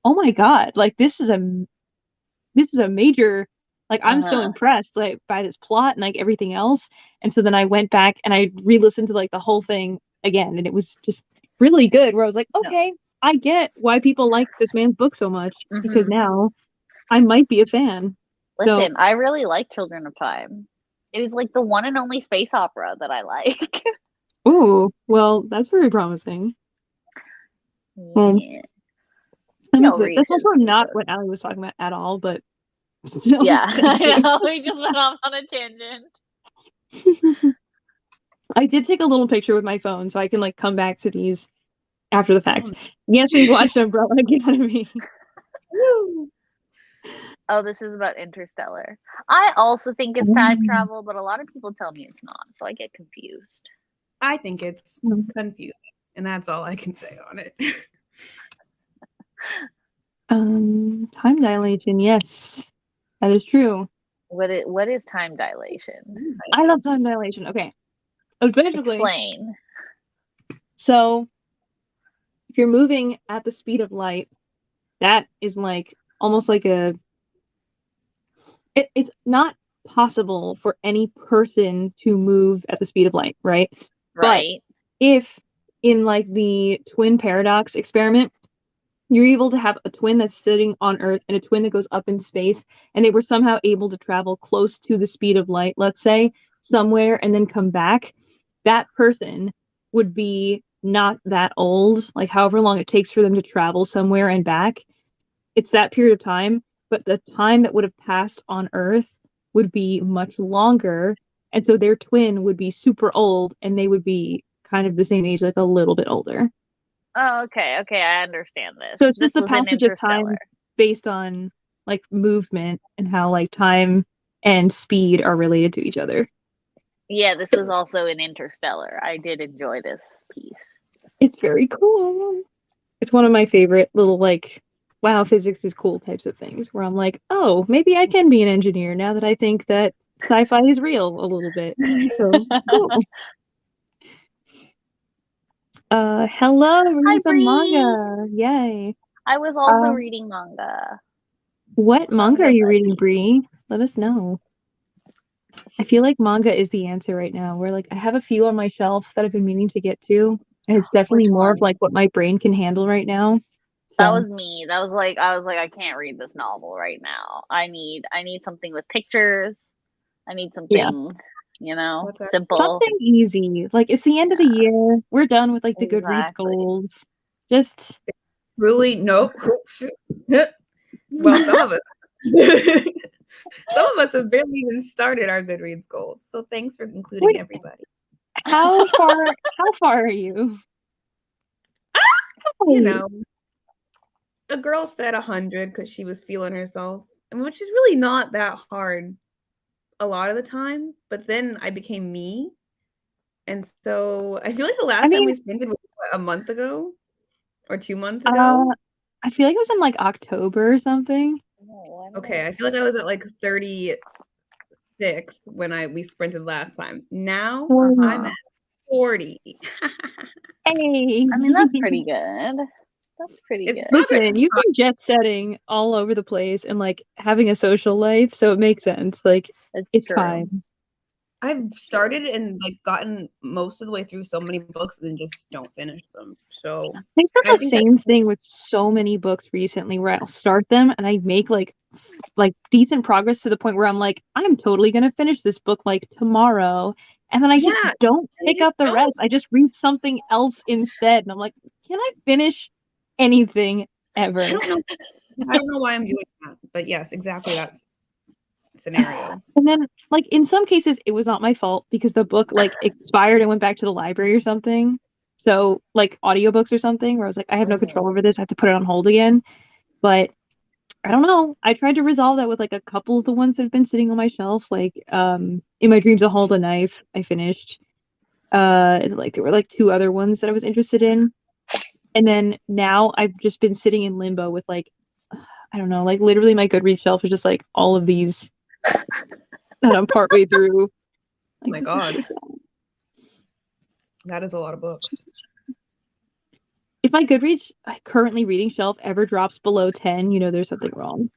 oh my God, like this is a major, like I'm so impressed like by this plot and like everything else. And so then I went back and I re-listened to like the whole thing again. And it was just really good where I was like, okay, I get why people like this man's book so much because now I might be a fan. Listen, I really like Children of Time. It is like the one and only space opera that I like. Ooh, well, that's very promising. Yeah. That's also not what Allie was talking about at all, but still. Yeah, I know. We just went off on a tangent. I did take a little picture with my phone so I can like come back to these after the fact. Yes, we watched Umbrella Academy. Oh, this is about Interstellar. I also think it's time travel, but a lot of people tell me it's not, so I get confused. I think it's confusing, and that's all I can say on it. Time dilation, yes. That is true. What is time dilation? I love time dilation. Okay. Basically, explain. So, if you're moving at the speed of light, that is like almost like it's not possible for any person to move at the speed of light, right? Right. But if in like the twin paradox experiment, you're able to have a twin that's sitting on Earth and a twin that goes up in space, and they were somehow able to travel close to the speed of light, let's say, somewhere, and then come back, that person would be not that old, like however long it takes for them to travel somewhere and back. It's that period of time, but the time that would have passed on Earth would be much longer, and so their twin would be super old, and they would be kind of the same age, like a little bit older. Oh, okay, I understand this. So it's just a passage of time based on like movement and how like time and speed are related to each other. Yeah, this was also in Interstellar. I did enjoy this piece. It's very cool. It's one of my favorite little like, wow, physics is cool types of things where I'm like, oh, maybe I can be an engineer now that I think that sci-fi is real a little bit. So cool. Hello, reading some manga. Yay. I was also reading manga. What manga are you reading, Bree? Let us know. I feel like manga is the answer right now. Where like I have a few on my shelf that I've been meaning to get to, And it's definitely Which more of one? like what my brain can handle right now. That So, was me. That was like I was like, I can't read this novel right now. I need something with pictures. I need yeah. something, What's that? simple. Something easy. Like, it's the end of the year. We're done with like the Goodreads Exactly. goals. Just Really? Nope. Well, some of us have barely even started our Goodreads goals. So thanks for including Wait. everybody. how far are you? You know, a girl said 100 because she was feeling herself, and which is really not that hard a lot of the time. But then I became me, and so I feel like the last time we sprinted was a month ago or 2 months ago. I feel like it was in like October or something. Okay, I feel like I was at like 36 when we sprinted last time. Now I'm at 40. Hey, I mean, that's pretty good. That's pretty It's good. listen, you've been jet setting all over the place and like having a social life, so it makes sense. Like, it's true. fine. I've started and like gotten most of the way through so many books and just don't finish them. So I've done I the think same thing with so many books recently where I'll start them and I make like decent progress to the point where I'm like, I'm totally gonna finish this book like tomorrow. And then I just don't pick up the rest. I just read something else instead. And I'm like, can I finish anything ever? I don't know why I'm doing that. But yes, exactly that's scenario. And then like in some cases it was not my fault because the book like expired and went back to the library or something. So like audiobooks or something where I was like, I have no control over this. I have to put it on hold again. But I don't know. I tried to resolve that with like a couple of the ones that have been sitting on my shelf. Like In My Dreams, A Hold a Knife, I finished. Like there were like 2 other ones that I was interested in. And then now I've just been sitting in limbo with like, I don't know, like literally my Goodreads shelf is just like all of these that I'm partway through. Like, oh my God. That is a lot of books. If my Goodreads currently reading shelf ever drops below 10, there's something wrong.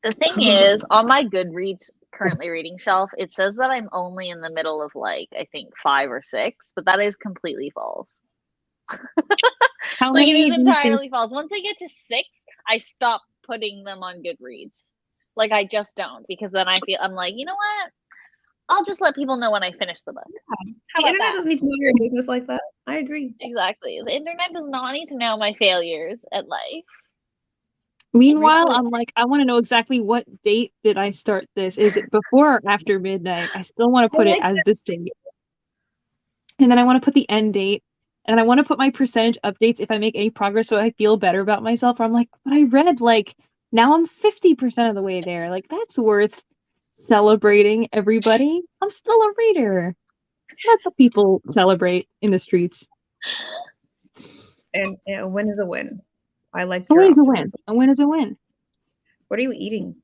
The thing is, on my Goodreads currently reading shelf, it says that I'm only in the middle of like, I think 5 or 6, but that is completely false. How Like, it many is do you think- entirely false. Once I get to 6, I stop putting them on Goodreads. Like, I just don't, because then I'm like, you know what? I'll just let people know when I finish the book. The internet doesn't need to know your business like that. I agree. Exactly. The internet does not need to know my failures at life. Meanwhile, I'm like, I want to know exactly what date did I start this. Is it before or after midnight? I still want to put it as this date. And then I want to put the end date. And I want to put my percentage updates if I make any progress so I feel better about myself. Or I'm like, but I read like, now I'm 50% of the way there. Like, that's worth celebrating, everybody. I'm still a reader. That's what people celebrate in the streets. And a win is a win. I like a your win is a win. optimism. A win is a win. What are you eating?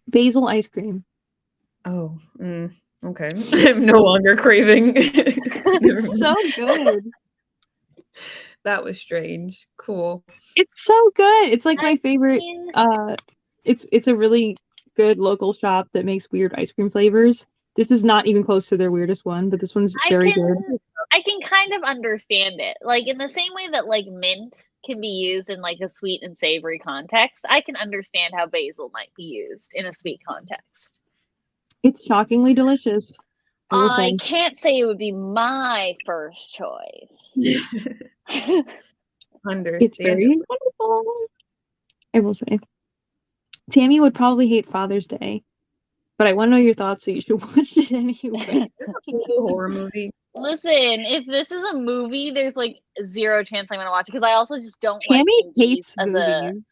Basil ice cream. Oh, okay. I'm no longer craving. It's so good. That was strange. Cool. It's so good. It's like my favorite. It's a really good local shop that makes weird ice cream flavors. This is not even close to their weirdest one, but this one's very good. I can kind of understand it. Like, in the same way that like mint can be used in like a sweet and savory context, I can understand how basil might be used in a sweet context. It's shockingly delicious. I can't say it would be my first choice. It's very wonderful. I will say. Tammy would probably hate Father's Day, but I want to know your thoughts, so you should watch it anyway. It's a horror movie. Listen, if this is a movie, there's like 0 chance I'm gonna watch it because I also just don't Tammy like hates movies.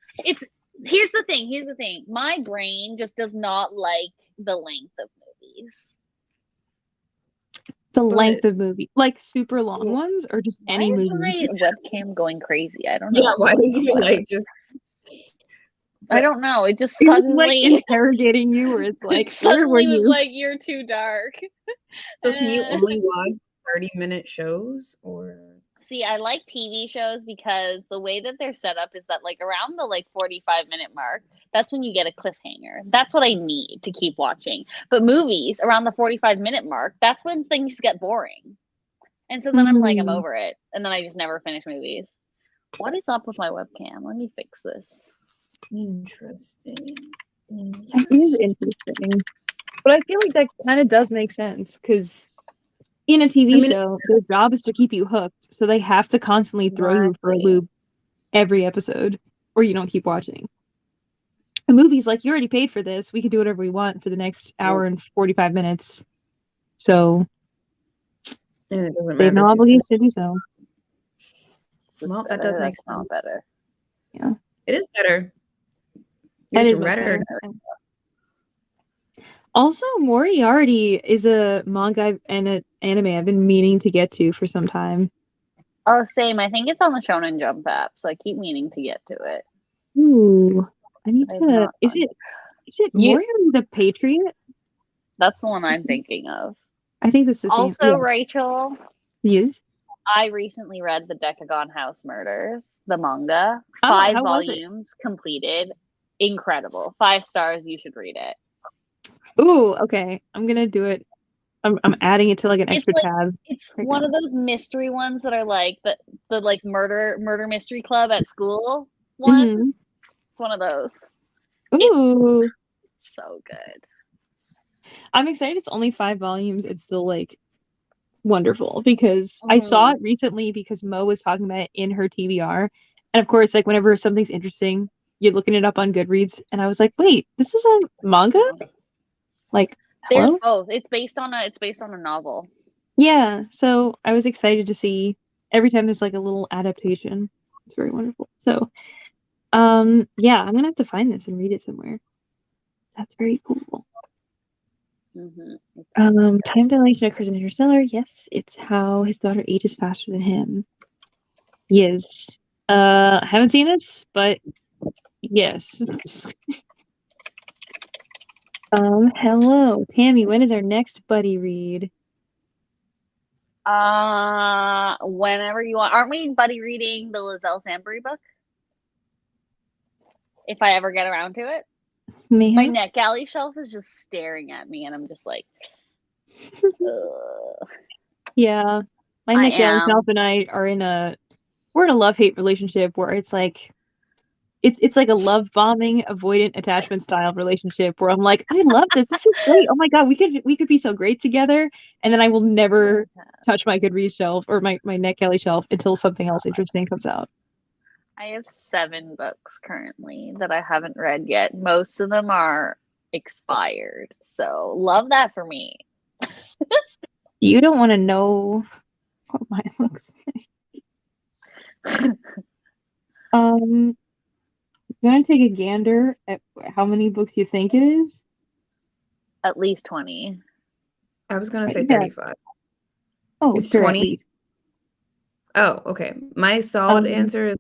Here's the thing. My brain just does not like the length of movies. Length of movie, like super long ones, or just any movie. Why is my webcam going crazy? I don't know. Yeah, why is your light just? I don't know. It just suddenly like interrogating you, or it's like suddenly was like, you're too dark. So can you only watch 30-minute shows, or? See, I like TV shows because the way that they're set up is that like around the like 45-minute mark, that's when you get a cliffhanger. That's what I need to keep watching. But movies around the 45-minute mark, that's when things get boring. And so then I'm like, I'm over it. And then I just never finish movies. What is up with my webcam? Let me fix this. Interesting. That is interesting. But I feel like that kind of does make sense, because in a TV show, their job is to keep you hooked, so they have to constantly throw you for a loop every episode, or you don't keep watching. The movie's like, you already paid for this. We can do whatever we want for the next hour and 45 minutes. So, and it doesn't they have matter. no obligation to do so. Well, that does make sense. Better. Yeah, it is better. It is better. Also, Moriarty is a manga and an anime I've been meaning to get to for some time. Oh, same. I think it's on the Shonen Jump app, so I keep meaning to get to it. Ooh, I need to. Is it Moriarty the Patriot? That's the one I'm thinking of. I think this is also Rachel. Yes. I recently read the Decagon House Murders, the manga. 5 volumes completed. Incredible. 5 stars. You should read it. Ooh, okay. I'm gonna do it. I'm adding it to like an extra tab. It's right one of those mystery ones that are like the like murder mystery club at school ones. Mm-hmm. It's one of those. Ooh. It's so good. I'm excited it's only 5 volumes. It's still like wonderful, because I saw it recently because Mo was talking about it in her TBR. And of course, like whenever something's interesting, you're looking it up on Goodreads, and I was like, wait, this is a manga? Like, there's both. It's based on a novel. Yeah, so I was excited to see every time there's like a little adaptation. It's very wonderful. So, yeah, I'm gonna have to find this and read it somewhere. That's very cool. Time dilation occurs in Interstellar. Yes, it's how his daughter ages faster than him. Yes. I haven't seen this, but yes. Hello, Tammy. When is our next buddy read? Whenever you want. Aren't we buddy reading the Lizelle Sambury book? If I ever get around to it. Maybe. My NetGalley shelf is just staring at me, and I'm just like, yeah. My NetGalley shelf and I are we're in a love-hate relationship where it's like it's like a love bombing avoidant attachment style relationship where I'm like, I love this. This is great. Oh my god, we could be so great together. And then I will never touch my Goodreads shelf or my NetGalley shelf until something else interesting comes out. I have 7 books currently that I haven't read yet. Most of them are expired. So love that for me. You don't want to know what mine looks like. You want to take a gander at how many books you think it is? At least 20. I was going to say 35. Oh, it's 20. Oh, okay. My solid answer is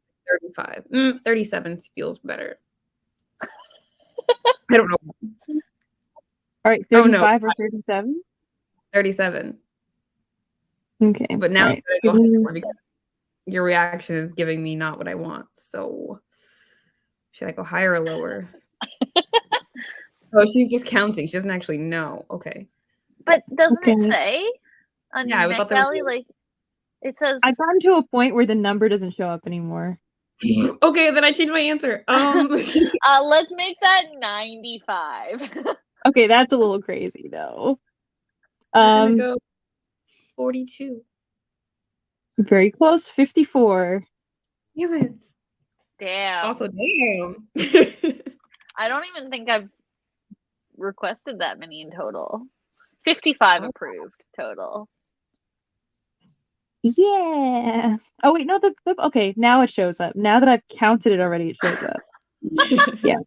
35. 37 feels better. I don't know. All right, 35 or 37? 37. Okay. But now because your reaction is giving me not what I want. So should I go higher or lower? Oh, she's just counting. She doesn't actually know. Okay. But doesn't it say on your NetGalley, like it says? I've gotten to a point where the number doesn't show up anymore. Okay, then I changed my answer. Let's make that 95. Okay, that's a little crazy though. I'm gonna go 42. Very close, 54. Damn it. Damn. Also, damn. I don't even think I've requested that many in total. 55 approved total. Yeah. Oh wait, no. Okay. Now it shows up. Now that I've counted it already, it shows up. Yeah.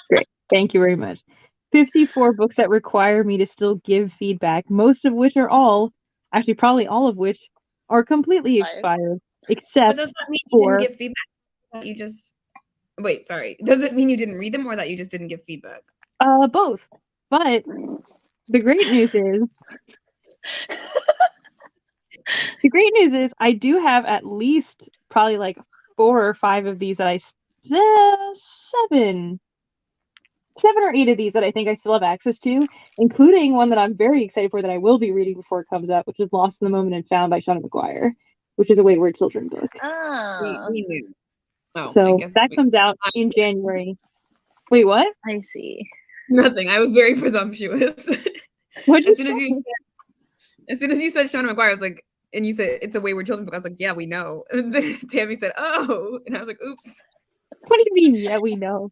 Great. Thank you very much. 54 books that require me to still give feedback. Most of which are actually probably all of which are completely expired, except but does that mean you didn't give feedback? That you just wait. Sorry. Does it mean you didn't read them or that you just didn't give feedback? Both. But the great news is. The great news is I do have at least probably like 4 or 5 of these that 7. 7 or 8 of these that I think I still have access to, including one that I'm very excited for that I will be reading before it comes out, which is Lost in the Moment and Found by Shauna McGuire, which is a Wayward Children book. Oh, So that comes out in January. Wait, what? I see. Nothing. I was very presumptuous. As soon as you said Shauna McGuire, I was like, and you said it's a Wayward Children book, I was like, yeah, we know. And then Tammy said, oh, and I was like, oops. What do you mean? Yeah, we know.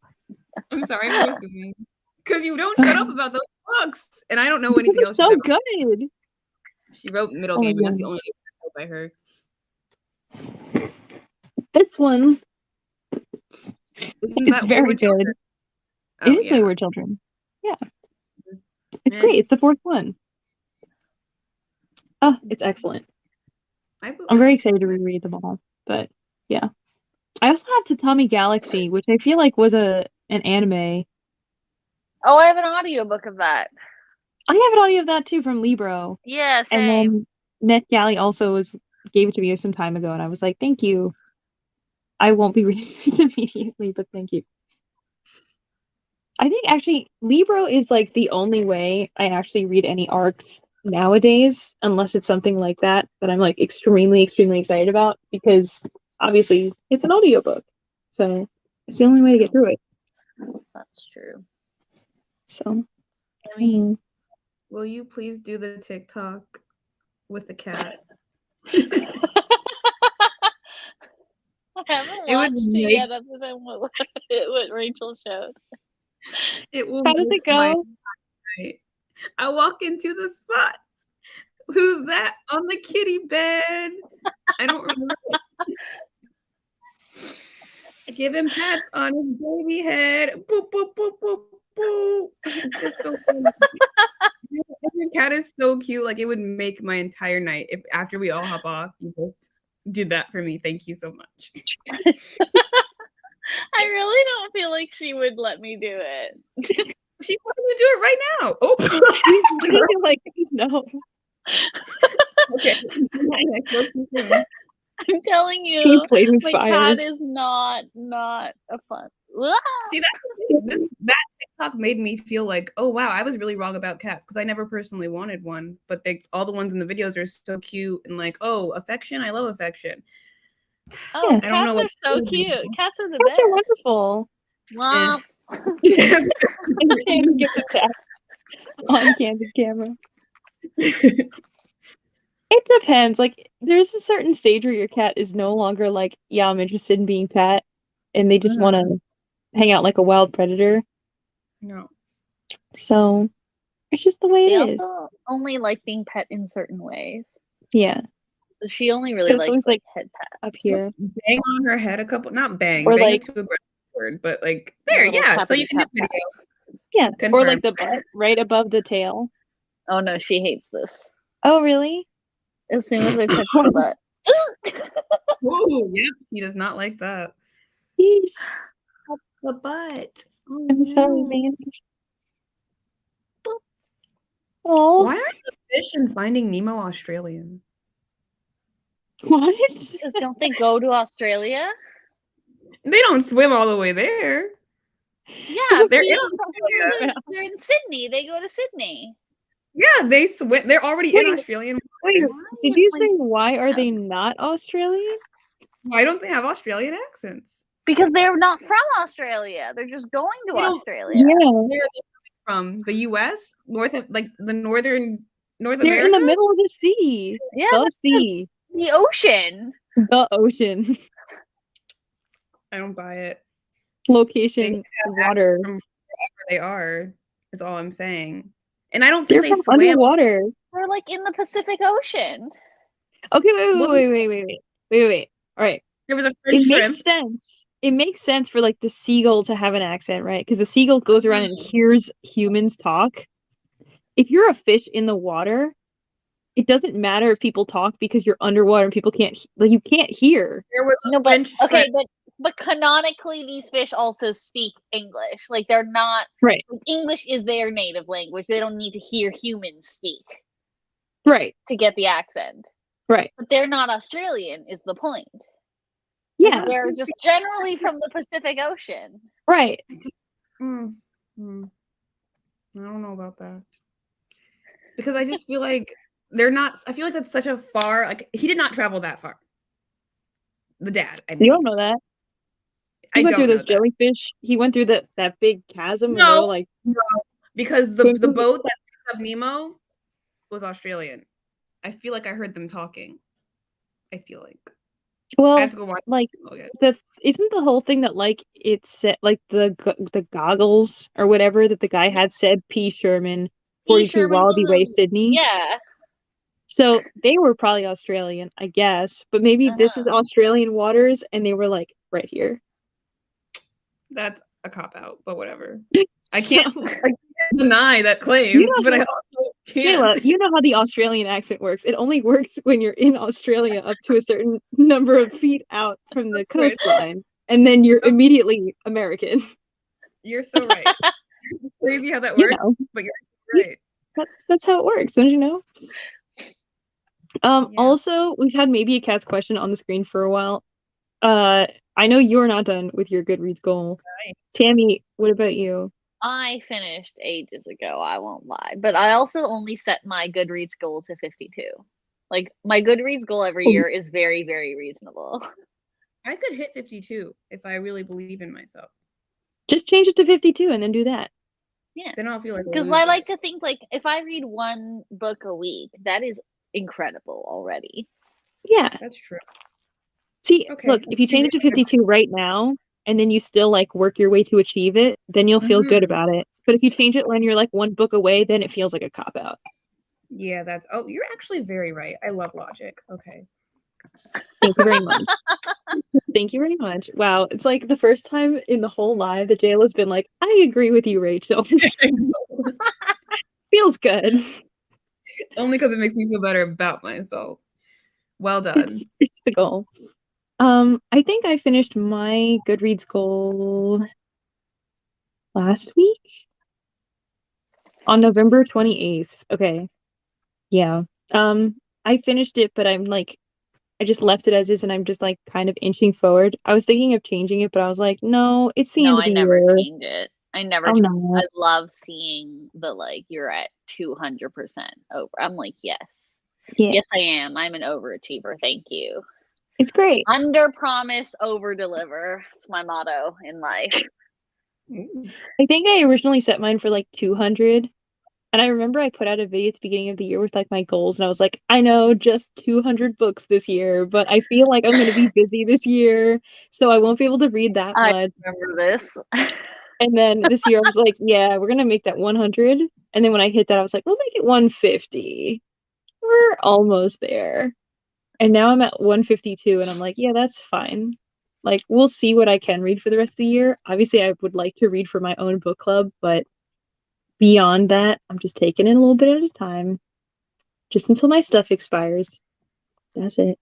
I'm sorry, I'm assuming. Because you don't shut up about those books, and I don't know anything else. So good. She wrote Middle Game, and that's the only thing by her. This one, Isn't that very good. Oh, it is Wayward Children. Yeah. It's great. It's the 4th one. Oh, it's excellent. I'm very excited to reread them all. But yeah. I also have Tatami Galaxy, which I feel like was an anime. Oh, I have an audiobook of that. I have an audio of that too from Libro. Yeah, same. And then NetGalley also gave it to me some time ago, and I was like, thank you. I won't be reading this immediately, but thank you. I think actually Libro is like the only way I actually read any arcs nowadays, unless it's something like that I'm like extremely, extremely excited about, because obviously it's an audiobook. So it's the only way to get through it. That's true. So I mean, will you please do the TikTok with the cat? I haven't watched it yet other than what Rachel showed. How does it go? I walk into the spot. Who's that on the kitty bed? I don't remember. I give him pats on his baby head. Boop, boop, boop, boop, boop. It's just so funny. Your cat is so cute. Like, it would make my entire night if after we all hop off, you just did that for me. Thank you so much. I really don't feel like she would let me do it. She's letting me do it right now. Oh, she's like, no. Okay. I'm telling you, my cat is not a fun. See, that TikTok made me feel like, oh wow, I was really wrong about cats because I never personally wanted one, but all the ones in the videos are so cute and like, oh, affection, I love affection. Oh, yeah, cats are so cute. Cats are the best. Cats are wonderful. Well, Tammy gets attacked on candid camera. It depends. Like, there's a certain stage where your cat is no longer like, yeah, I'm interested in being pet, and they just want to hang out like a wild predator. No. So it's just the way it is. They also only like being pet in certain ways. Yeah. She only really likes like head pats up here. Bang on her head a couple, not bang. Or bang like is too aggressive word, but like there, yeah. So you can do video. Yeah, or like the butt right above the tail. Oh no, she hates this. Oh really? As soon as I touch the butt. Oh, yep. He does not like that. The butt. Oh, I'm sorry, man. Oh. Why aren't the fish in Finding Nemo Australian? What? Because don't they go to Australia? They don't swim all the way there. Yeah, they're in Sydney. They go to Sydney. Yeah, they swim. They're already in Australian. Wait, did you say why are they not Australian? Why don't they have Australian accents? Because they're not from Australia. They're just going to Australia. Yeah. Where are they from? The U.S. North America. They're in the middle of the sea. Yeah, the sea. The ocean. The ocean. I don't buy it. Location, water. From wherever they are is all I'm saying. And I don't think they're from underwater. They're like in the Pacific Ocean. Okay, wait. All right. There was a French shrimp. Makes sense. It makes sense for like the seagull to have an accent, right? Because the seagull goes around and hears humans talk. If you're a fish in the water, it doesn't matter if people talk because you're underwater and people can't you can't hear. There was a French shrimp. But canonically, these fish also speak English. Like, they're not... Right. English is their native language. They don't need to hear humans speak. Right. To get the accent. Right. But they're not Australian, is the point. Yeah. They're just generally from the Pacific Ocean. Right. I don't know about that. Because I just feel like they're not, I feel like that's such a far, like, he did not travel that far. The dad, I mean. You don't know that. He went through those jellyfish. He went through that big chasm. No, like, no, because the boat that picked up Nemo was Australian. I feel like I heard them talking. I feel like. Well, I have to go watch like isn't the whole thing that like it said like the goggles or whatever that the guy had said P. Sherman 42 Wallaby Way, Sydney. Yeah. So they were probably Australian, I guess, but maybe this is Australian waters, and they were like right here. That's a cop out, but whatever. I can't deny that claim, but I also can't. Jayla, you know how the Australian accent works. It only works when you're in Australia up to a certain number of feet out from the coastline, and then you're immediately American. You're so right. Crazy how that works, but you're so right. That's how it works, don't you know? Also, we've had maybe a cat's question on the screen for a while. I know you're not done with your Goodreads goal. Right. Tammy, what about you? I finished ages ago, I won't lie. But I also only set my Goodreads goal to 52. Like, my Goodreads goal every year is very, very reasonable. I could hit 52 if I really believe in myself. Just change it to 52 and then do that. Yeah. Then I'll feel like... Because I like to think, like, if I read one book a week, that is incredible already. Yeah. That's true. See, look, if you change it to 52 right now, and then you still, like, work your way to achieve it, then you'll feel good about it. But if you change it when you're, like, one book away, then it feels like a cop-out. Yeah, that's... Oh, you're actually very right. I love logic. Okay. Thank you very much. Thank you very much. Wow, it's, like, the first time in the whole live that Jayla's been like, I agree with you, Rachel. Feels good. Only because it makes me feel better about myself. Well done. It's the goal. I think I finished my Goodreads goal last week on November 28th. Okay. Yeah. I finished it, but I'm like, I just left it as is, and I'm just like kind of inching forward. I was thinking of changing it, but I was like, no, it's the end of the year. No, I never changed it. I never. I love seeing the like you're at 200% over. I'm like, yes, yes, I am. I'm an overachiever. Thank you. It's great. Under promise, over deliver. It's my motto in life. I think I originally set mine for like 200. And I remember I put out a video at the beginning of the year with like my goals, and I was like, I know, just 200 books this year, but I feel like I'm going to be busy this year, so I won't be able to read that much. I remember this. And then this year I was like, yeah, we're going to make that 100. And then when I hit that, I was like, we'll make it 150. We're almost there. And now I'm at 152, and I'm like, yeah, that's fine. Like, we'll see what I can read for the rest of the year. Obviously, I would like to read for my own book club, but beyond that, I'm just taking it a little bit at a time. Just until my stuff expires. That's it.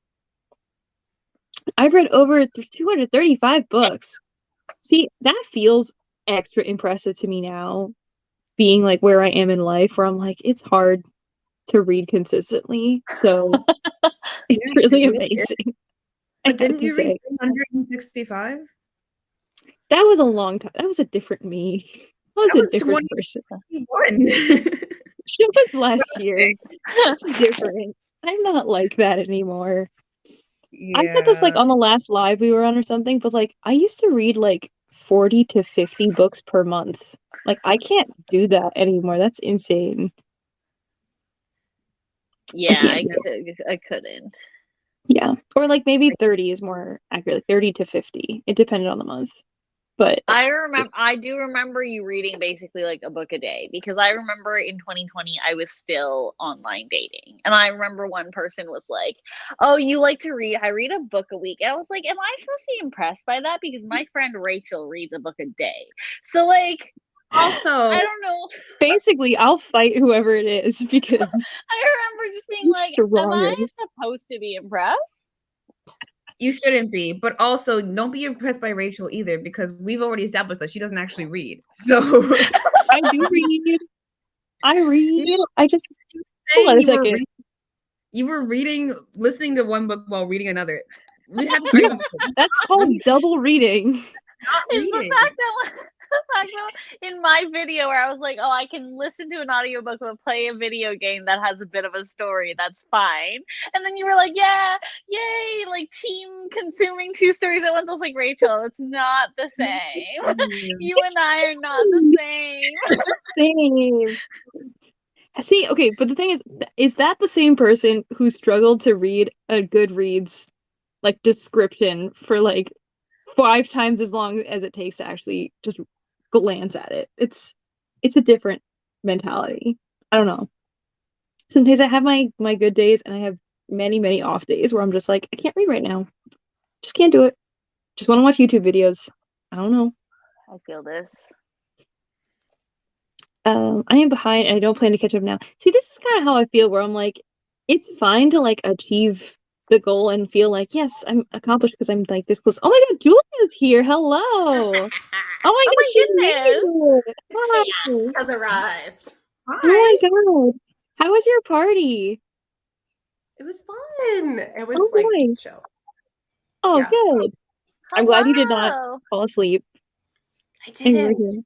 I've read over 235 books. See, that feels extra impressive to me now, being like where I am in life, where I'm like, it's hard to read consistently. So it's really amazing. But didn't you read 365? That was a long time. That was a different me. That was a different person. It was last year. That's different. I'm not like that anymore. Yeah. I said this like on the last live we were on or something, but like I used to read like 40 to 50 books per month. Like I can't do that anymore. That's insane. Yeah, I couldn't. Yeah. Or like maybe 30 is more accurate. Like 30 to 50. It depended on the month. But I do remember you reading basically like a book a day, because I remember in 2020 I was still online dating, and I remember one person was like, oh, you like to read? I read a book a week. And I was like, am I supposed to be impressed by that? Because my friend Rachel reads a book a day. So like, also, I don't know. Basically, I'll fight whoever it is, because I remember just being like, am I supposed to be impressed? You shouldn't be, but also don't be impressed by Rachel either, because we've already established that she doesn't actually read. So I do read. I read. I just hold on a second. You were listening to one book while reading another. We have That's called double reading. Is the fact that In my video where I was like, oh, I can listen to an audiobook but play a video game that has a bit of a story, that's fine. And then you were like, yeah, yay, like team consuming 2 stories at once. I was like, Rachel, it's not the same. You and I are not the same. Same. See, okay, but the thing is that the same person who struggled to read a Goodreads like description for like 5 times as long as it takes to actually just glance at it? It's a different mentality. I don't know. Sometimes I have my good days and I have many off days where I'm just like, I can't read right now. Just can't do it. Just want to watch YouTube videos. I don't know. I feel this. I am behind and I don't plan to catch up now. See, this is kind of how I feel, where I'm like, it's fine to like achieve the goal and feel like, yes, I'm accomplished because I'm like this close. Oh my god, Julia's here. Hello. Oh my goodness. Chaos has arrived. Hi. Oh my god. How was your party? It was fun. It was Oh, like boy. chill. Oh, Yeah. good. I'm glad you did not fall asleep. I And you were didn't. here.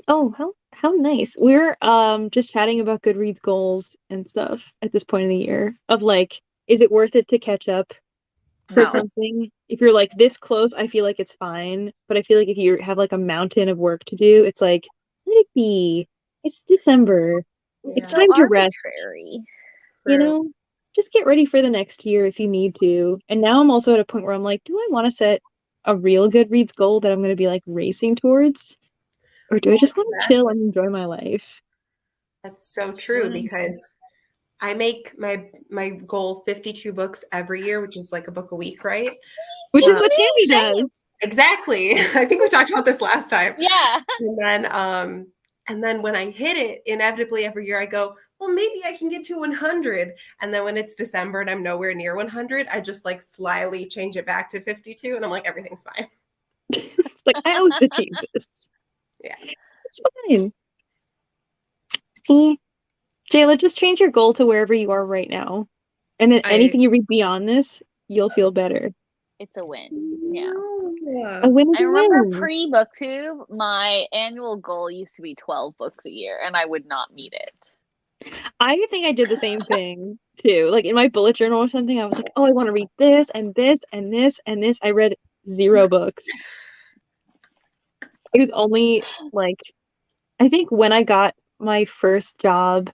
Oh, how nice. We're just chatting about Goodreads goals and stuff at this point in the year of like, is it worth it to catch up for No. something? If you're like this close, I feel like it's fine. But I feel like if you have like a mountain of work to do, it's like, let it be. It's December. It's Yeah. time to rest. Arbitrary. You know, just get ready for the next year if you need to. And now I'm also at a point where I'm like, do I want to set a real Goodreads goal that I'm going to be like racing towards? Or do I just want to chill and enjoy my life? That's so true, because I make my goal 52 books every year, which is like a book a week, right? Which is what Tammy does. Exactly. I think we talked about this last time. Yeah. And then when I hit it, inevitably every year I go, well, maybe I can get to 100. And then when it's December and I'm nowhere near 100, I just like slyly change it back to 52. And I'm like, everything's fine. It's like, I always achieve this. Yeah. It's fine. See? Jayla, just change your goal to wherever you are right now. And then anything you read beyond this, you'll feel better. It's a win. Yeah. A win is I a remember win. pre-booktube, my annual goal used to be 12 books a year, and I would not meet it. I think I did the same thing too. Like in my bullet journal or something, I was like, oh, I want to read this and this and this and this. I read 0 books. It was only like, I think when I got my first job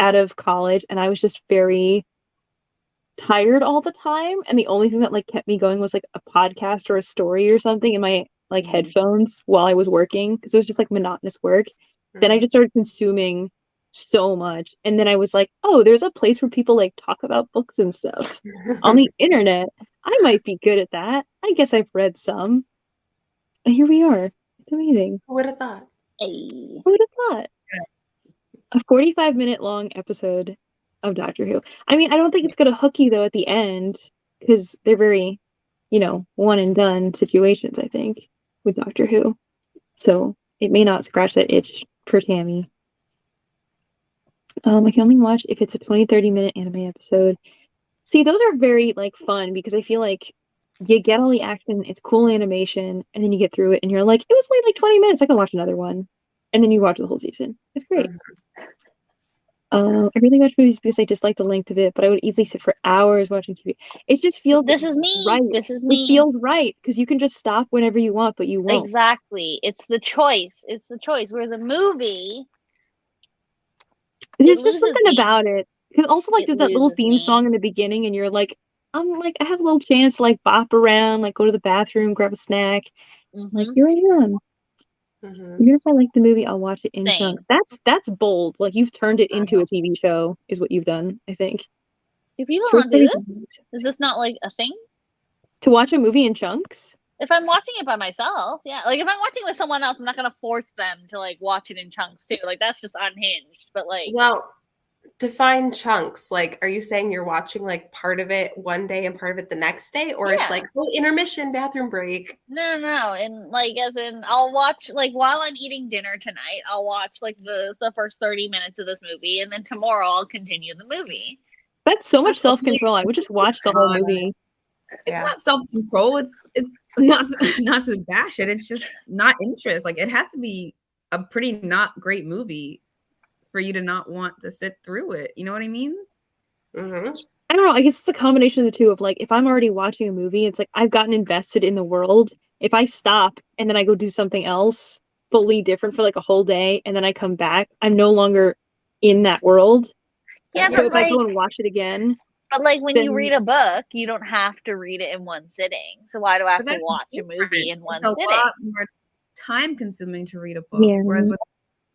out of college and I was just very tired all the time, and the only thing that like kept me going was like a podcast or a story or something in my like headphones while I was working, because it was just like monotonous work. Then I just started consuming so much, and then I was like, oh, there's a place where people like talk about books and stuff on the internet. I might be good at that. I guess I've read some, and here we are. It's amazing. Who would have thought? Hey. Who would have thought? A 45-minute long episode of Doctor Who. I mean, I don't think it's gonna hook you though at the end, because they're very, one and done situations, I think, with Doctor Who. So it may not scratch that itch for Tammy. I can only watch if it's a 20-30 minute anime episode. See, those are very like fun, because I feel like you get all the action, it's cool animation, and then you get through it and you're like, it was only like 20 minutes, I can watch another one. And then you watch the whole season. It's great. I really watch movies because I dislike the length of it, but I would easily sit for hours watching TV. It just feels This is me. right. This is me. It feels right, because you can just stop whenever you want, but you won't. Exactly. It's the choice. It's the choice. Whereas a movie, There's just something about it. Because also, like, there's that little theme me. song in the beginning, and you're like, I have a little chance to, like, bop around, like, go to the bathroom, grab a snack. Like, here I am. Even if I like the movie, I'll watch it in chunks. That's bold. Like, you've turned it into a TV show, is what you've done, I think. Do people not do this? Is this not, like, a thing? To watch a movie in chunks? If I'm watching it by myself, yeah. Like, if I'm watching with someone else, I'm not going to force them to, like, watch it in chunks, too. Like, that's just unhinged. But, like... Well, define chunks. Like, are you saying you're watching, like, part of it one day and part of it the next day? Or it's like, oh, intermission, bathroom break? No. And, like, as in, I'll watch, like, while I'm eating dinner tonight, I'll watch, like, the first 30 minutes of this movie. And then tomorrow I'll continue the movie. That's so much self-control. I would just watch the whole movie. It's not self-control. It's not to bash it. It's just not interest. Like it has to be a pretty not great movie for you to not want to sit through it. You know what I mean? Mm-hmm. I don't know. I guess it's a combination of the two of like, if I'm already watching a movie, it's like I've gotten invested in the world. If I stop and then I go do something else fully different for like a whole day and then I come back, I'm no longer in that world. Yeah, So but if I go and watch it again. But like when then, you read a book, you don't have to read it in one sitting. So why do I have to watch a movie in one sitting? It's a lot more time consuming to read a book. Yeah. Whereas with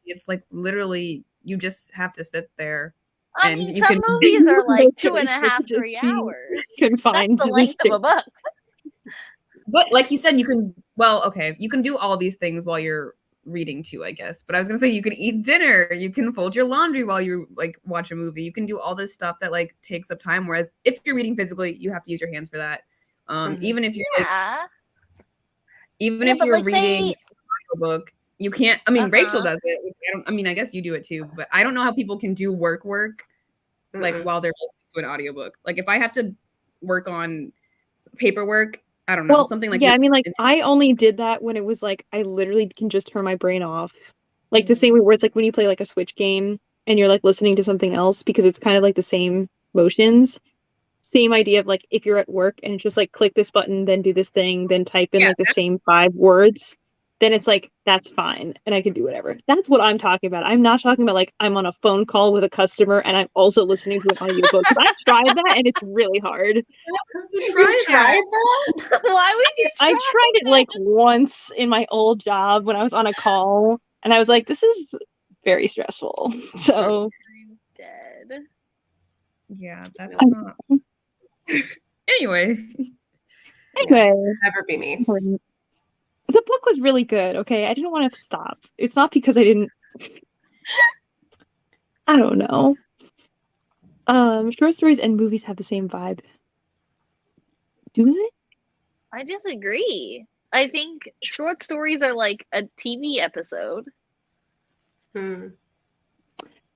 it's like literally you just have to sit there. I mean, some movies are like 2.5, 3 hours. Confined That's the length of a book. But like you said, you can you can do all these things while you're reading too, I guess. But I was gonna say you can eat dinner, you can fold your laundry while you like watch a movie. You can do all this stuff that like takes up time. Whereas if you're reading physically, you have to use your hands for that. Even if you're if you're reading a book, you can't. I mean, Rachel does it. I guess you do it too. But I don't know how people can do work like while they're listening to an audiobook. Like if I have to work on paperwork, I don't know, something like I mean, like I only did that when it was like I literally can just turn my brain off. Like the same way where it's like when you play like a Switch game and you're like listening to something else because it's kind of like the same motions. Same idea of like if you're at work and it's just like click this button, then do this thing, then type in like the same 5 words, then it's like that's fine and I can do whatever. That's what I'm talking about. I'm not talking about like I'm on a phone call with a customer and I'm also listening to an audiobook because I've tried that and it's really hard. You tried that? Why would you try I tried it like once in my old job when I was on a call and I was like, this is very stressful. So I'm dead. Yeah, that's not Anyway, never be me. The book was really good. Okay, I didn't want to stop. It's not because I didn't. I don't know. Short stories and movies have the same vibe. Do they? I disagree. I think short stories are like a TV episode.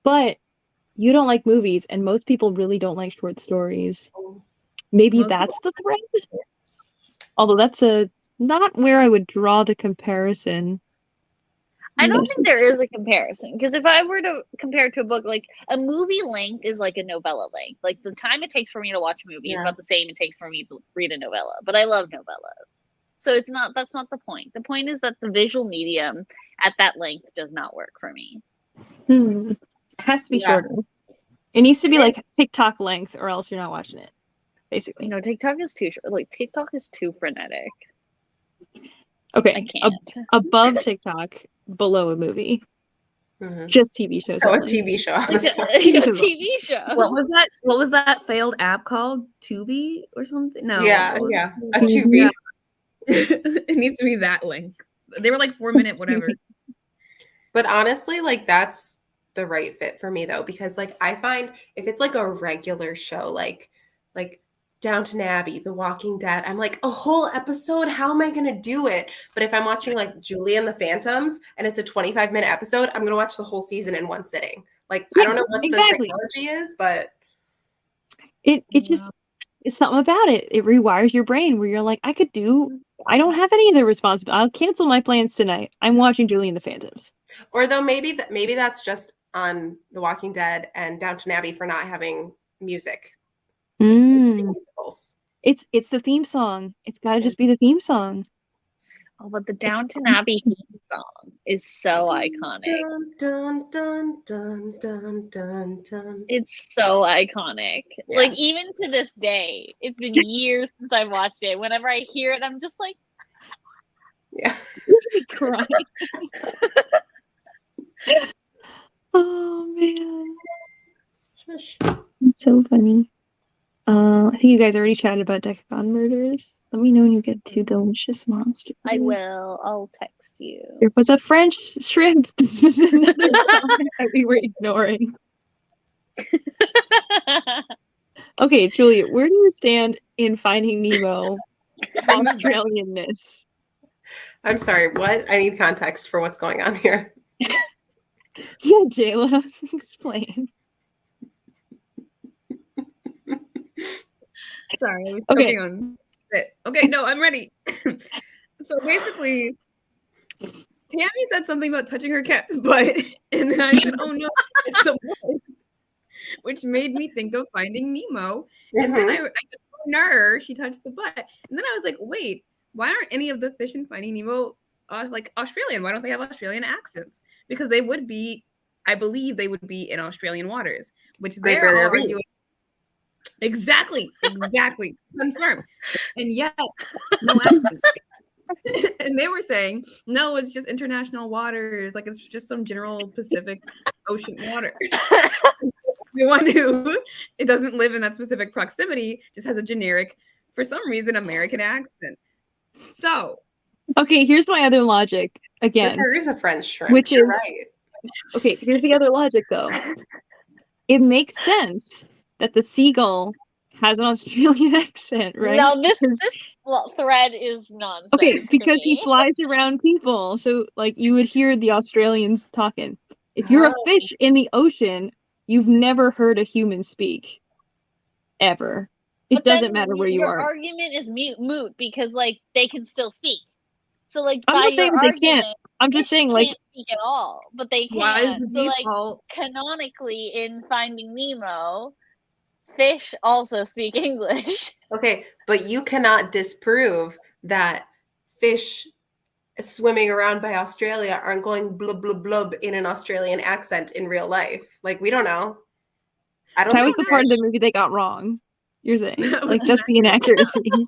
But you don't like movies, and most people really don't like short stories. Maybe that's the thread? Although that's not where I would draw the comparison. I don't think there is a comparison. Because if I were to compare it to a book, like a movie length is like a novella length. Like the time it takes for me to watch a movie is about the same it takes for me to read a novella. But I love novellas. So that's not the point. The point is that the visual medium at that length does not work for me. It has to be shorter. It needs to be like TikTok length or else you're not watching it. Basically. No, TikTok is too short. Like TikTok is too frenetic. Okay. I can't. Above TikTok, below a movie. Just TV shows. So a TV show. Like a TV show. What was that failed app called? Tubi or something? No. Yeah. A Tubi. It needs to be that length. They were like 4-minute whatever. But honestly, like that's the right fit for me though, because like I find if it's like a regular show, like Downton Abbey, The Walking Dead, I'm like, a whole episode? How am I going to do it? But if I'm watching like Julie and the Phantoms and it's a 25-minute episode, I'm going to watch the whole season in one sitting. Like, I don't know what the psychology is, but it just, it's something about it. It rewires your brain where you're like, I don't have any of the responsibility. I'll cancel my plans tonight. I'm watching Julie and the Phantoms. Or though maybe that's just on The Walking Dead and Downton Abbey for not having music. It's the theme song. It's got to just be the theme song. Oh, but the Downton Abbey theme song is so iconic. Dun, dun, dun, dun, dun, dun. It's so iconic. Yeah. Like even to this day, it's been years since I've watched it. Whenever I hear it, I'm just like, yeah, crying. Oh man, it's so funny. I think you guys already chatted about Decagon murders. Let me know when you get 2 delicious monsters. I will. I'll text you. There was a French shrimp. This was another that we were ignoring. Okay, Julia, where do you stand in Finding Nemo Australianness? I'm sorry, what? I need context for what's going on here. Yeah, Jayla, explain. Sorry, I was choking on it. Okay, no, I'm ready. So basically, Tammy said something about touching her cat's butt, and then I said, "Oh no, it's the butt," which made me think of Finding Nemo. And then I said, "Oh, no, she touched the butt." And then I was like, "Wait, why aren't any of the fish in Finding Nemo like Australian? Why don't they have Australian accents? Because they would be, I believe, they would be in Australian waters, which they're all arguing." Exactly, confirmed. And yet, no accent. And they were saying, no, it's just international waters. Like, it's just some general Pacific Ocean water. Everyone who it doesn't live in that specific proximity just has a generic, for some reason, American accent. So. Okay, here's my other logic again. But there is a French shrimp. Which You're is, right. Okay, here's the other logic, though. It makes sense that the seagull has an Australian accent, right? No, this thread is nonsense. Okay, because he flies around people, so like you would hear the Australians talking. If you're a fish in the ocean, you've never heard a human speak, ever. It doesn't matter where you are. Your argument is moot because like they can still speak. So like I'm not saying they can't. I'm just saying like can't speak at all, but they can. Why is the so default? Like canonically in Finding Nemo, fish also speak English. Okay, but you cannot disprove that fish swimming around by Australia aren't going blub blub blub in an Australian accent in real life. Like, we don't know. I don't. That was the part of the movie they got wrong. You're saying like just the inaccuracies.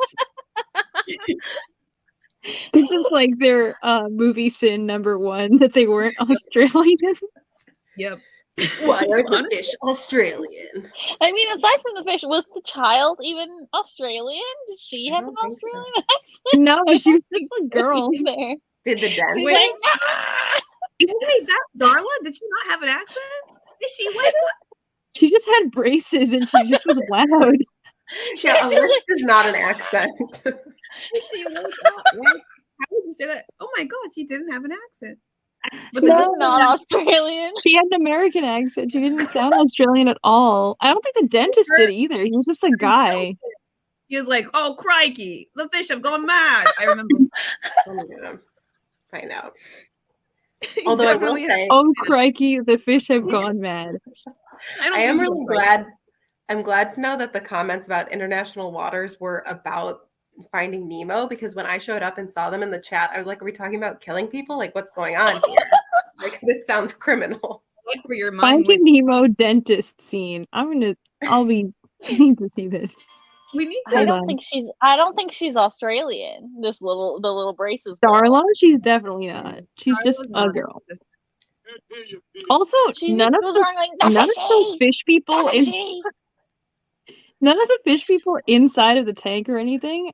This is like their movie sin number 1 that they weren't Australian. Yep. Why are the fish Australian? I mean, aside from the fish, was the child even Australian? Did she have an Australian accent? No, she was just a girl. There. Did the dentist? Like, Wait, that Darla? Did she not have an accent? Did she? What? She just had braces and she just was loud. Yeah, a lisp is not an accent. She woke up. Right? How would you say that? Oh my God, she didn't have an accent. But no, not Australian. She had an American accent. She didn't sound Australian at all. I don't think the dentist did either. He was just a guy. He was like, "Oh crikey, the fish have gone mad." I remember. Find out. Although I will say, "Oh crikey, the fish have gone mad." I am really glad. I'm glad to know that the comments about international waters were about Finding Nemo, because when I showed up and saw them in the chat, I was like, "Are we talking about killing people? Like, what's going on here? Like, this sounds criminal." Like, for your mind, Finding Nemo dentist scene. I'll be need to see this. We need to. I don't think she's Australian. The little braces. Darla, she's definitely not. She's just a girl. Also, none of the fish people none of the fish people inside of the tank or anything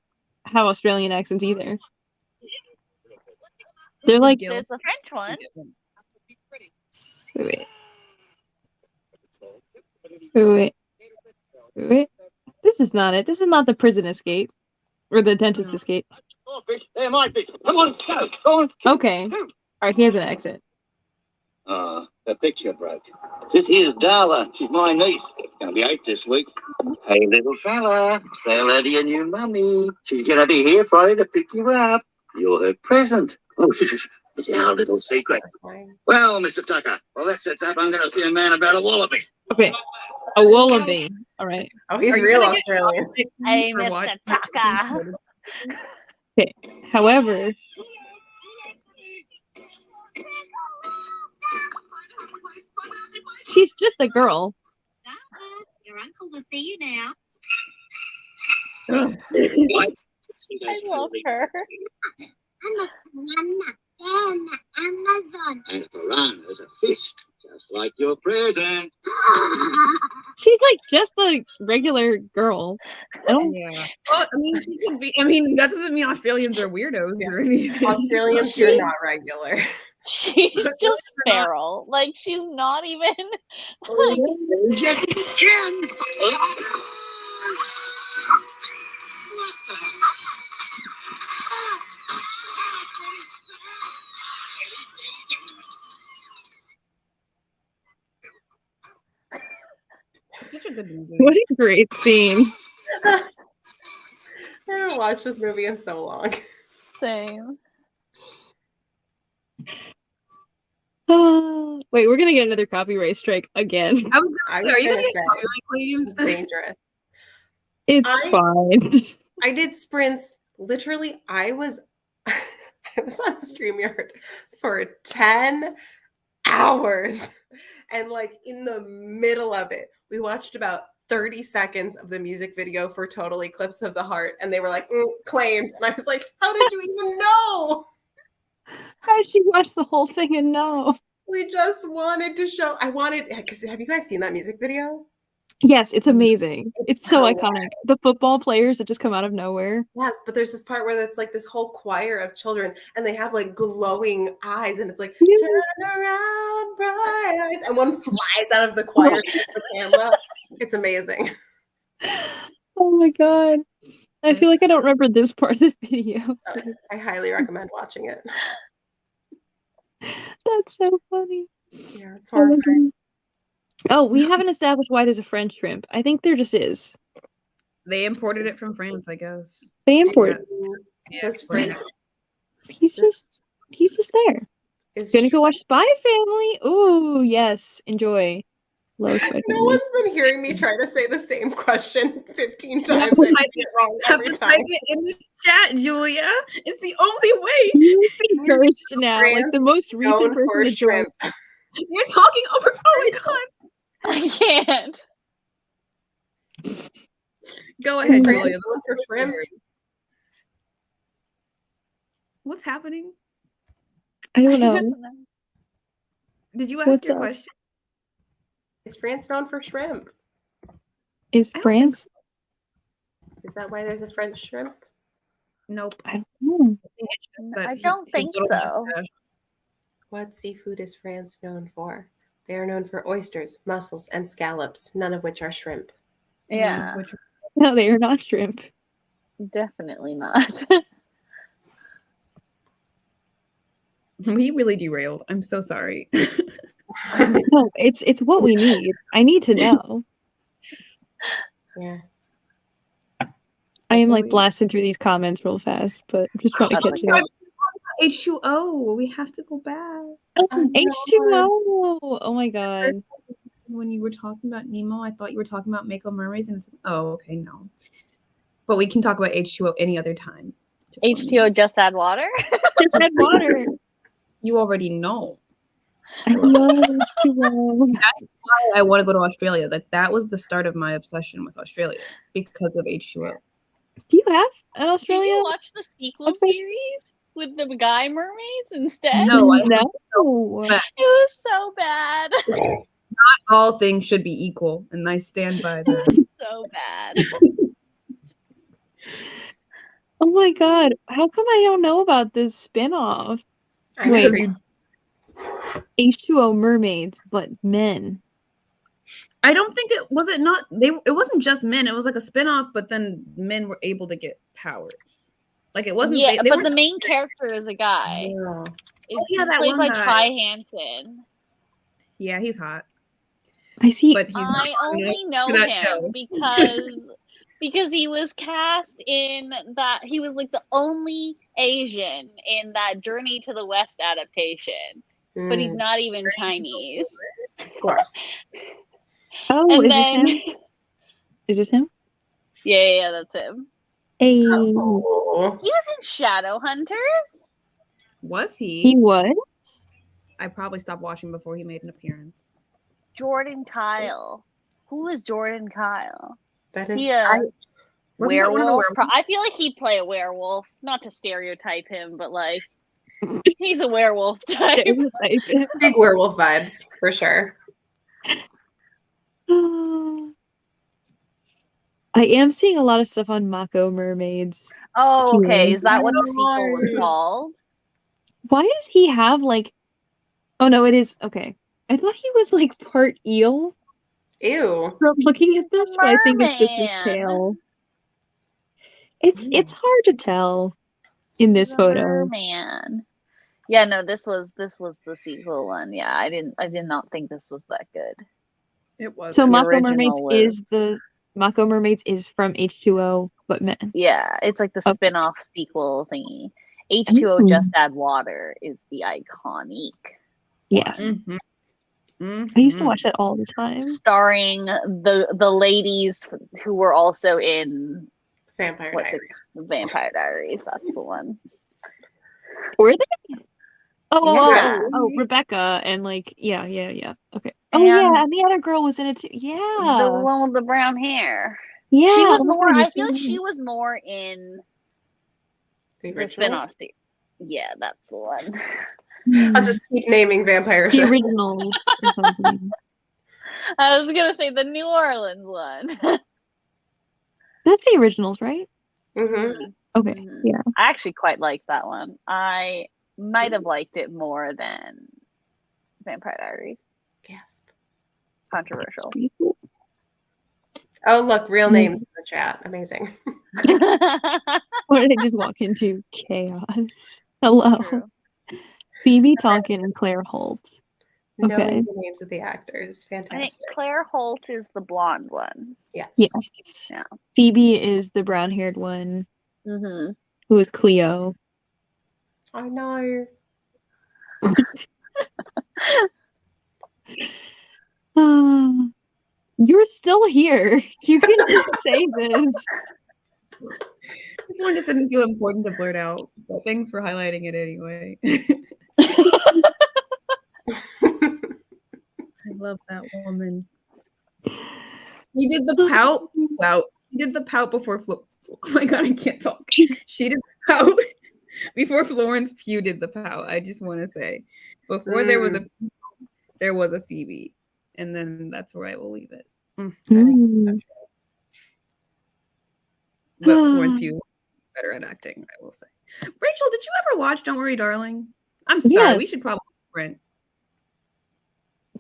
have Australian accents either. They're like, there's the French one. Wait. This is not it. This is not the prison escape or the dentist escape. There might be. Come on, go on. Okay. All right, he has an accent. The picture broke. This here's Darla. She's my niece. Gonna be 8 this week. Hey, little fella. Say hello to your new mummy. She's gonna be here Friday to pick you up. You're her present. Oh, it's our little secret. Well, Mr. Tucker, well, that sets up. I'm gonna see a man about a wallaby. Okay. A wallaby. All right. Oh, he's real Australian. Hey, Mr. Tucker. Okay. However, she's just a girl. Your uncle will see you now. I love her. Amazon. And Quran is a fish, just like your present. She's like just a regular girl. Yeah. Well, I mean, she can be. I mean, that doesn't mean Australians are weirdos or anything. Australians are not regular. She's just feral. Like, she's not even. Such a good movie. What a great scene. Oh haven't watched this movie in so long. Same. Wait, we're gonna get another copyright strike again. I was I gonna was say, are you gonna gonna get say, copyright claims? It's dangerous. It's fine. I did sprints. Literally, I was on StreamYard for 10 hours. And like in the middle of it, we watched about 30 seconds of the music video for Total Eclipse of the Heart. And they were like, claimed. And I was like, how did you even know? How did you watch the whole thing and know? We just wanted to show. Because have you guys seen that music video? Yes, it's amazing. It's so so iconic. The football players that just come out of nowhere. Yes, but there's this part where it's like this whole choir of children and they have like glowing eyes and it's like, Yes. turn around, bright eyes. And one flies out of the choir to the camera. It's amazing. Oh my god. I feel like I don't remember this part of the video. I highly recommend watching it. That's so funny. Yeah, it's Oh, my horrifying. God. Oh, we haven't established why there's a French shrimp. I think there just is. They imported it from France, I guess. They imported. Yeah, This explain freak He's just there. is Gonna go watch Spy Family. Ooh, yes. Enjoy. Love Spy No Family. one's been hearing me try to say the same question 15 times and get it wrong Have every to time. type it in the chat, Julia. It's the only way. You see first now, like the France most recent Known person for to join. shrimp. You're talking over. Oh my god. I can't. Go ahead, France Julia. known for shrimp. What's happening? I don't know. Did you ask What's your up? question? Is France known for shrimp? Is I don't France? Is that why there's a French shrimp? Nope. I don't know. I don't think so. What seafood is France known for? They are known for oysters, mussels, and scallops, none of which are shrimp. Yeah, No, they are not shrimp. definitely not. We really derailed. I'm so sorry. No, it's what we need. I need to know. Yeah. I am like blasting through these comments real fast, but I'm just trying to catch you up. H2O. We have to go back. H2O. Oh my god. When you were talking about Nemo, I thought you were talking about Mako mermaids, and oh, okay, no. But we can talk about H2O any other time. H2O, just add water. Just add water. You already know. I love H2O. That's why I want to go to Australia. That was the start of my obsession with Australia because of H2O. Do you have an Australia? Did you watch the sequel series with the guy mermaids instead? No, I No. It was so bad. not all things should be equal, and I stand by that. So bad. Oh my god. How come I don't know about this spin-off? I Wait. never seen- H2O mermaids, but men. I don't think it wasn't just men. It was like a spin-off, but then men were able to get powers. Like it wasn't. Yeah, they but weren't- the main character is a guy. Yeah. It's yeah, that played by one guy. Ty Hansen. Yeah, he's hot. I see. But he's not I only next know to that him show. because he was cast in that. He was like the only Asian in that Journey to the West adaptation, but he's not even Chinese. Of course. Oh, And is then, it him? Is it him? yeah, that's him. Hey. Oh. He was in Shadowhunters. Was He he? was? I probably stopped watching before he made an appearance. Jordan Kyle. Who is Jordan Kyle? That is He Wasn't that one of the werewolf. werewolves? I feel like he'd play a werewolf. Not to stereotype him, but like he's a werewolf type. Stereotype. big werewolf vibes for sure. I am seeing a lot of stuff on Mako mermaids. Oh, okay. Yeah. Is that what the sequel was called? Why does he have like? Oh no, it is okay. I thought he was like part eel. Ew. From looking at this, but I think it's just his Merman. tail. It's hard to tell in this He's a photo. merman. Yeah, no, this was the sequel one. Yeah, I did not think this was that good. It was. So The Mako original Mermaids was- is Mako Mermaids is from H2O, but men. Yeah, it's like the Okay. spin-off sequel thingy. H2O Ooh. Just Add Water is the iconic Yes. one. I used to watch that all the time. Starring the ladies who were also in Vampire Diaries. Vampire Diaries. That's the one. Were they? Oh, Yeah. oh, Rebecca and like yeah. Okay. Oh And yeah, and the other girl was in it too. the Yeah. one with the brown hair. Yeah. She was oh my more. God, I you're feel like so she right. was more in The the spin-off originals. series. Yeah, that's the one. I'll just keep naming vampire The shows. originals or something. I was gonna say the New Orleans one. That's the originals, right? Mm-hmm. Okay. Mhm. Yeah. I actually quite liked that one. I might have liked it more than Vampire Diaries. Gasp. Controversial. Pretty cool. Oh, look, real names in the chat. Amazing. What did I just walk into? Chaos. Hello. True. Phoebe Tonkin and Claire Holt. Okay. Knowing the names of the actors. I think Fantastic. Claire Holt is the blonde one. Yes. Yes. Yeah. Phoebe is the brown-haired one Mm-hmm. who is Cleo. I know. You're still here. You can just say this. This one just didn't feel important to blurt out, but thanks for highlighting it anyway. I love that woman. He did the pout. Wow. He did the pout before oh my God, I can't talk. She did the pout before Florence Pugh did the pout. I just want to say, before there was a Phoebe, and then that's where I will leave it. But Florence Pugh is better at acting, I will say. Rachel, did you ever watch Don't Worry, Darling? I'm sorry. Yes. We should probably sprint.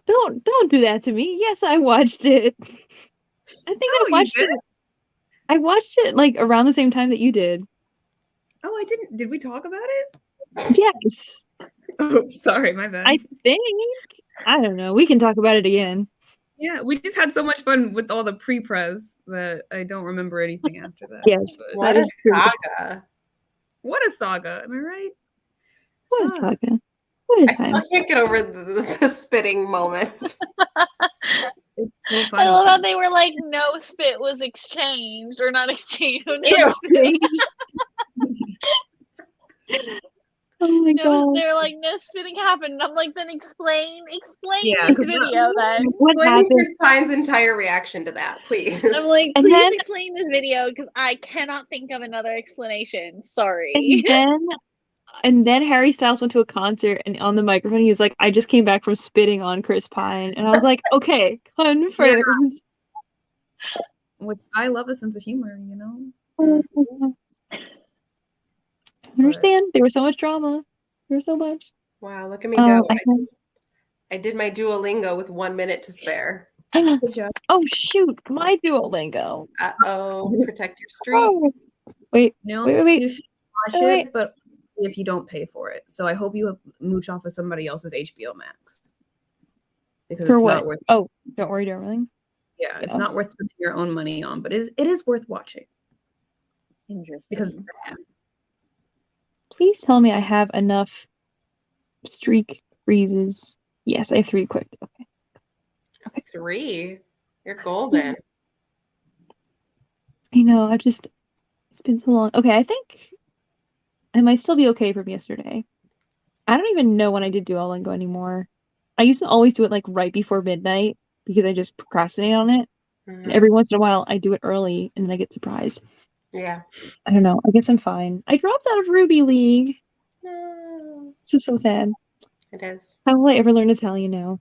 Don't do that to me. Yes, I watched it. I think I watched it. I watched it like around the same time that you did. Oh, I didn't. Did we talk about it? Yes. Oh, sorry, my bad. I think. I don't know. We can talk about it again. Yeah, we just had so much fun with all the pre-pres that I don't remember anything after that. Yes. But What a saga. what a saga. Am I right? What a saga. What I a time. still can't get over the spitting moment. I love how they were like, no spit was exchanged, or not exchanged. No Ew. spit. Oh my God. They're like, no spitting happened. And I'm like, then explain Yeah, this 'cause video then. What Explain happened? Chris Pine's entire reaction to that, please. I'm like, And please then- explain this video because I cannot think of another explanation. Sorry. And then Harry Styles went to a concert, and on the microphone he was like, I just came back from spitting on Chris Pine. And I was like, okay, confirmed. Which I love a sense of humor, you know? I understand. There was so much drama. There was so much. Wow, look at me go. I I did my Duolingo with 1 minute to spare. Good job. Oh shoot, my Duolingo. Uh-oh, protect your streak. Oh. Wait, No, wait. you should watch Wait. it, but if you don't pay for it. So I hope you mooch off of somebody else's HBO Max. Because For it's what? not worth Oh, don't worry, darling. Yeah, it's Yeah. not worth spending your own money on, but it is worth watching. Interesting. Because it's bad. Please tell me I have enough streak freezes. Yes, I have 3 equipped. Okay. 3. You're golden. I know, it's been so long. Okay, I think I might still be okay from yesterday. I don't even know when I did Duolingo anymore. I used to always do it like right before midnight because I just procrastinate on it. And every once in a while I do it early and then I get surprised. Yeah. I don't know. I guess I'm fine. I dropped out of Ruby League. No, This is so sad. it is. How will I ever learn Italian now?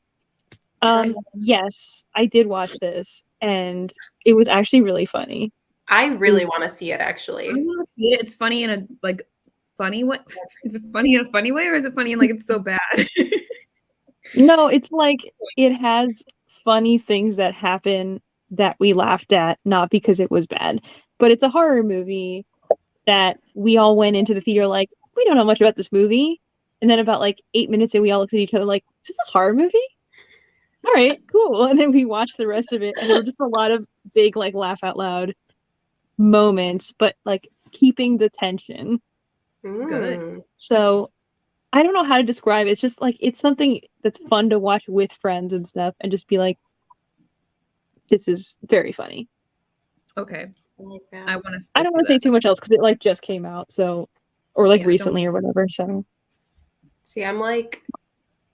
Yes, I did watch this and it was actually really funny. I really want to see it, actually. I want to see it. It's funny in a funny way. Is it funny in a funny way, or is it funny in like it's so bad? No, it's like it has funny things that happen that we laughed at, not because it was bad. But it's a horror movie that we all went into the theater like, we don't know much about this movie. And then about like 8 minutes in, we all looked at each other like, is this a horror movie? All right, cool. And then we watched the rest of it, and there were just a lot of big like laugh out loud moments, but like keeping the tension. Good. So I don't know how to describe it. It's just like it's something that's fun to watch with friends and stuff, and just be like, this is very funny. Okay. I want to. I don't want to say too much else because it like just came out, so or like recently or whatever. So see, I'm like,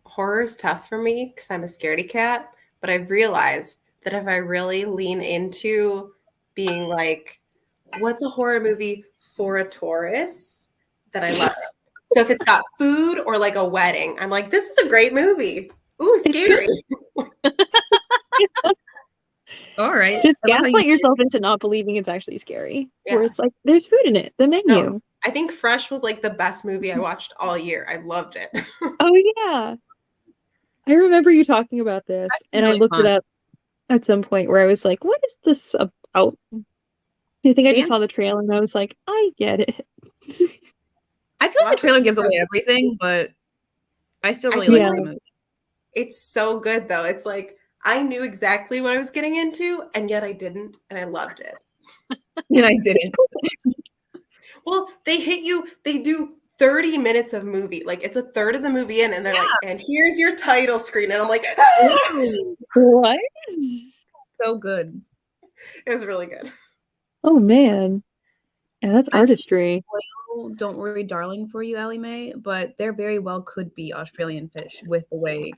horror is tough for me because I'm a scaredy cat. But I've realized that if I really lean into being like, what's a horror movie for a Taurus, that I love it. So if it's got food or like a wedding, I'm like, this is a great movie. Ooh, scary. All right. Just gaslight yourself into not believing it's actually scary. Yeah. Where it's like, there's food in it, the menu. No, I think Fresh was like the best movie I watched all year. I loved it. Oh, yeah. I remember you talking about this, and I looked it up at some point where I was like, what is this about? I think I just saw the trailer, and I was like, I get it. I feel like the trailer gives away everything, but I still really like the movie. It's so good, though. It's like, I knew exactly what I was getting into, and yet I didn't, and I loved it. And I didn't. Well, they hit you, they do 30 minutes of movie. Like, it's a third of the movie in, and they're like, and here's your title screen. And I'm like, what? So good. It was really good. Oh, man. Yeah, that's artistry. Don't worry, darling, for you, Allie Mae, but there very well could be Australian fish with the way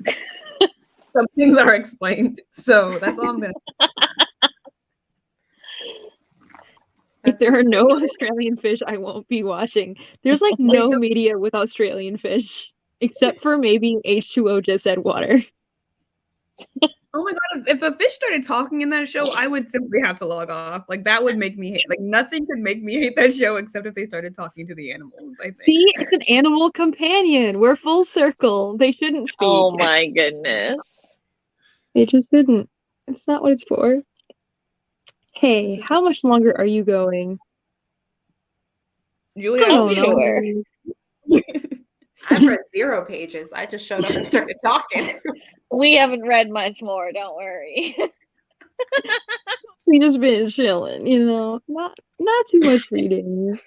some things are explained. So that's all I'm going to say. If there are no Australian fish, I won't be watching. There's like no media with Australian fish, except for maybe H2O just said water. Oh my god, if a fish started talking in that show, I would simply have to log off. Like, that would make me hate, like, nothing could make me hate that show except if they started talking to the animals, I think. See, it's an animal companion. We're full circle. They shouldn't speak. Oh my goodness. They just shouldn't. It's not what it's for. Hey, how much longer are you going? Julia, I'm sure. I've read 0 pages. I just showed up and started talking. We haven't read much more, don't worry. We just been chilling, you know. Not too much reading.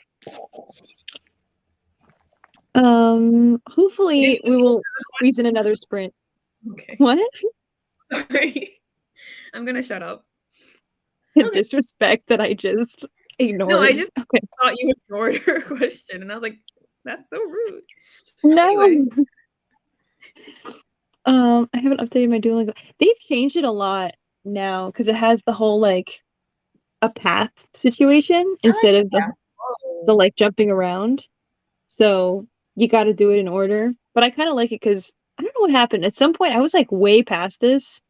Hopefully we will squeeze in another sprint. Okay. What? Sorry. I'm gonna shut up. The disrespect that I just ignored. No, I just thought you ignored her question, and I was like, that's so rude. No. Anyway. I haven't updated my Duolingo. They've changed it a lot now because it has the whole like a path situation instead of the like jumping around. So you got to do it in order. But I kind of like it because I don't know what happened. At some point, I was like way past this,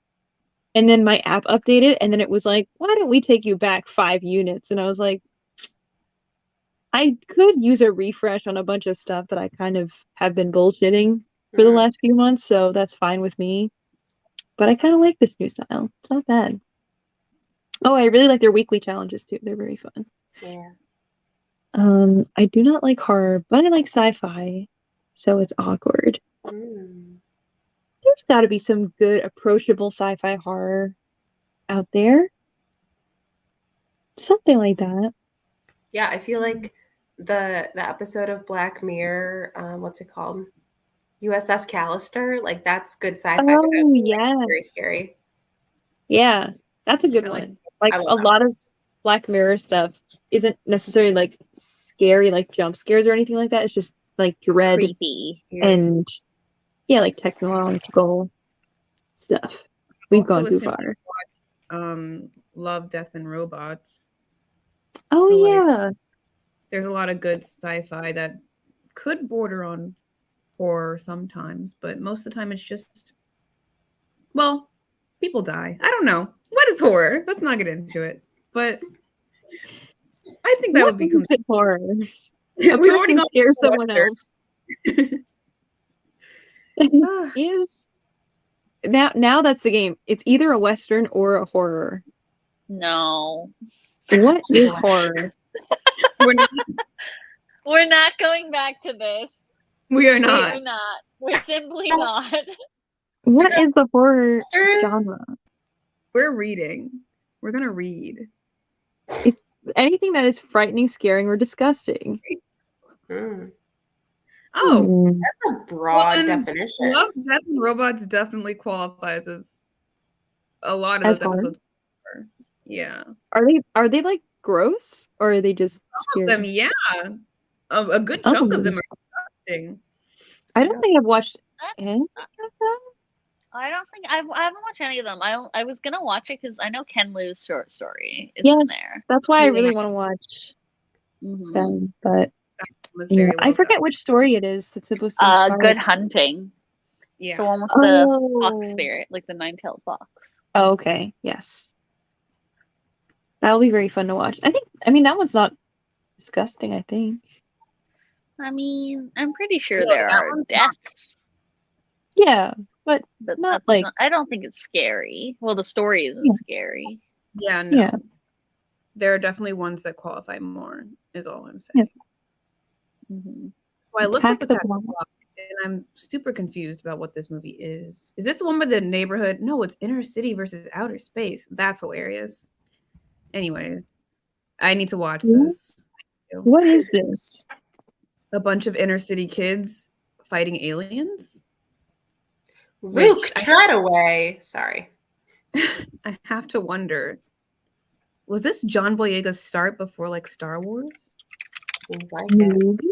and then my app updated, and then it was like, why don't we take you back 5 units? And I was like, I could use a refresh on a bunch of stuff that I kind of have been bullshitting for the last few months, so that's fine with me. But I kind of like this new style. It's not bad. Oh, I really like their weekly challenges too. They're very fun. Yeah. I do not like horror, but I like sci-fi, so it's awkward. There's got to be some good, approachable sci-fi horror out there. Something like that. Yeah, I feel like the episode of Black Mirror, what's it called? USS Callister, like that's good sci-fi. Oh, yeah. Very scary. Yeah, that's a good one. Like a lot of Black Mirror stuff isn't necessarily like scary, like jump scares or anything like that. It's just like dread, creepy, and like technological stuff. We've gone too far. Love, Death, and Robots. Oh, so, yeah. Like, there's a lot of good sci-fi that could border on horror sometimes, but most of the time it's just, well, people die. I don't know. What is horror? Let's not get into it. But I think that would be complete horror. Yeah, we already scare someone else. Is now that's the game. It's either a Western or a horror. No. What is horror? We're not going back to this. We are not. We're not. We're simply not. What is the horror genre? We're reading. We're gonna read. It's anything that is frightening, scaring, or disgusting. Mm. Oh, That's a broad then definition. Love, Death, and Robots definitely qualifies as a lot of As those horror? episodes. Yeah. Are they like gross, or are they just Some of them, scary? yeah. A good chunk of them are disgusting. I don't think I've watched any That's, of them. I don't think I haven't watched any of them. I was gonna watch it because I know Ken Liu's short story is in Yes, there. that's why I Yeah. really want to watch Mhm. them. But Was yeah, very I well forget done. which story it is that's supposed to inspire. Good Hunting, the Yeah. one with the Oh. fox spirit, like the nine-tailed fox. Oh, okay. Yes. That'll be very fun to watch. I mean, that one's not disgusting, I think. I mean, I'm pretty sure No, there that are one's not. deaths, Yeah, but but not that's like not, I don't think it's scary. Well, the story isn't Yeah. scary. Yeah, no. Yeah. There are definitely ones that qualify more, is all I'm saying. Mm-hmm. So I looked up Attack the Attack Block. the Block, and I'm super confused about what this movie is. Is this the one with the neighborhood? No, it's inner city versus outer space. That's hilarious. Anyways, I need to watch this. What is this? A bunch of inner city kids fighting aliens? Luke Which I- Treadaway. Sorry. I have to wonder, was this John Boyega's start before like Star Wars? Seems like it. Movie?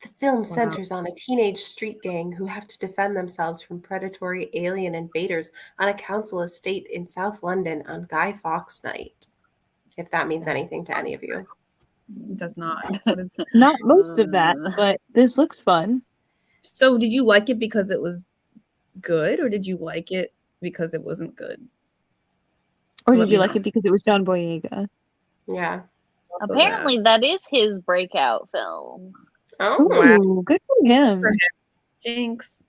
The film centers on a teenage street gang who have to defend themselves from predatory alien invaders on a council estate in South London on Guy Fawkes night. If that means anything to any of you. It does not. What is that? Not most of that, but this looks fun. So did you like it because it was good, or did you like it because it wasn't good? Or Let did you me like know. it because it was John Boyega? Yeah. Also Apparently, that is his breakout film. Oh, wow. Ooh, good for him. Jinx.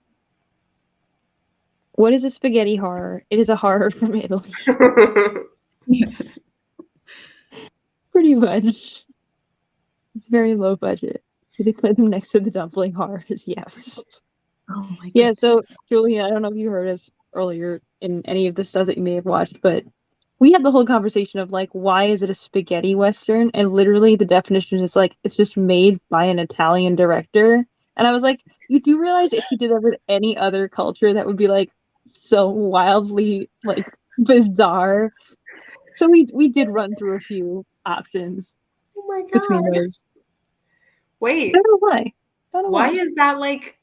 What is a spaghetti horror? It is a horror from Italy. Pretty much. It's very low budget. Do they play them next to the dumpling horrors? Yes. Oh my god. Yeah, so Julia, I don't know if you heard us earlier in any of the stuff that you may have watched, but we had the whole conversation of like, why is it a spaghetti western? And literally the definition is like, it's just made by an Italian director. And I was like, you do realize if he did that with any other culture, that would be like so wildly like bizarre. So we did run through a few options Oh my between god. those. Wait, I don't know why. I don't know why is that like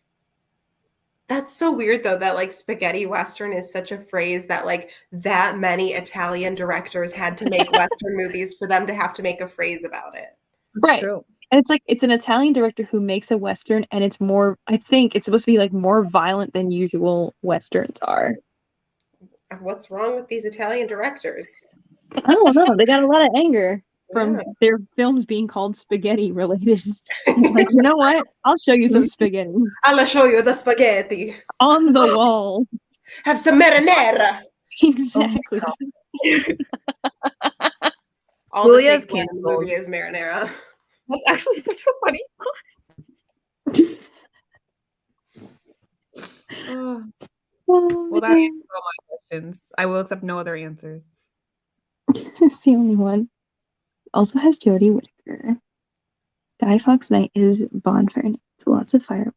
that's so weird though that like spaghetti western is such a phrase that like that many Italian directors had to make western movies for them to have to make a phrase about it. It's Right. true. And it's like it's an Italian director who makes a western, and it's more. I think it's supposed to be like more violent than usual westerns are. What's wrong with these Italian directors? I don't know. They got a lot of anger from Yeah. their films being called spaghetti related. Like, you know what? I'll show you some spaghetti I'll show you the spaghetti. on the wall. Have some marinara. Exactly. All Julia's the fake blood in the canceled. movie is marinara. That's actually such a funny Oh, well, that answers all my questions. I will accept no other answers. It's the only one. Also has Jodie Whittaker. Guy Fawkes Night is bonfire night, so lots of fireworks.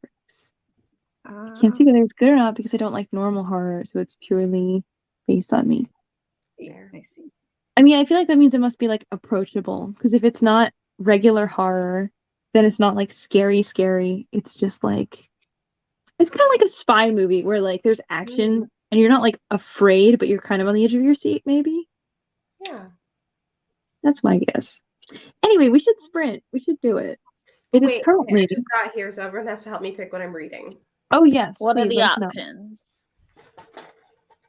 Can't say whether it's good or not because I don't like normal horror, so it's purely based on me. I see. I mean, I feel like that means it must be like approachable, because if it's not regular horror, then it's not like scary. It's just like it's kind of like a spy movie where like there's action and you're not like afraid, but you're kind of on the edge of your seat, maybe. Yeah. That's my guess. Anyway, we should sprint. We should do it. It is Wait, currently. I just got here, so everyone has to help me pick what I'm reading. Oh yes. What are please the let us know. options?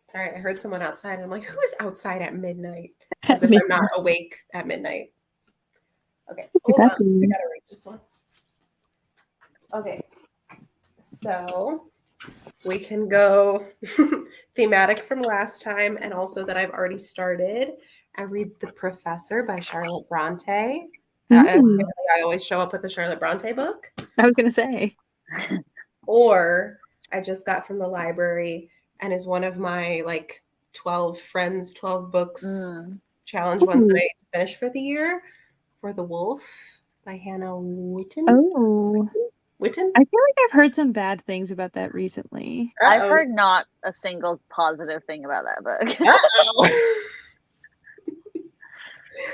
Sorry, I heard someone outside. I'm like, who is outside at midnight? As if I'm not awake at midnight. Okay, hold on. I gotta read this one. Okay, so we can go thematic from last time, and also that I've already started. I read The Professor by Charlotte Bronte. I always show up with the Charlotte Bronte book. I was gonna say. Or I just got from the library and is one of my like 12 friends, 12 books challenge ones that I need to finish for the year. For the Wolf by Hannah Witten. Oh. Witten? I feel like I've heard some bad things about that recently. I've heard not a single positive thing about that book.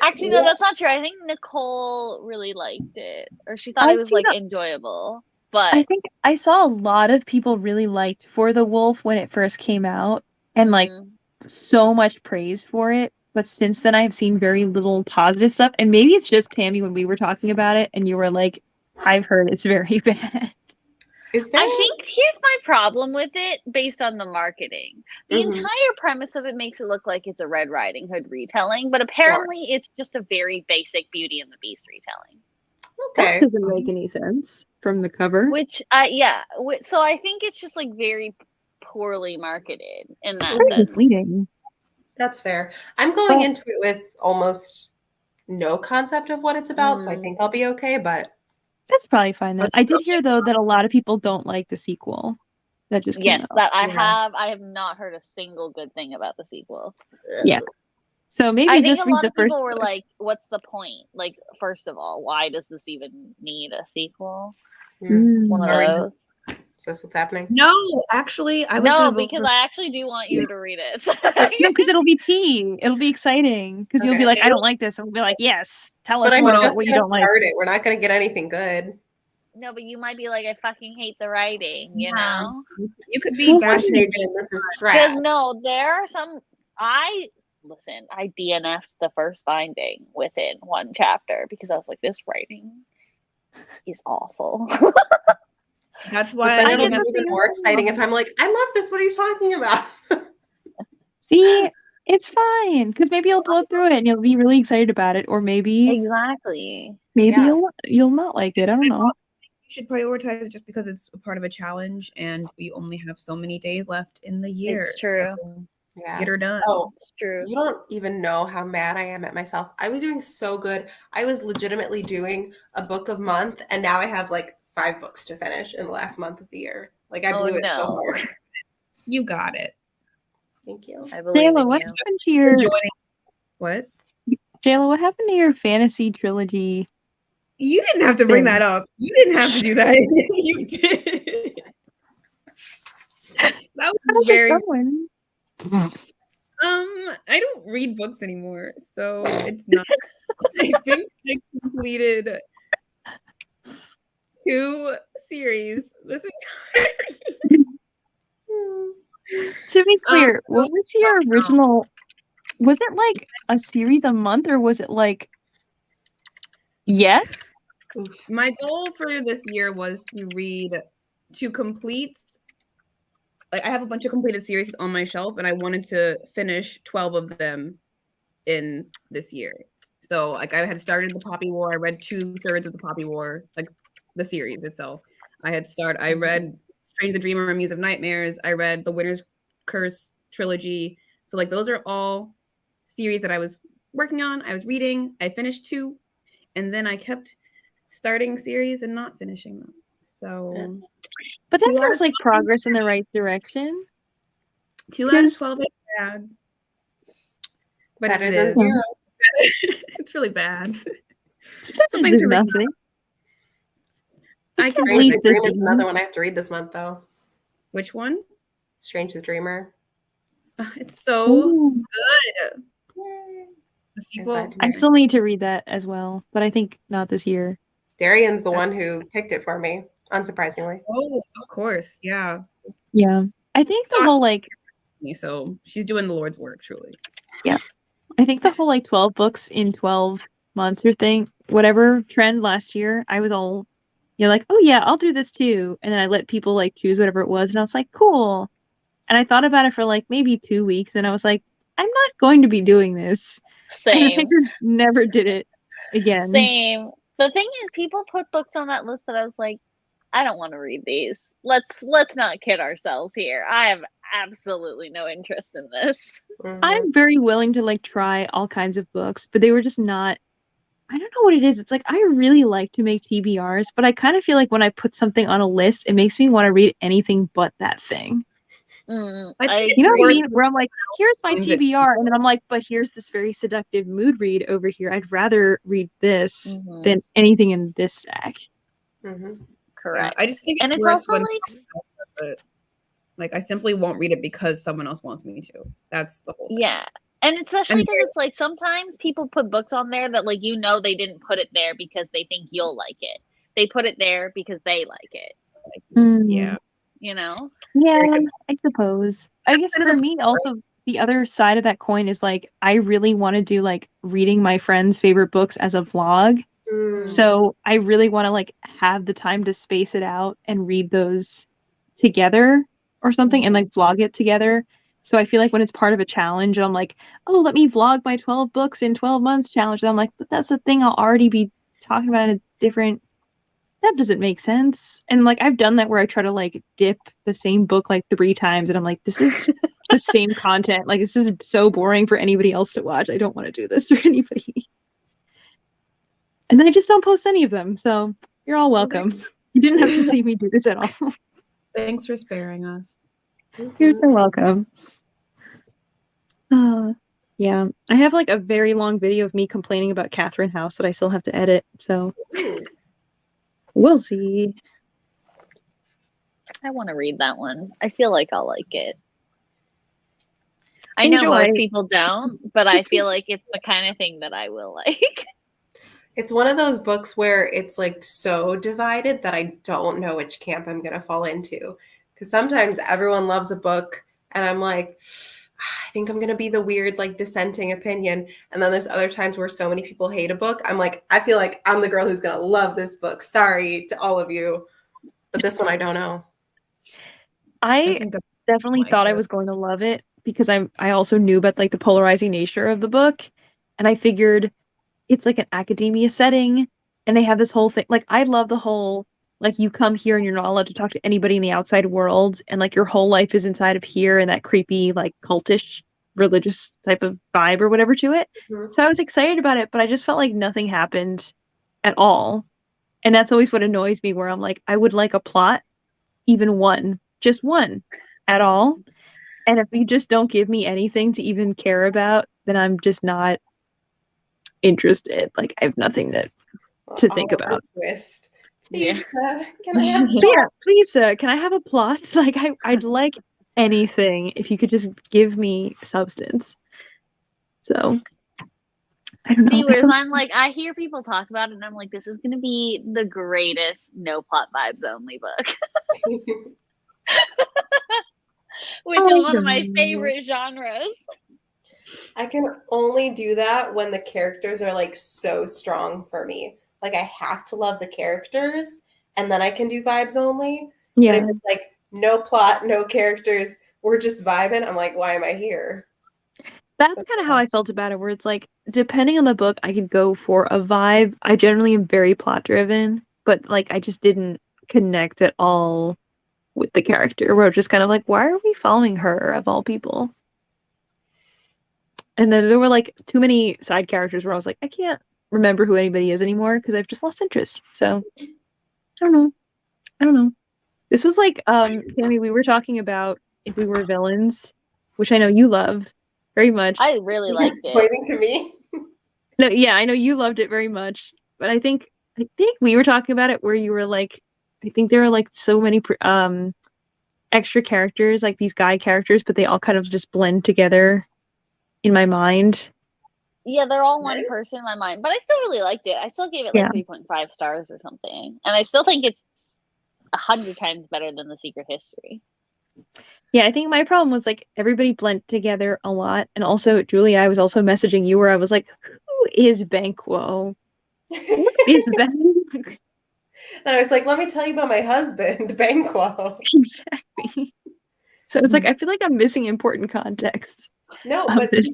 Actually, no, that's not true. I think Nicole really liked it, or she thought it was like enjoyable. But I think I saw a lot of people really liked For the Wolf when it first came out, and like so much praise for it. But since then, I have seen very little positive stuff, and maybe it's just Tammy when we were talking about it, and you were like, "I've heard it's very bad." I think here's my problem with it based on the marketing. The entire premise of it makes it look like it's a Red Riding Hood retelling, but apparently it's just a very basic Beauty and the Beast retelling. That doesn't make any sense from the cover. Which, yeah. So I think it's just like very poorly marketed in that It's sense. misleading. That's fair. I'm going into it with almost no concept of what it's about, so I think I'll be okay, but that's probably fine then. I did hear though that a lot of people don't like the sequel that just came out. That I have not heard a single good thing about the sequel. Yeah. So maybe I think just a read lot the of first people were book. like, what's the point? Like, first of all, why does this even need a sequel? Mm. It's one of those. Is this what's happening? No, actually, I was No, gonna vote because for- I actually do want you to read it. No, because it'll be tea. It'll be exciting. Because you'll be like, I don't like this. And we'll be like, yes, tell us But I'm what just you gonna don't like. start it. We're not gonna get anything good. No, but you might be like, I fucking hate the writing, you know? You could be bashing it. This is trash. Because no, there are some. I DNF'd the first binding within one chapter because I was like, this writing is awful. That's But why then I it'll get be even more exciting if I'm like, I love this. What are you talking about? See, it's fine. Because maybe you'll blow through it and you'll be really excited about it. Or maybe Exactly. you'll not like it. I don't know. You should prioritize it just because it's a part of a challenge and we only have so many days left in the year. It's true. So Yeah. get her done. Oh, It's true. you don't even know how mad I am at myself. I was doing so good. I was legitimately doing a book a month, and now I have like 5 books to finish in the last month of the year. Like I blew it so hard. You got it. Thank you. I believe Jayla, in what you. happened to your What? Jayla, what happened to your fantasy trilogy? You didn't have to bring that up. You didn't have to do that. You did. That was How's very it going? I don't read books anymore, so it's not. I think I completed 2 series this entire year. To be clear, what was your original? Was it like a series a month, or was it like? Yes. My goal for this year was to complete. Like, I have a bunch of completed series on my shelf, and I wanted to finish 12 of them in this year. So, like, I had started the Poppy War. I read 2/3 of the Poppy War, like the series itself. I read Strange the Dreamer, Muse of Nightmares. I read the Winter's Curse trilogy. So, like, those are all series that I was working on. I was reading. I finished 2, and then I kept starting series and not finishing them. So, but that feels like progress in the right direction. 2 out of 12 is bad. But Better than 0. It's really bad. Something's nothing. I can Strange the Dreamer is another one I have to read this month, though. Which one? Strange the Dreamer. It's so good. The sequel. I still need to read that as well, but I think not this year. Darian's the one who picked it for me, unsurprisingly. Oh, of course. Yeah. Yeah. I think the whole like so she's doing the Lord's work, truly. Yeah. I think the whole like 12 books in 12 months or whatever trend last year, I was all like, oh yeah, I'll do this too. And then I let people like choose whatever it was, and I was like, cool. And I thought about it for like maybe 2 weeks, and I was like, I'm not going to be doing this. Same. And I just never did it again. Same. The thing is, people put books on that list that I was like, I don't want to read these. Let's not kid ourselves here. I have absolutely no interest in this. I'm very willing to like try all kinds of books, but they were just not. I don't know what it is. It's like I really like to make TBRs, but I kind of feel like when I put something on a list, it makes me want to read anything but that thing. You know what I mean? Where I'm like, here's my TBR, and then I'm like, but here's this very seductive mood read over here. I'd rather read this than anything in this stack. Correct. Yeah, I just think and it's also like I simply won't read it because someone else wants me to. That's the whole thing. Yeah. And especially because it's like sometimes people put books on there that like they didn't put it there because they think you'll like it. They put it there because they like it. Yeah. You know? Yeah, I suppose. I guess for me also the other side of that coin is like I really want to do like reading my friends' favorite books as a vlog. So I really want to like have the time to space it out and read those together or something and like vlog it together. So I feel like when it's part of a challenge, I'm like, oh, let me vlog my 12 books in 12 months challenge. And I'm like, but that's a thing I'll already be talking about in a different. That doesn't make sense. And like I've done that where I try to like dip the same book like 3 times and I'm like, this is the same content. Like this is so boring for anybody else to watch. I don't want to do this for anybody. And then I just don't post any of them. So you're all welcome. You didn't have to see me do this at all. Thanks for sparing us. You're so welcome. Yeah. I have like a very long video of me complaining about Catherine House that I still have to edit. So we'll see. I want to read that one. I feel like I'll like it. I know most people don't, but I feel like it's the kind of thing that I will like. It's one of those books where it's like so divided that I don't know which camp I'm going to fall into. Because sometimes everyone loves a book and I'm like, I think I'm going to be the weird, like dissenting opinion. And then there's other times where so many people hate a book. I'm like, I feel like I'm the girl who's going to love this book. Sorry to all of you. But this one, I don't know. I definitely thought I was going to love it because I also knew about like the polarizing nature of the book. And I figured it's like an academia setting and they have this whole thing. Like I love the whole, like you come here and you're not allowed to talk to anybody in the outside world. And like your whole life is inside of here and that creepy, like cultish religious type of vibe or whatever to it. So I was excited about it, but I just felt like nothing happened at all. And that's always what annoys me where I'm like, I would like a plot, even one, just one at all. And if you just don't give me anything to even care about, then I'm just not interested. Like I have nothing to think about. Twist. Please, can I have please, can I have a plot? Like I'd like anything if you could just give me substance. So I don't know. See, whereas I'm like, I hear people talk about it and I'm like, this is gonna be the greatest no plot vibes only book. Which is one of my favorite genres. I can only do that when the characters are like so strong for me. Like I have to love the characters and then I can do vibes only. Yeah. But if it's like no plot, no characters, we're just vibing, I'm like, why am I here? That's kind of how I felt about it, where it's like, depending on the book, I could go for a vibe. I generally am very plot driven, but like I just didn't connect at all with the character, where I'm just kind of like, why are we following her of all people? And then there were like too many side characters where I was like, I can't remember who anybody is anymore because I've just lost interest. So I don't know. This was like, Tammy, we were talking about if we were villains, which I know you love very much. I really liked it. Pointing to me. No, yeah, I know you loved it very much, but I think we were talking about it where you were like, I think there are like so many extra characters, like these guy characters, but they all kind of just blend together in my mind. Yeah, they're all one person in my mind, but I still really liked it. I still gave it like 3.5 stars or something, and I still think it's 100 times better than The Secret History. Yeah, I think my problem was like everybody blended together a lot, and also Julia, I was also messaging you where I was like, "Who is Banquo? What is that?" And I was like, "Let me tell you about my husband, Banquo." Exactly. So it's like I feel like I'm missing important context. No, but see,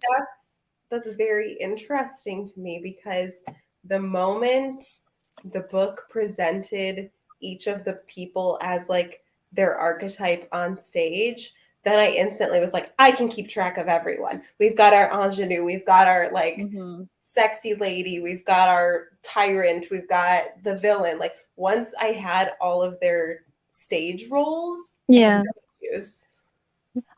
that's very interesting to me because the moment the book presented each of the people as like their archetype on stage, then I instantly was like, I can keep track of everyone. We've got our ingenue, we've got our like sexy lady, we've got our tyrant, we've got the villain. Like once I had all of their stage roles, yeah.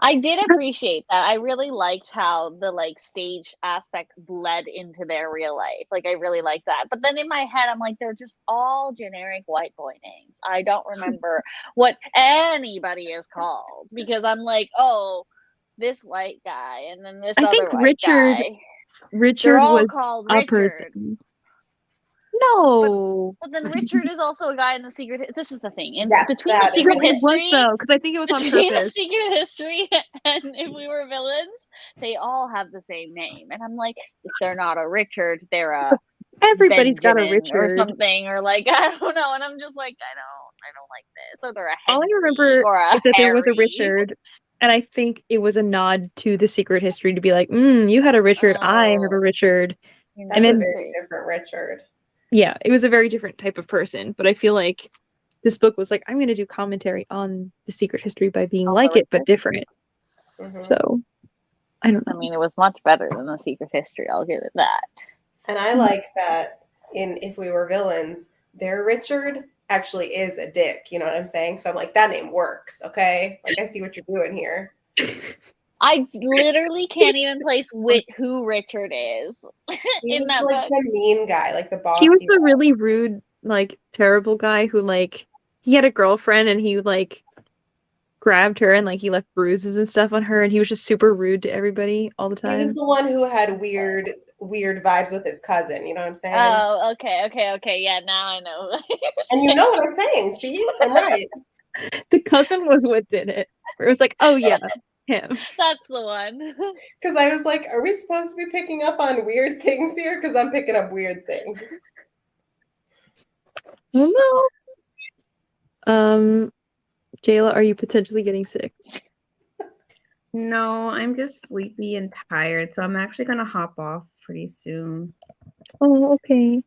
I did appreciate that. I really liked how the like stage aspect bled into their real life. Like I really liked that. But then in my head, I'm like, they're just all generic white boy names. I don't remember what anybody is called because I'm like, oh, this white guy and then this other think white guy. Richard They're all was called a Richard. person. No. But then Richard is also a guy in the secret. This is the thing. And Yes, between the that is secret it. It was history, though, because I think it was on between the purpose. secret history and If We Were Villains, they all have the same name. And I'm like, if they're not a Richard, they're a Everybody's got a Benjamin or Richard. something, or like I don't know. And I'm just like, I don't like this. Or they're a Henry All I remember or a is that there was a Harry. Richard, and I think it was a nod to the secret history to be like, you had a Richard, I have a Oh, Richard. That's And a then- very different Richard. Yeah, it was a very different type of person, but I feel like this book was like, I'm going to do commentary on the secret history by being On like the it, but different. Mhm. So, I don't I know. mean, it was much better than the secret history. I'll give it that. And I like that in If We Were Villains, their Richard actually is a dick. You know what I'm saying? So I'm like, that name works. Okay. Like I see what you're doing here. I literally can't even place who Richard is He in was that like book. the mean guy, like the boss. He was the really rude, like, terrible guy who, like, he had a girlfriend and he, like, grabbed her and, like, he left bruises and stuff on her and he was just super rude to everybody all the He was time. the one who had weird vibes with his cousin. You know what I'm saying? Oh, okay. Yeah, now I know. And you know what I'm saying. See? I'm right. The cousin was what did it. Where it was like, oh yeah, him. That's the one. Because I was like, are we supposed to be picking up on weird things here? Because I'm picking up weird things. Oh no. Jayla, are you potentially getting sick? No, I'm just sleepy and tired, so I'm actually gonna hop off pretty soon. Oh, okay.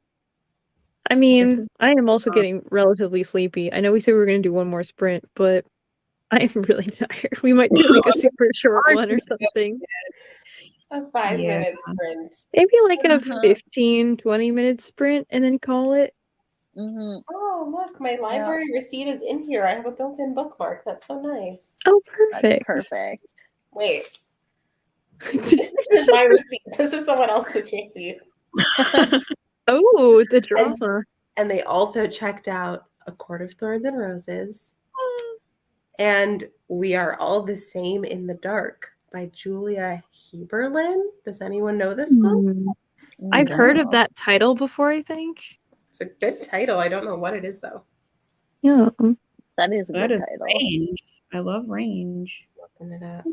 I mean, is- I am also getting relatively sleepy. I know we said we were going to do one more sprint, but I am really tired. We might do like a super short one or something. A 5-minute sprint. Maybe like a 15, 20-minute sprint and then call it. Mm-hmm. Oh, look, my library receipt is in here. I have a built-in bookmark. That's so nice. Oh, perfect. Perfect. Wait. This isn't my receipt. This is someone else's receipt. Oh, the drama. And they also checked out A Court of Thorns and Roses and We Are All the Same in the Dark by Julia Heberlin. Does anyone know this book? I've heard of that title before, I think. It's a good title. I don't know what it is, though. Yeah. That is a That good is title. Range. I love Range. Open it up.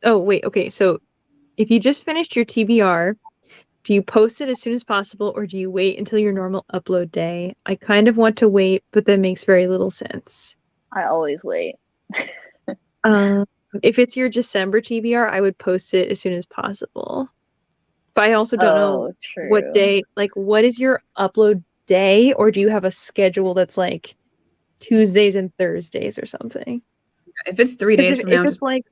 Oh, wait. Okay. So if you just finished your TBR, do you post it as soon as possible or do you wait until your normal upload day? I kind of want to wait, but that makes very little sense. I always wait. If it's your December TBR, I would post it as soon as possible. But I also don't know what day, like, what is your upload day? Or do you have a schedule that's like Tuesdays and Thursdays or something? If it's 3 days from now, it's like,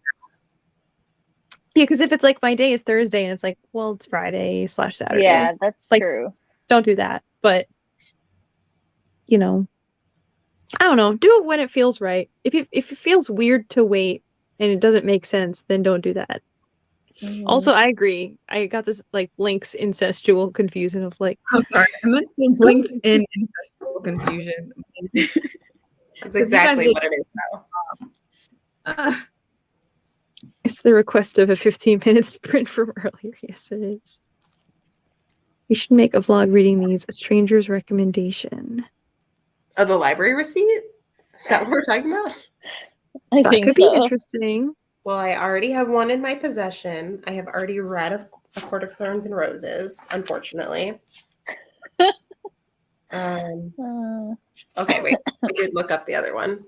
yeah, because if it's like my day is Thursday and it's like, well, it's Friday/Saturday. Yeah, that's like, true. Don't do that. But, you know, I don't know. Do it when it feels right. If it feels weird to wait and it doesn't make sense, then don't do that. Mm-hmm. Also, I agree. I got this like Blinks incestual confusion of like. I'm sorry. I meant to say Blinks in incestual confusion. That's exactly what it is now. It's the request of a 15-minute sprint from earlier. Yes, it is. We should make a vlog reading these. A stranger's recommendation. Oh, the library receipt? Is that what we're talking about? I that think could so. be interesting. Well, I already have one in my possession. I have already read A Court of Thorns and Roses, unfortunately. Okay, wait. I did look up the other one.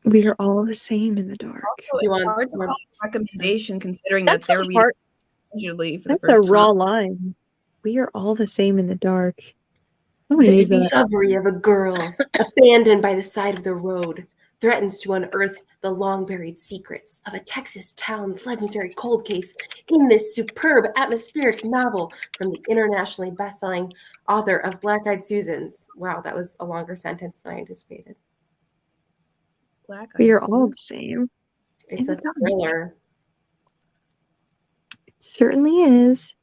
We are all the same in the dark. Also, it's hard to call a recommendation considering that they're reading usually for That's the first a raw time. line. We are all the same in the dark. I'm gonna The need that. discovery of a girl abandoned by the side of the road threatens to unearth the long-buried secrets of a Texas town's legendary cold case in this superb atmospheric novel from the internationally best-selling author of Black-Eyed Susans. Wow, that was a longer sentence than I anticipated. Black We are eyes. all the same. It's And a thriller. It certainly is.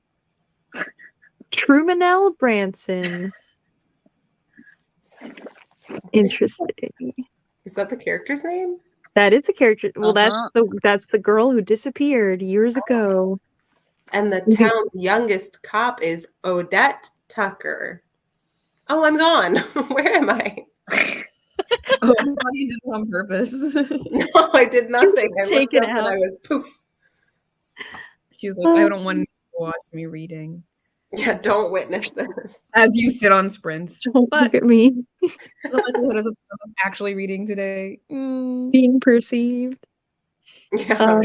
Trumanelle Branson. Interesting. Is that the character's name? That is the character. Well, Uh-huh. that's the girl who disappeared years ago. And the town's youngest cop is Odette Tucker. Oh, I'm gone. Where am I? Oh, I thought you did it on purpose. No, I did nothing. I looked taken up and I out. was poof. She was like, I don't want to watch me reading. Yeah, don't witness this. As you sit on sprints. Don't But look at me. the likelihood is actually reading today. Being perceived. Yeah.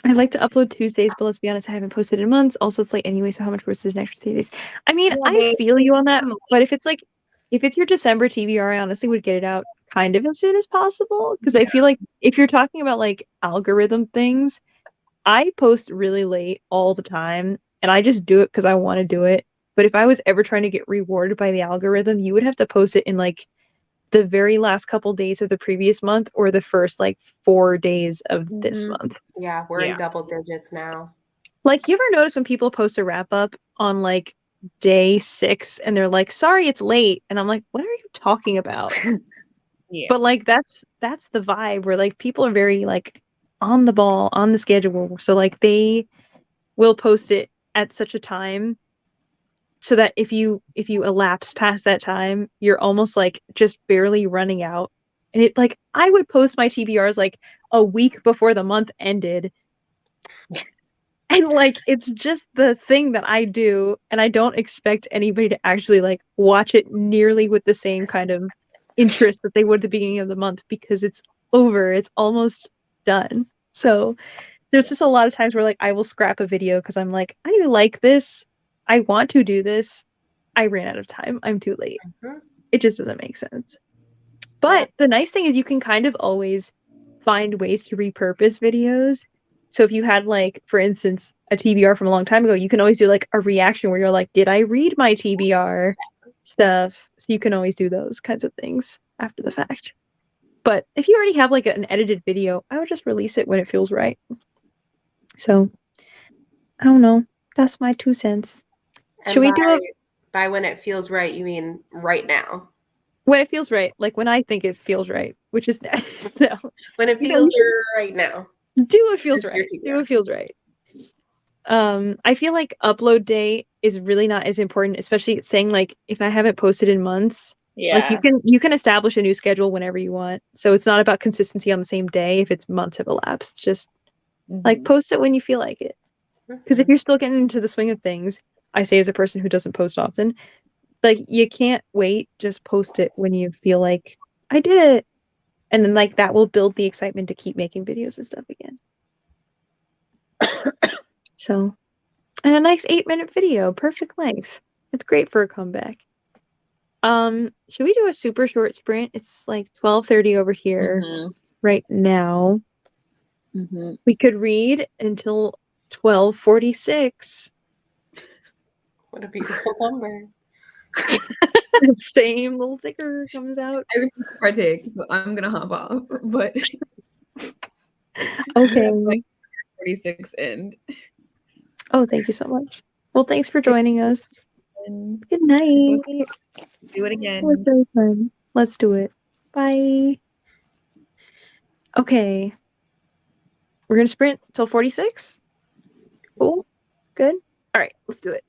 I like to upload Tuesdays, but let's be honest, I haven't posted in months. Also, it's like anyway, so how much worse is an extra 3 days? I mean, Yeah, I but feel you on that, it's- but if it's your December TBR, I honestly would get it out kind of as soon as possible. Because I feel like if you're talking about like algorithm things, I post really late all the time, and I just do it because I want to do it. But if I was ever trying to get rewarded by the algorithm, you would have to post it in like the very last couple days of the previous month or the first like 4 days of this month. Yeah, we're in double digits now. Like, you ever notice when people post a wrap up on like day 6 and they're like, sorry, it's late. And I'm like, what are you talking about? Yeah. But like, that's the vibe where like people are very like on the ball, on the schedule. So like they will post it at such a time so that if you elapse past that time, you're almost like just barely running out. And it like, I would post my TBRs like a week before the month ended. And like, it's just the thing that I do, and I don't expect anybody to actually like watch it nearly with the same kind of interest that they would at the beginning of the month, because it's over, it's almost done. So there's just a lot of times where like I will scrap a video because I'm like, I like this, I want to do this, I ran out of time, I'm too late. It just doesn't make sense. But the nice thing is you can kind of always find ways to repurpose videos. So if you had like, for instance, a TBR from a long time ago, you can always do like a reaction where you're like, did I read my TBR stuff? So you can always do those kinds of things after the fact. But if you already have like an edited video, I would just release it when it feels right. So I don't know. That's my 2 cents. And Should we do it by when it feels right, you mean right now? when it feels right? Like when I think it feels right, which is no. When it feels right now. Do what feels It's your right. TBR. Do what feels right. I feel like upload day is really not as important, especially saying like if I haven't posted in months. Like you can establish a new schedule whenever you want. So it's not about consistency on the same day if it's months have elapsed. Just like post it when you feel like it. Because if you're still getting into the swing of things, I say as a person who doesn't post often, like you can't wait, just post it when you feel like I did it. And then like that will build the excitement to keep making videos and stuff again. So, and a nice 8-minute video, perfect length. It's great for a comeback. Should we do a super short sprint? It's like 12:30 over here right now. We could read until 12:46. What a beautiful number. Same little ticker comes out. I refuse to partake, so I'm gonna hop off. But okay, like 46 end. Oh, thank you so much. Well, thanks for joining us. Good night. Do it again. It was really fun. Let's do it. Bye. Okay. We're gonna sprint till 46. Cool. Good. All right, let's do it.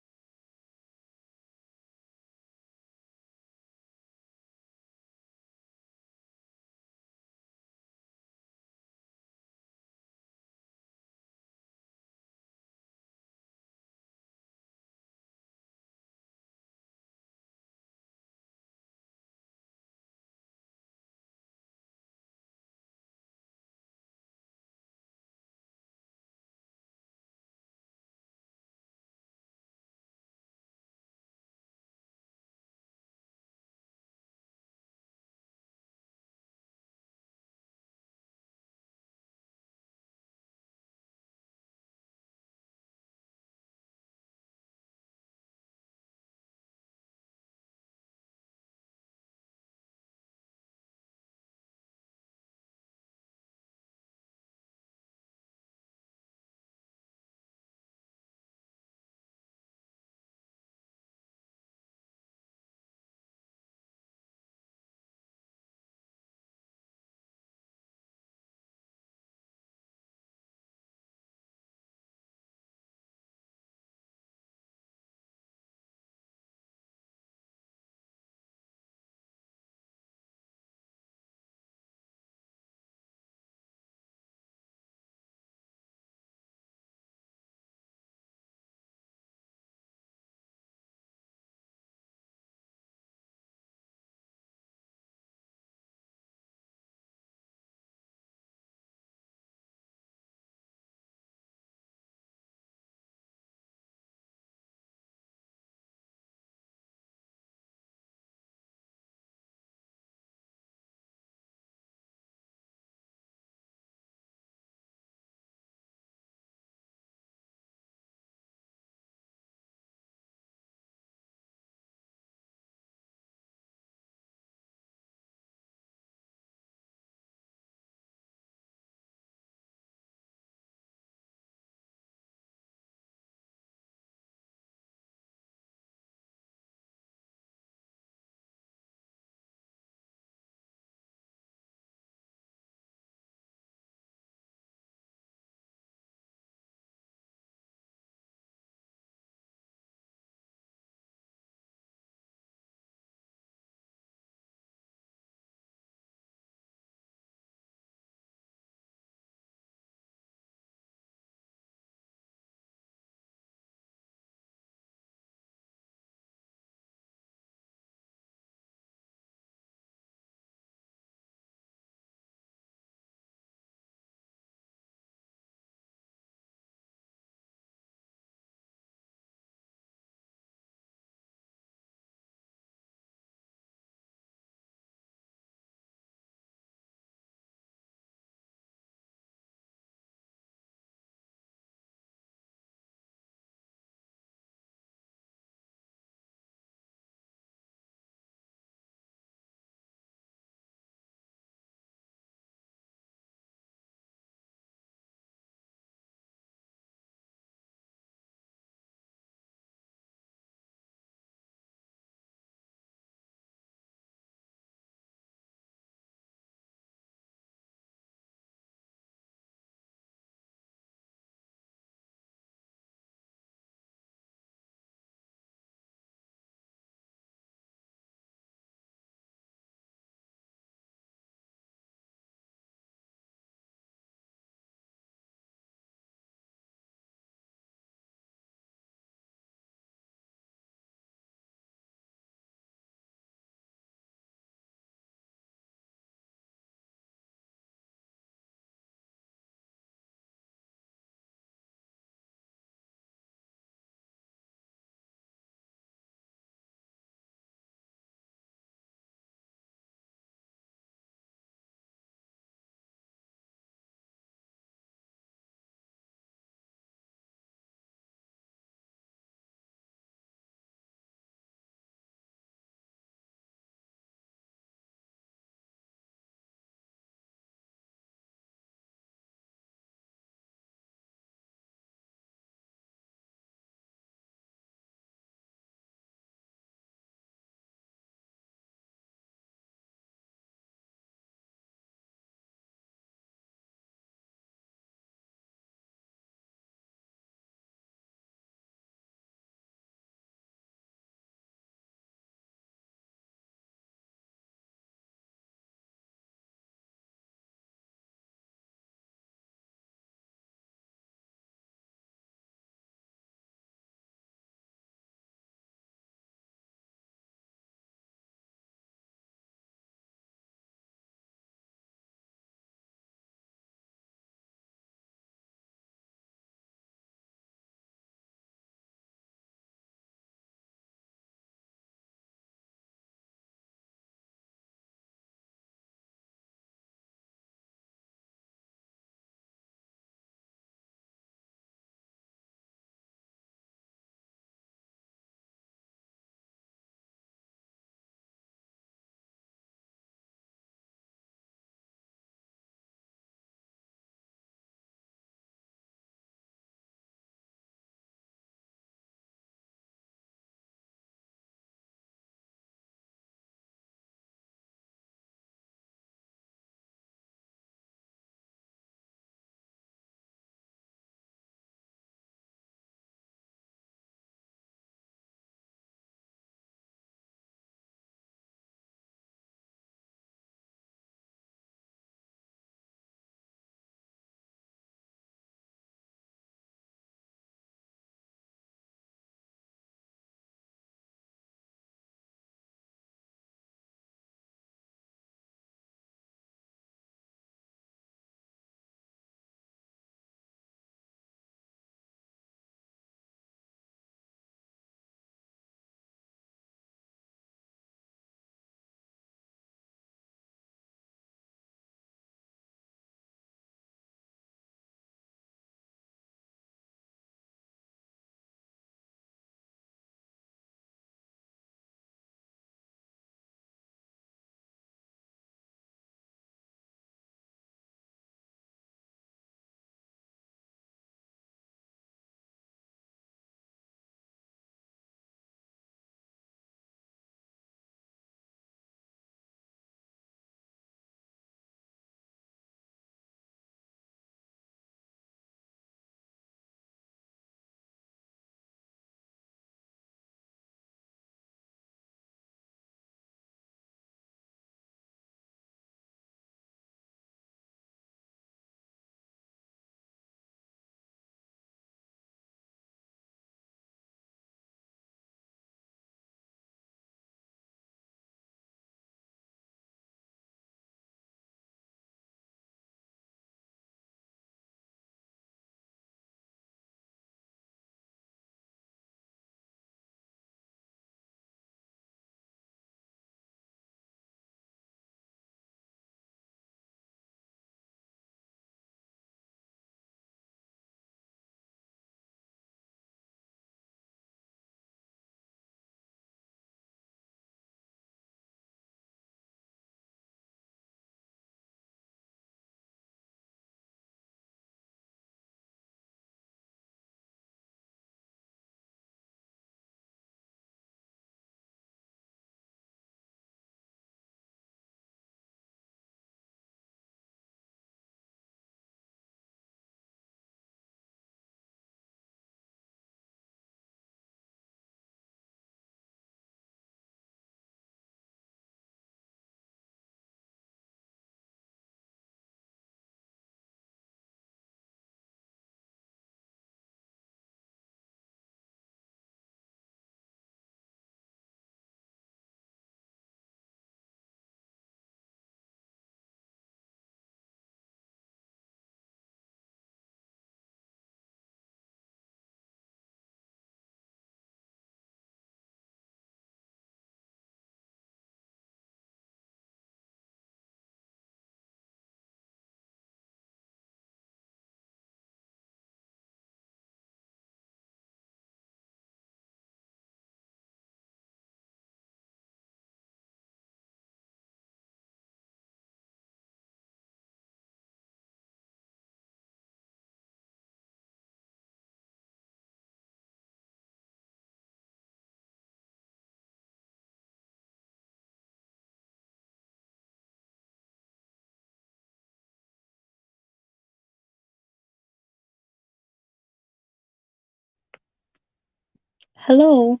Hello.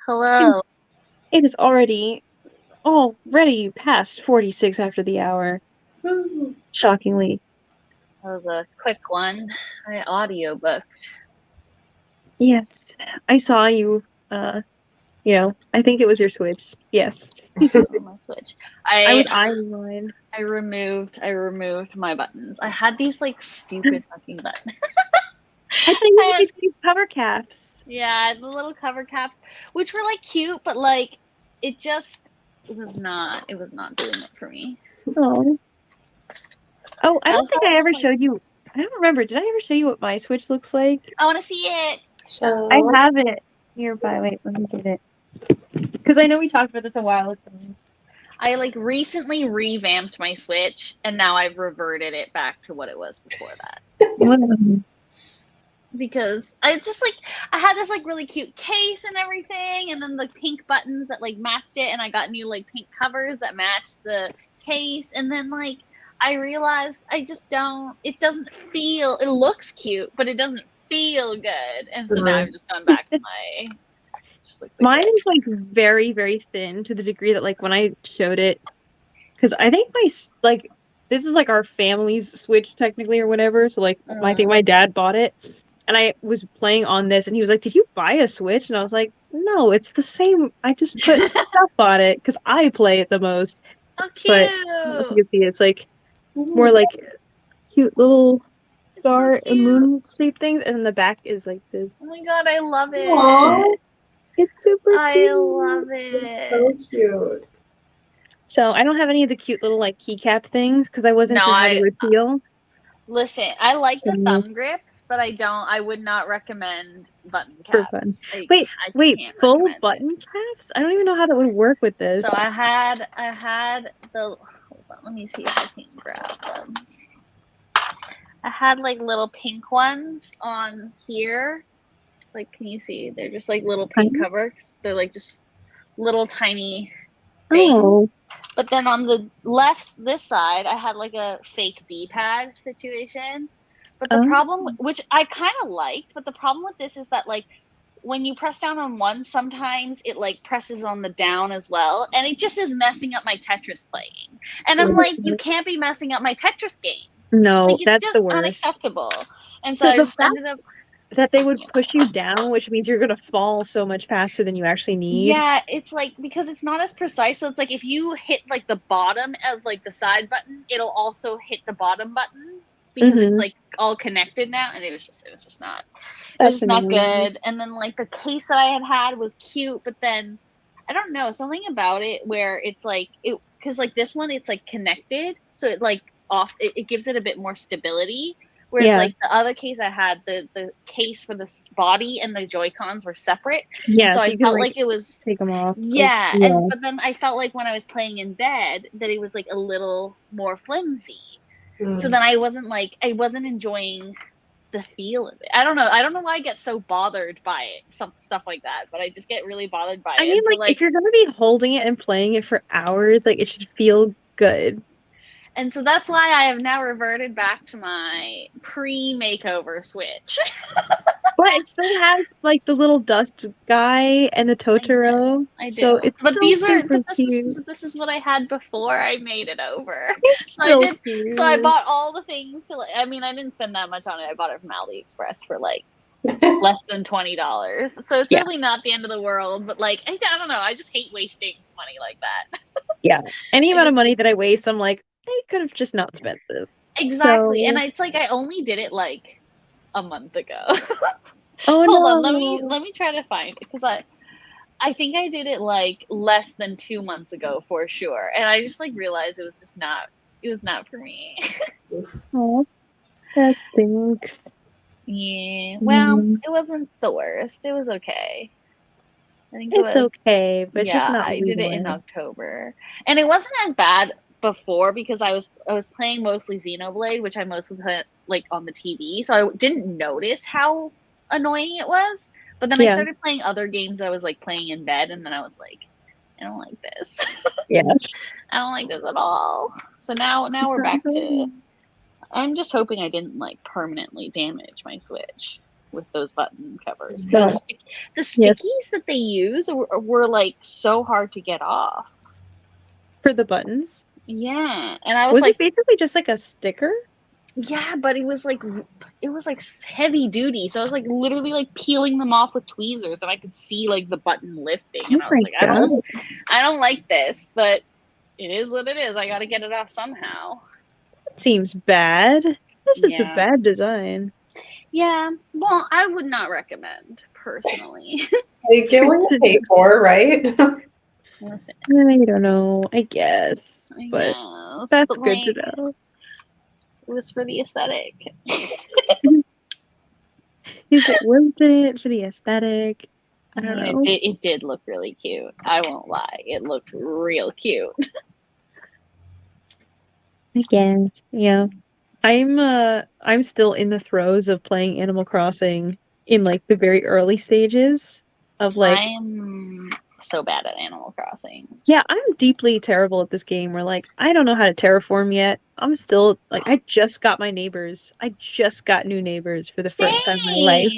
Hello. It is already past 46 after the hour. Shockingly. That was a quick one. I audiobooked. Yes, I saw you. I think it was your Switch. Yes. On my Switch. I was eyeing mine. I removed my buttons. I had these like stupid fucking buttons. I think you had these cover caps. Yeah, the little cover caps, which were like cute, but like it was not doing it for me. Oh, I don't think I ever showed you. I don't remember. Did I ever show you what my Switch looks like? I want to see it. I have it nearby. Wait, let me get it. Because I know we talked about this a while ago. I like recently revamped my Switch, and now I've reverted it back to what it was before that. Because I just like I had this like really cute case and everything, and then the pink buttons that like matched it, and I got new like pink covers that matched the case, and then like I realized I just don't. It doesn't feel. It looks cute, but it doesn't feel good, and so now I've just gone back to my. Just like mine is like very, very thin to the degree that like when I showed it, because I think this is like our family's Switch technically or whatever. So like I think my dad bought it, and I was playing on this, and he was like, "Did you buy a Switch?" And I was like, "No, it's the same. I just put stuff on it because I play it the most." Oh, cute! But if you can see, it's like more like cute little star and moon shaped things, and then the back is like this. Oh my god, I love it! Aww. It's super cute. I love it. It's so cute. So I don't have any of the cute little like keycap things because I wasn't sure how they would feel. Listen, I like the thumb grips, but I would not recommend button caps. For fun. Like, wait, full button caps? I don't even know how that would work with this. So I had the, hold on, let me see if I can grab them. I had like little pink ones on here. Like, can you see? They're just like little pink covers. They're like just little tiny things. Oh. But then on the left, this side, I had like a fake D-pad situation. But the problem, which I kind of liked, but the problem with this is that like when you press down on one, sometimes it like presses on the down as well. And it just is messing up my Tetris playing. And I'm like, you can't be messing up my Tetris game. No, like, it's that's just the worst. Unacceptable. And so I just ended up... that they would push you down, which means you're going to fall so much faster than you actually need. Yeah, it's like, because it's not as precise. So it's like if you hit like the bottom of like the side button, it'll also hit the bottom button because it's like all connected now. And it was just not good. And then like the case that I had was cute, but then I don't know, something about it where it's like because like this one, it's like connected. So it like it gives it a bit more stability. Whereas like the other case I had, the case for the body and the Joy-Cons were separate. Yeah, so I felt like it was take them off. Yeah, but then I felt like when I was playing in bed that it was like a little more flimsy. So then I wasn't enjoying the feel of it. I don't know why I get so bothered by it, some stuff like that, but I just get really bothered by it. I mean, so, like if you're gonna be holding it and playing it for hours, like it should feel good. And so that's why I have now reverted back to my pre-makeover Switch. But it still has like the little dust guy and the Totoro. I do. So it's but still super cute. This is what I had before I made it over. It's so still cute. So I bought all the things to I didn't spend that much on it. I bought it from AliExpress for like less than $20. So it's really not the end of the world, but like I don't know. I just hate wasting money like that. Yeah. Any amount of money that I waste, I'm like, I could have just not spent this. Exactly. So... And it's like I only did it like a month ago. Oh Hold no. on, let me try to find it because I think I did it like less than 2 months ago for sure. And I just like realized it was not for me. Oh, that stinks. Yeah. Well, it wasn't the worst. It was okay. I think it's okay, but it's just not I did it in October. And it wasn't as bad before because I was playing mostly Xenoblade, which I mostly put like on the TV, so I didn't notice how annoying it was. But then I started playing other games that I was like playing in bed, and then I was like, I don't like this. Yeah. I don't like this at all. So now we're back to. I'm just hoping I didn't like permanently damage my Switch. with those button covers. No. The stickies that they use were like so hard to get off. For the buttons? Yeah. And I was it basically just like a sticker? Yeah, but it was like heavy duty. So I was like literally like peeling them off with tweezers, and I could see like the button lifting. And I was like, I don't like this, but it is what it is. I got to get it off somehow. It seems bad. That's just a bad design. Yeah. Well, I would not recommend personally. You get what you pay for, right? Listen, I don't know. I guess, but that's good to know. It was for the aesthetic. Is it worth it for the aesthetic? I don't know. It did look really cute. I won't lie. It looked real cute. I guess. Yeah. I'm still in the throes of playing Animal Crossing in like the very early stages of like. I'm so bad at Animal Crossing. Yeah, I'm deeply terrible at this game where like I don't know how to terraform yet. I'm still like I just got my neighbors. I just got new neighbors for the first time in my life.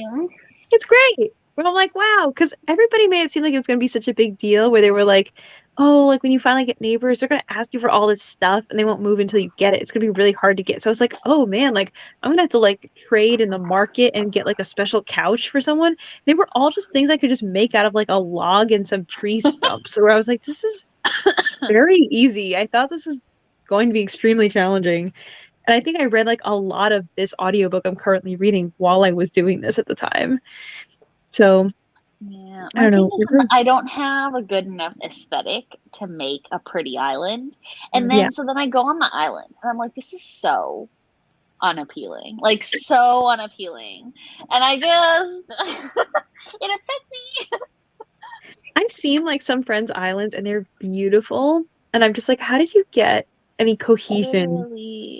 It's great. But I'm like, wow, because everybody made it seem like it was gonna be such a big deal where they were like, oh, like when you finally get neighbors, they're gonna ask you for all this stuff and they won't move until you get it. It's gonna be really hard to get. So I was like, oh man, like I'm gonna have to like trade in the market and get like a special couch for someone. They were all just things I could just make out of like a log and some tree stumps. Where I was like, this is very easy. I thought this was going to be extremely challenging. And I think I read like a lot of this audiobook I'm currently reading while I was doing this at the time. So yeah, I don't know. I don't have a good enough aesthetic to make a pretty island. And then so then I go on the island and I'm like, this is so unappealing. Like so unappealing. And I just it upsets me. I've seen like some friends' islands and they're beautiful. And I'm just like, how did you get any cohesion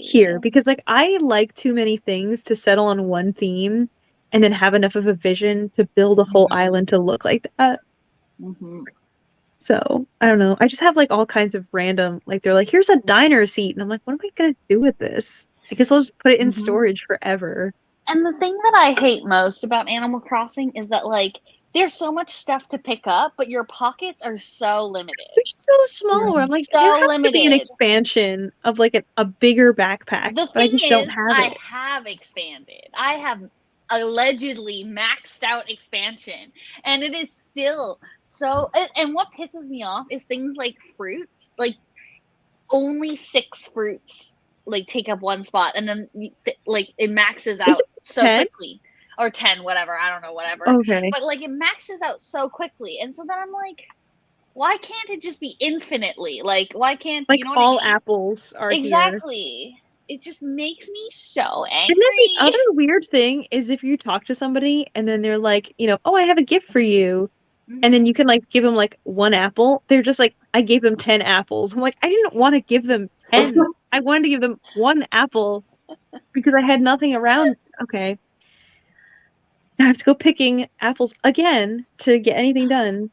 here? Because like I like too many things to settle on one theme and then have enough of a vision to build a whole island to look like that. So I don't know. I just have like all kinds of random, like they're like, here's a diner seat. And I'm like, what am I going to do with this? I guess I'll just put it in storage forever. And the thing that I hate most about Animal Crossing is that like, there's so much stuff to pick up, but your pockets are so limited. They're so small. I'm like, there has to be an expansion of like a bigger backpack. The thing is, I have expanded. I have allegedly maxed out expansion, and it is still so. And what pisses me off is things like fruits. Like only 6 fruits like take up one spot, and then like it maxes out so quickly. Or 10, whatever. I don't know, whatever. Okay. But like it maxes out so quickly. And so then I'm like, why can't it just be infinitely? Like, why can't like you know all what I mean? apples are exactly. Here. It just makes me so angry. And then the other weird thing is if you talk to somebody and then they're like, you know, oh, I have a gift for you. And then you can like give them like 1 apple. They're just like, I gave them 10 apples. I'm like, I didn't want to give them 10. I wanted to give them 1 apple because I had nothing around. Okay. I have to go picking apples again to get anything done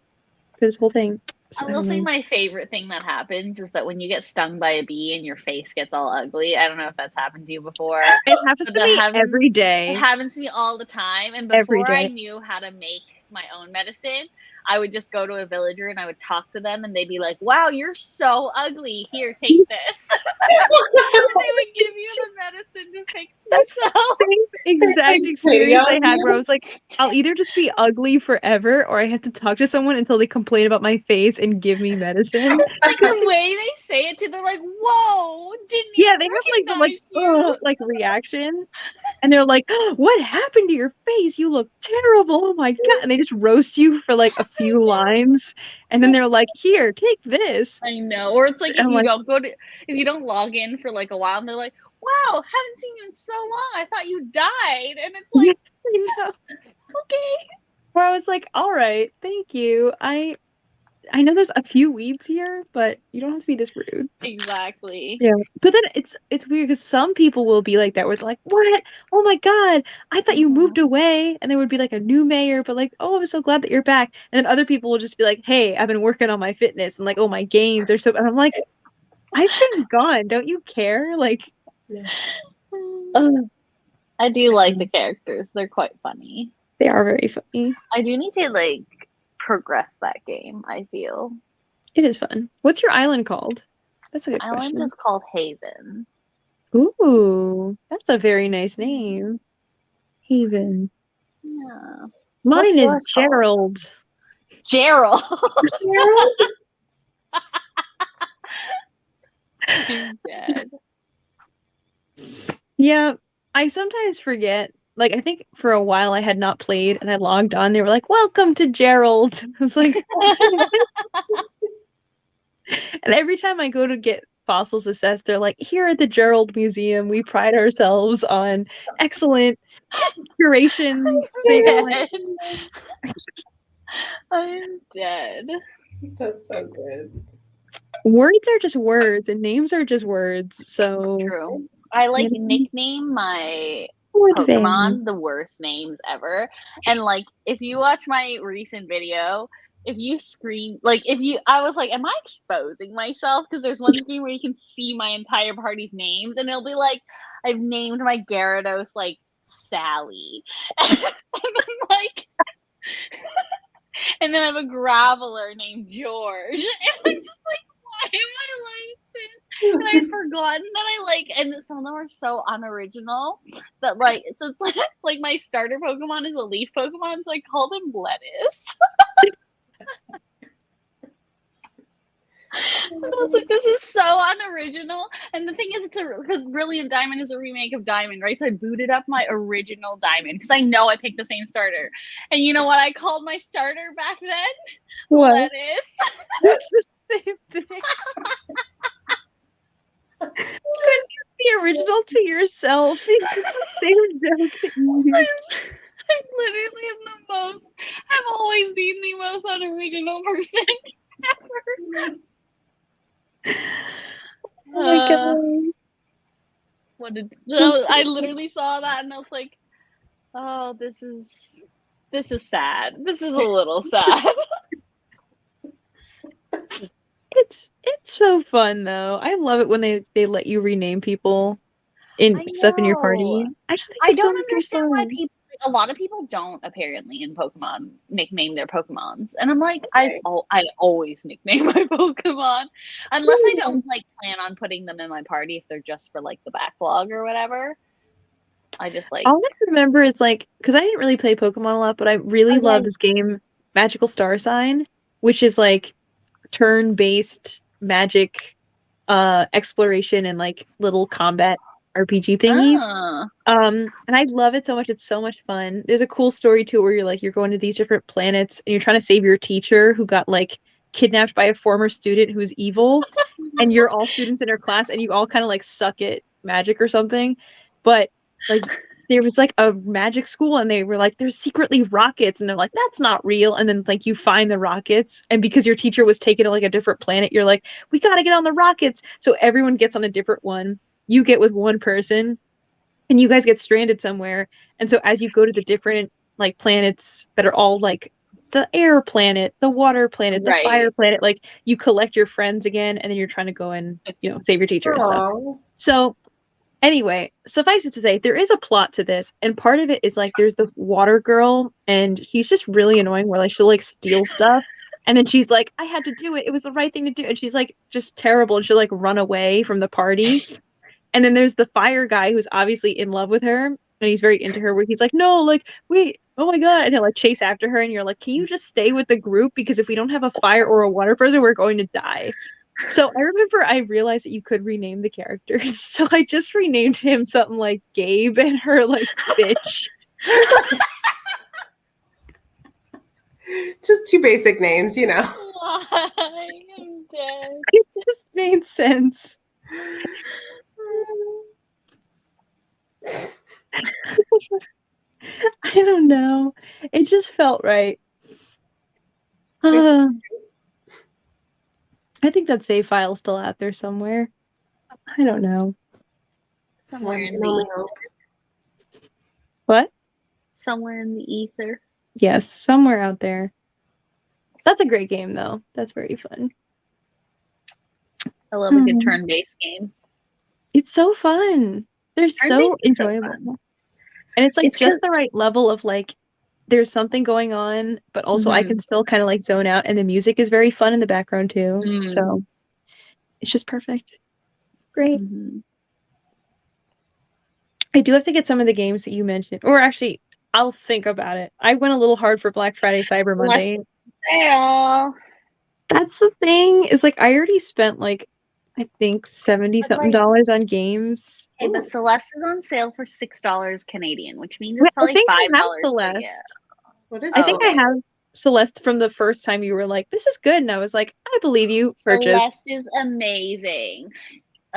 for this whole thing. So, I will say my favorite thing that happens is that when you get stung by a bee and your face gets all ugly. I don't know if that's happened to you before. It happens to me every day. It happens to me all the time. And before I knew how to make my own medicine, I would just go to a villager and I would talk to them and they'd be like, wow, you're so ugly. Here, take this. And they would give you the medicine to fix yourself. Exact experience I had where I was like, I'll either just be ugly forever or I have to talk to someone until they complain about my face and give me medicine. Like the way they say it too, they're like, whoa, didn't you? Yeah, they have like the like reaction. And they're like, oh, what happened to your face? You look terrible. Oh my God. And they just roast you for like a few lines. And then they're like, here, take this. I know. Or it's like if you don't log in for like a while and they're like, wow, haven't seen you in so long. I thought you died. And it's like, I know. Okay. Where I was like, all right, thank you. I know there's a few weeds here, but you don't have to be this rude. Exactly. Yeah. But then it's weird because some people will be like that where it's like, what? Oh my God, I thought you moved away. And there would be like a new mayor, but like, oh, I'm so glad that you're back. And then other people will just be like, hey, I've been working on my fitness and like, oh, my gains are so. And I'm like, I've been gone. Don't you care? Like, I do like the characters. They're quite funny. They are very funny. I do need to like progress that game, I feel. It is fun. What's your island called? That's a good Island question. is called Haven. Ooh, that's a very nice name. Haven. Yeah. Mine What's is yours called? Gerald. Gerald. Gerald? I'm dead. Yeah, I sometimes forget. Like, I think for a while I had not played and I logged on. They were like, welcome to Gerald. I was like, and every time I go to get fossils assessed, they're like, here at the Gerald Museum, we pride ourselves on excellent curation. I'm dead. That's so good. Words are just words and names are just words. So True. I like nickname my would they? Pokemon the worst names ever. And like if you watch my recent video, if you scream like I was like, am I exposing myself? Because there's one screen where you can see my entire party's names and it'll be like, I've named my Gyarados like Sally. and then like and then I have a Graveler named George. And I'm just like, why am I like this? And I've forgotten that I like, and some of them are so unoriginal that like, so it's like my starter Pokemon is a leaf Pokemon, so I called him Lettuce. And I was like, this is so unoriginal. And the thing is, because Brilliant Diamond is a remake of Diamond, right? So I booted up my original Diamond because I know I picked the same starter. And you know what I called my starter back then? What? Lettuce. It's the same thing. Couldn't you be original to yourself? It's just the same joke that you used. I literally am the most. I've always been the most unoriginal person ever. Oh my god. I literally saw that and I was like, oh, this is sad. This is a little sad. It's so fun though. I love it when they let you rename people in stuff in your party. I just think I it's so don't much understand why fun. a lot of people don't apparently in Pokemon nickname their Pokemons, and I'm like, I always nickname my Pokemon unless I don't like plan on putting them in my party if they're just for like the backlog or whatever. I just like All I remember is like, because I didn't really play Pokemon a lot, but I really love this game, Magical Star Sign, which is like turn-based magic exploration and like little combat RPG thingies. And I love it so much. It's so much fun. There's a cool story too where you're going to these different planets and you're trying to save your teacher who got like kidnapped by a former student who's evil. And you're all students in her class and you all kind of like suck at magic or something. But like there was like a magic school and they were like, there's secretly rockets, and they're like, that's not real. And then like you find the rockets, and because your teacher was taken to like a different planet, you're like, we gotta get on the rockets. So everyone gets on a different one. You get with one person and you guys get stranded somewhere. And so as you go to the different like planets that are all like the air planet, the water planet, the fire planet, like you collect your friends again, and then you're trying to go and, you know, save your teacher and stuff. So anyway, suffice it to say, there is a plot to this, and part of it is like there's the water girl, and she's just really annoying where like she'll like steal stuff, and then she's like, I had to do it, it was the right thing to do, and she's like just terrible, and she'll like run away from the party. And then there's the fire guy who's obviously in love with her, and he's very into her, where he's like, no, like, wait, oh my god, and he'll like chase after her, and you're like, can you just stay with the group, because if we don't have a fire or a water person, we're going to die. So I remember I realized that you could rename the characters, so I just renamed him something like Gabe and her like bitch. Just two basic names, you know. Why? I'm dead. It just made sense. I don't know. It just felt right. I think that save file's still out there somewhere. I don't know. Somewhere in the ether. What? Somewhere in the ether. Yes, somewhere out there. That's a great game, though. That's very fun. I love a good turn-based game. It's so fun. They're so enjoyable. And it's like It's just the right level of like there's something going on, but also I can still kind of like zone out, and the music is very fun in the background too. So it's just perfect. Great. I do have to get some of the games that you mentioned, or actually, I'll think about it. I went a little hard for Black Friday, Cyber Monday. Sale. That's the thing. Is like I already spent like I think $70-something on games. Hey, but Celeste is on sale for $6 Canadian, which means it's probably I think $5. I have Celeste. What is I think I have Celeste from the first time you were like, "This is good," and I was like, "I believe you." Purchase. Celeste is amazing.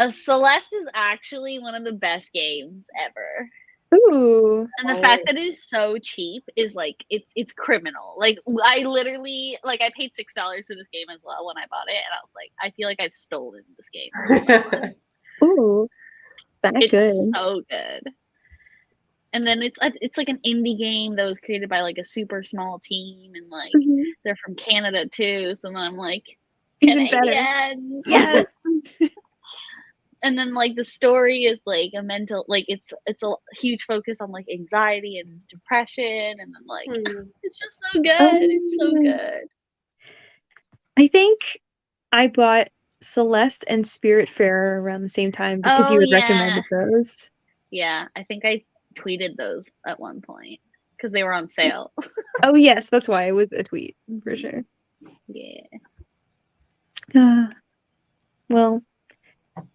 Celeste is actually one of the best games ever. Ooh. And the fact that it is so cheap is like it's criminal. Like I literally like I paid $6 for this game as well when I bought it, and I was like, I feel like I've stolen this game from someone. Ooh, that's good. It's so good. And then it's like an indie game that was created by like a super small team, and like they're from Canada too. So then I'm like, Canadians, yes. And then like the story is like a mental, like it's a huge focus on like anxiety and depression, and then like it's just so good. It's so good. I think I bought Celeste and Spiritfarer around the same time because you had recommended those. Yeah, I think I tweeted those at one point because they were on sale. Oh yes, that's why it was a tweet for sure. Yeah. Well,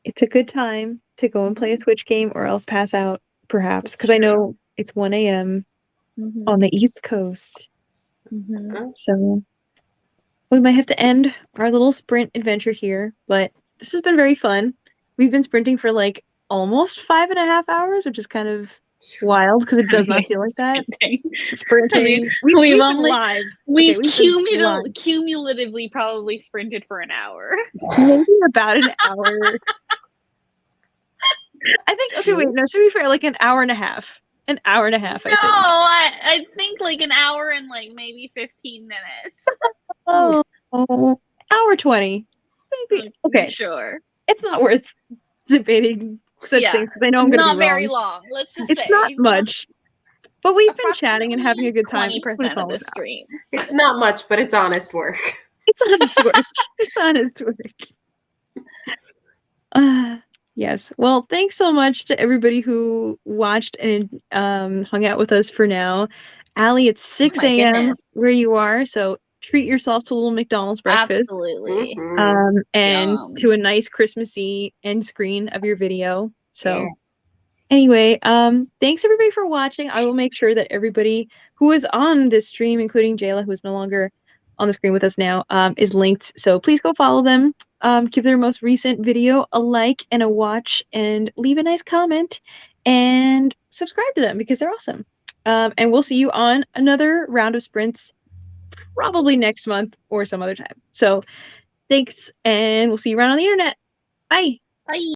it's a good time to go and play a Switch game or else pass out, perhaps, because I know it's 1 a.m. On the East Coast. So we might have to end our little sprint adventure here, but this has been very fun. We've been sprinting for like almost 5.5 hours, which is kind of wild because it does not feel like that. Sprinting. We've only live. We've live. cumulatively probably sprinted for an hour. Maybe about an hour. I think, okay, wait, no, to be fair, like an hour and a half. An hour and a half, I think. No, I think like an hour and like maybe 15 minutes. Hour 20. Maybe. Okay. Sure. It's not worth debating such things because I know I'm going to be wrong. Not very long. Let's just it's say. not much. But we've been chatting and having a good time. 20% of the stream. It's not much, but it's honest work. It's honest work. It's honest work. Yes. Well, thanks so much to everybody who watched and hung out with us for now. Allie, it's 6 a.m. where you are, so treat yourself to a little McDonald's breakfast. Absolutely. And to a nice Christmassy end screen of your video. So anyway, thanks everybody for watching. I will make sure that everybody who is on this stream, including Jayla, who is no longer on the screen with us now, is linked. So please go follow them. Give their most recent video a like and a watch, and leave a nice comment, and subscribe to them because they're awesome. And we'll see you on another round of sprints probably next month or some other time. So thanks, and we'll see you around on the internet. Bye. Bye.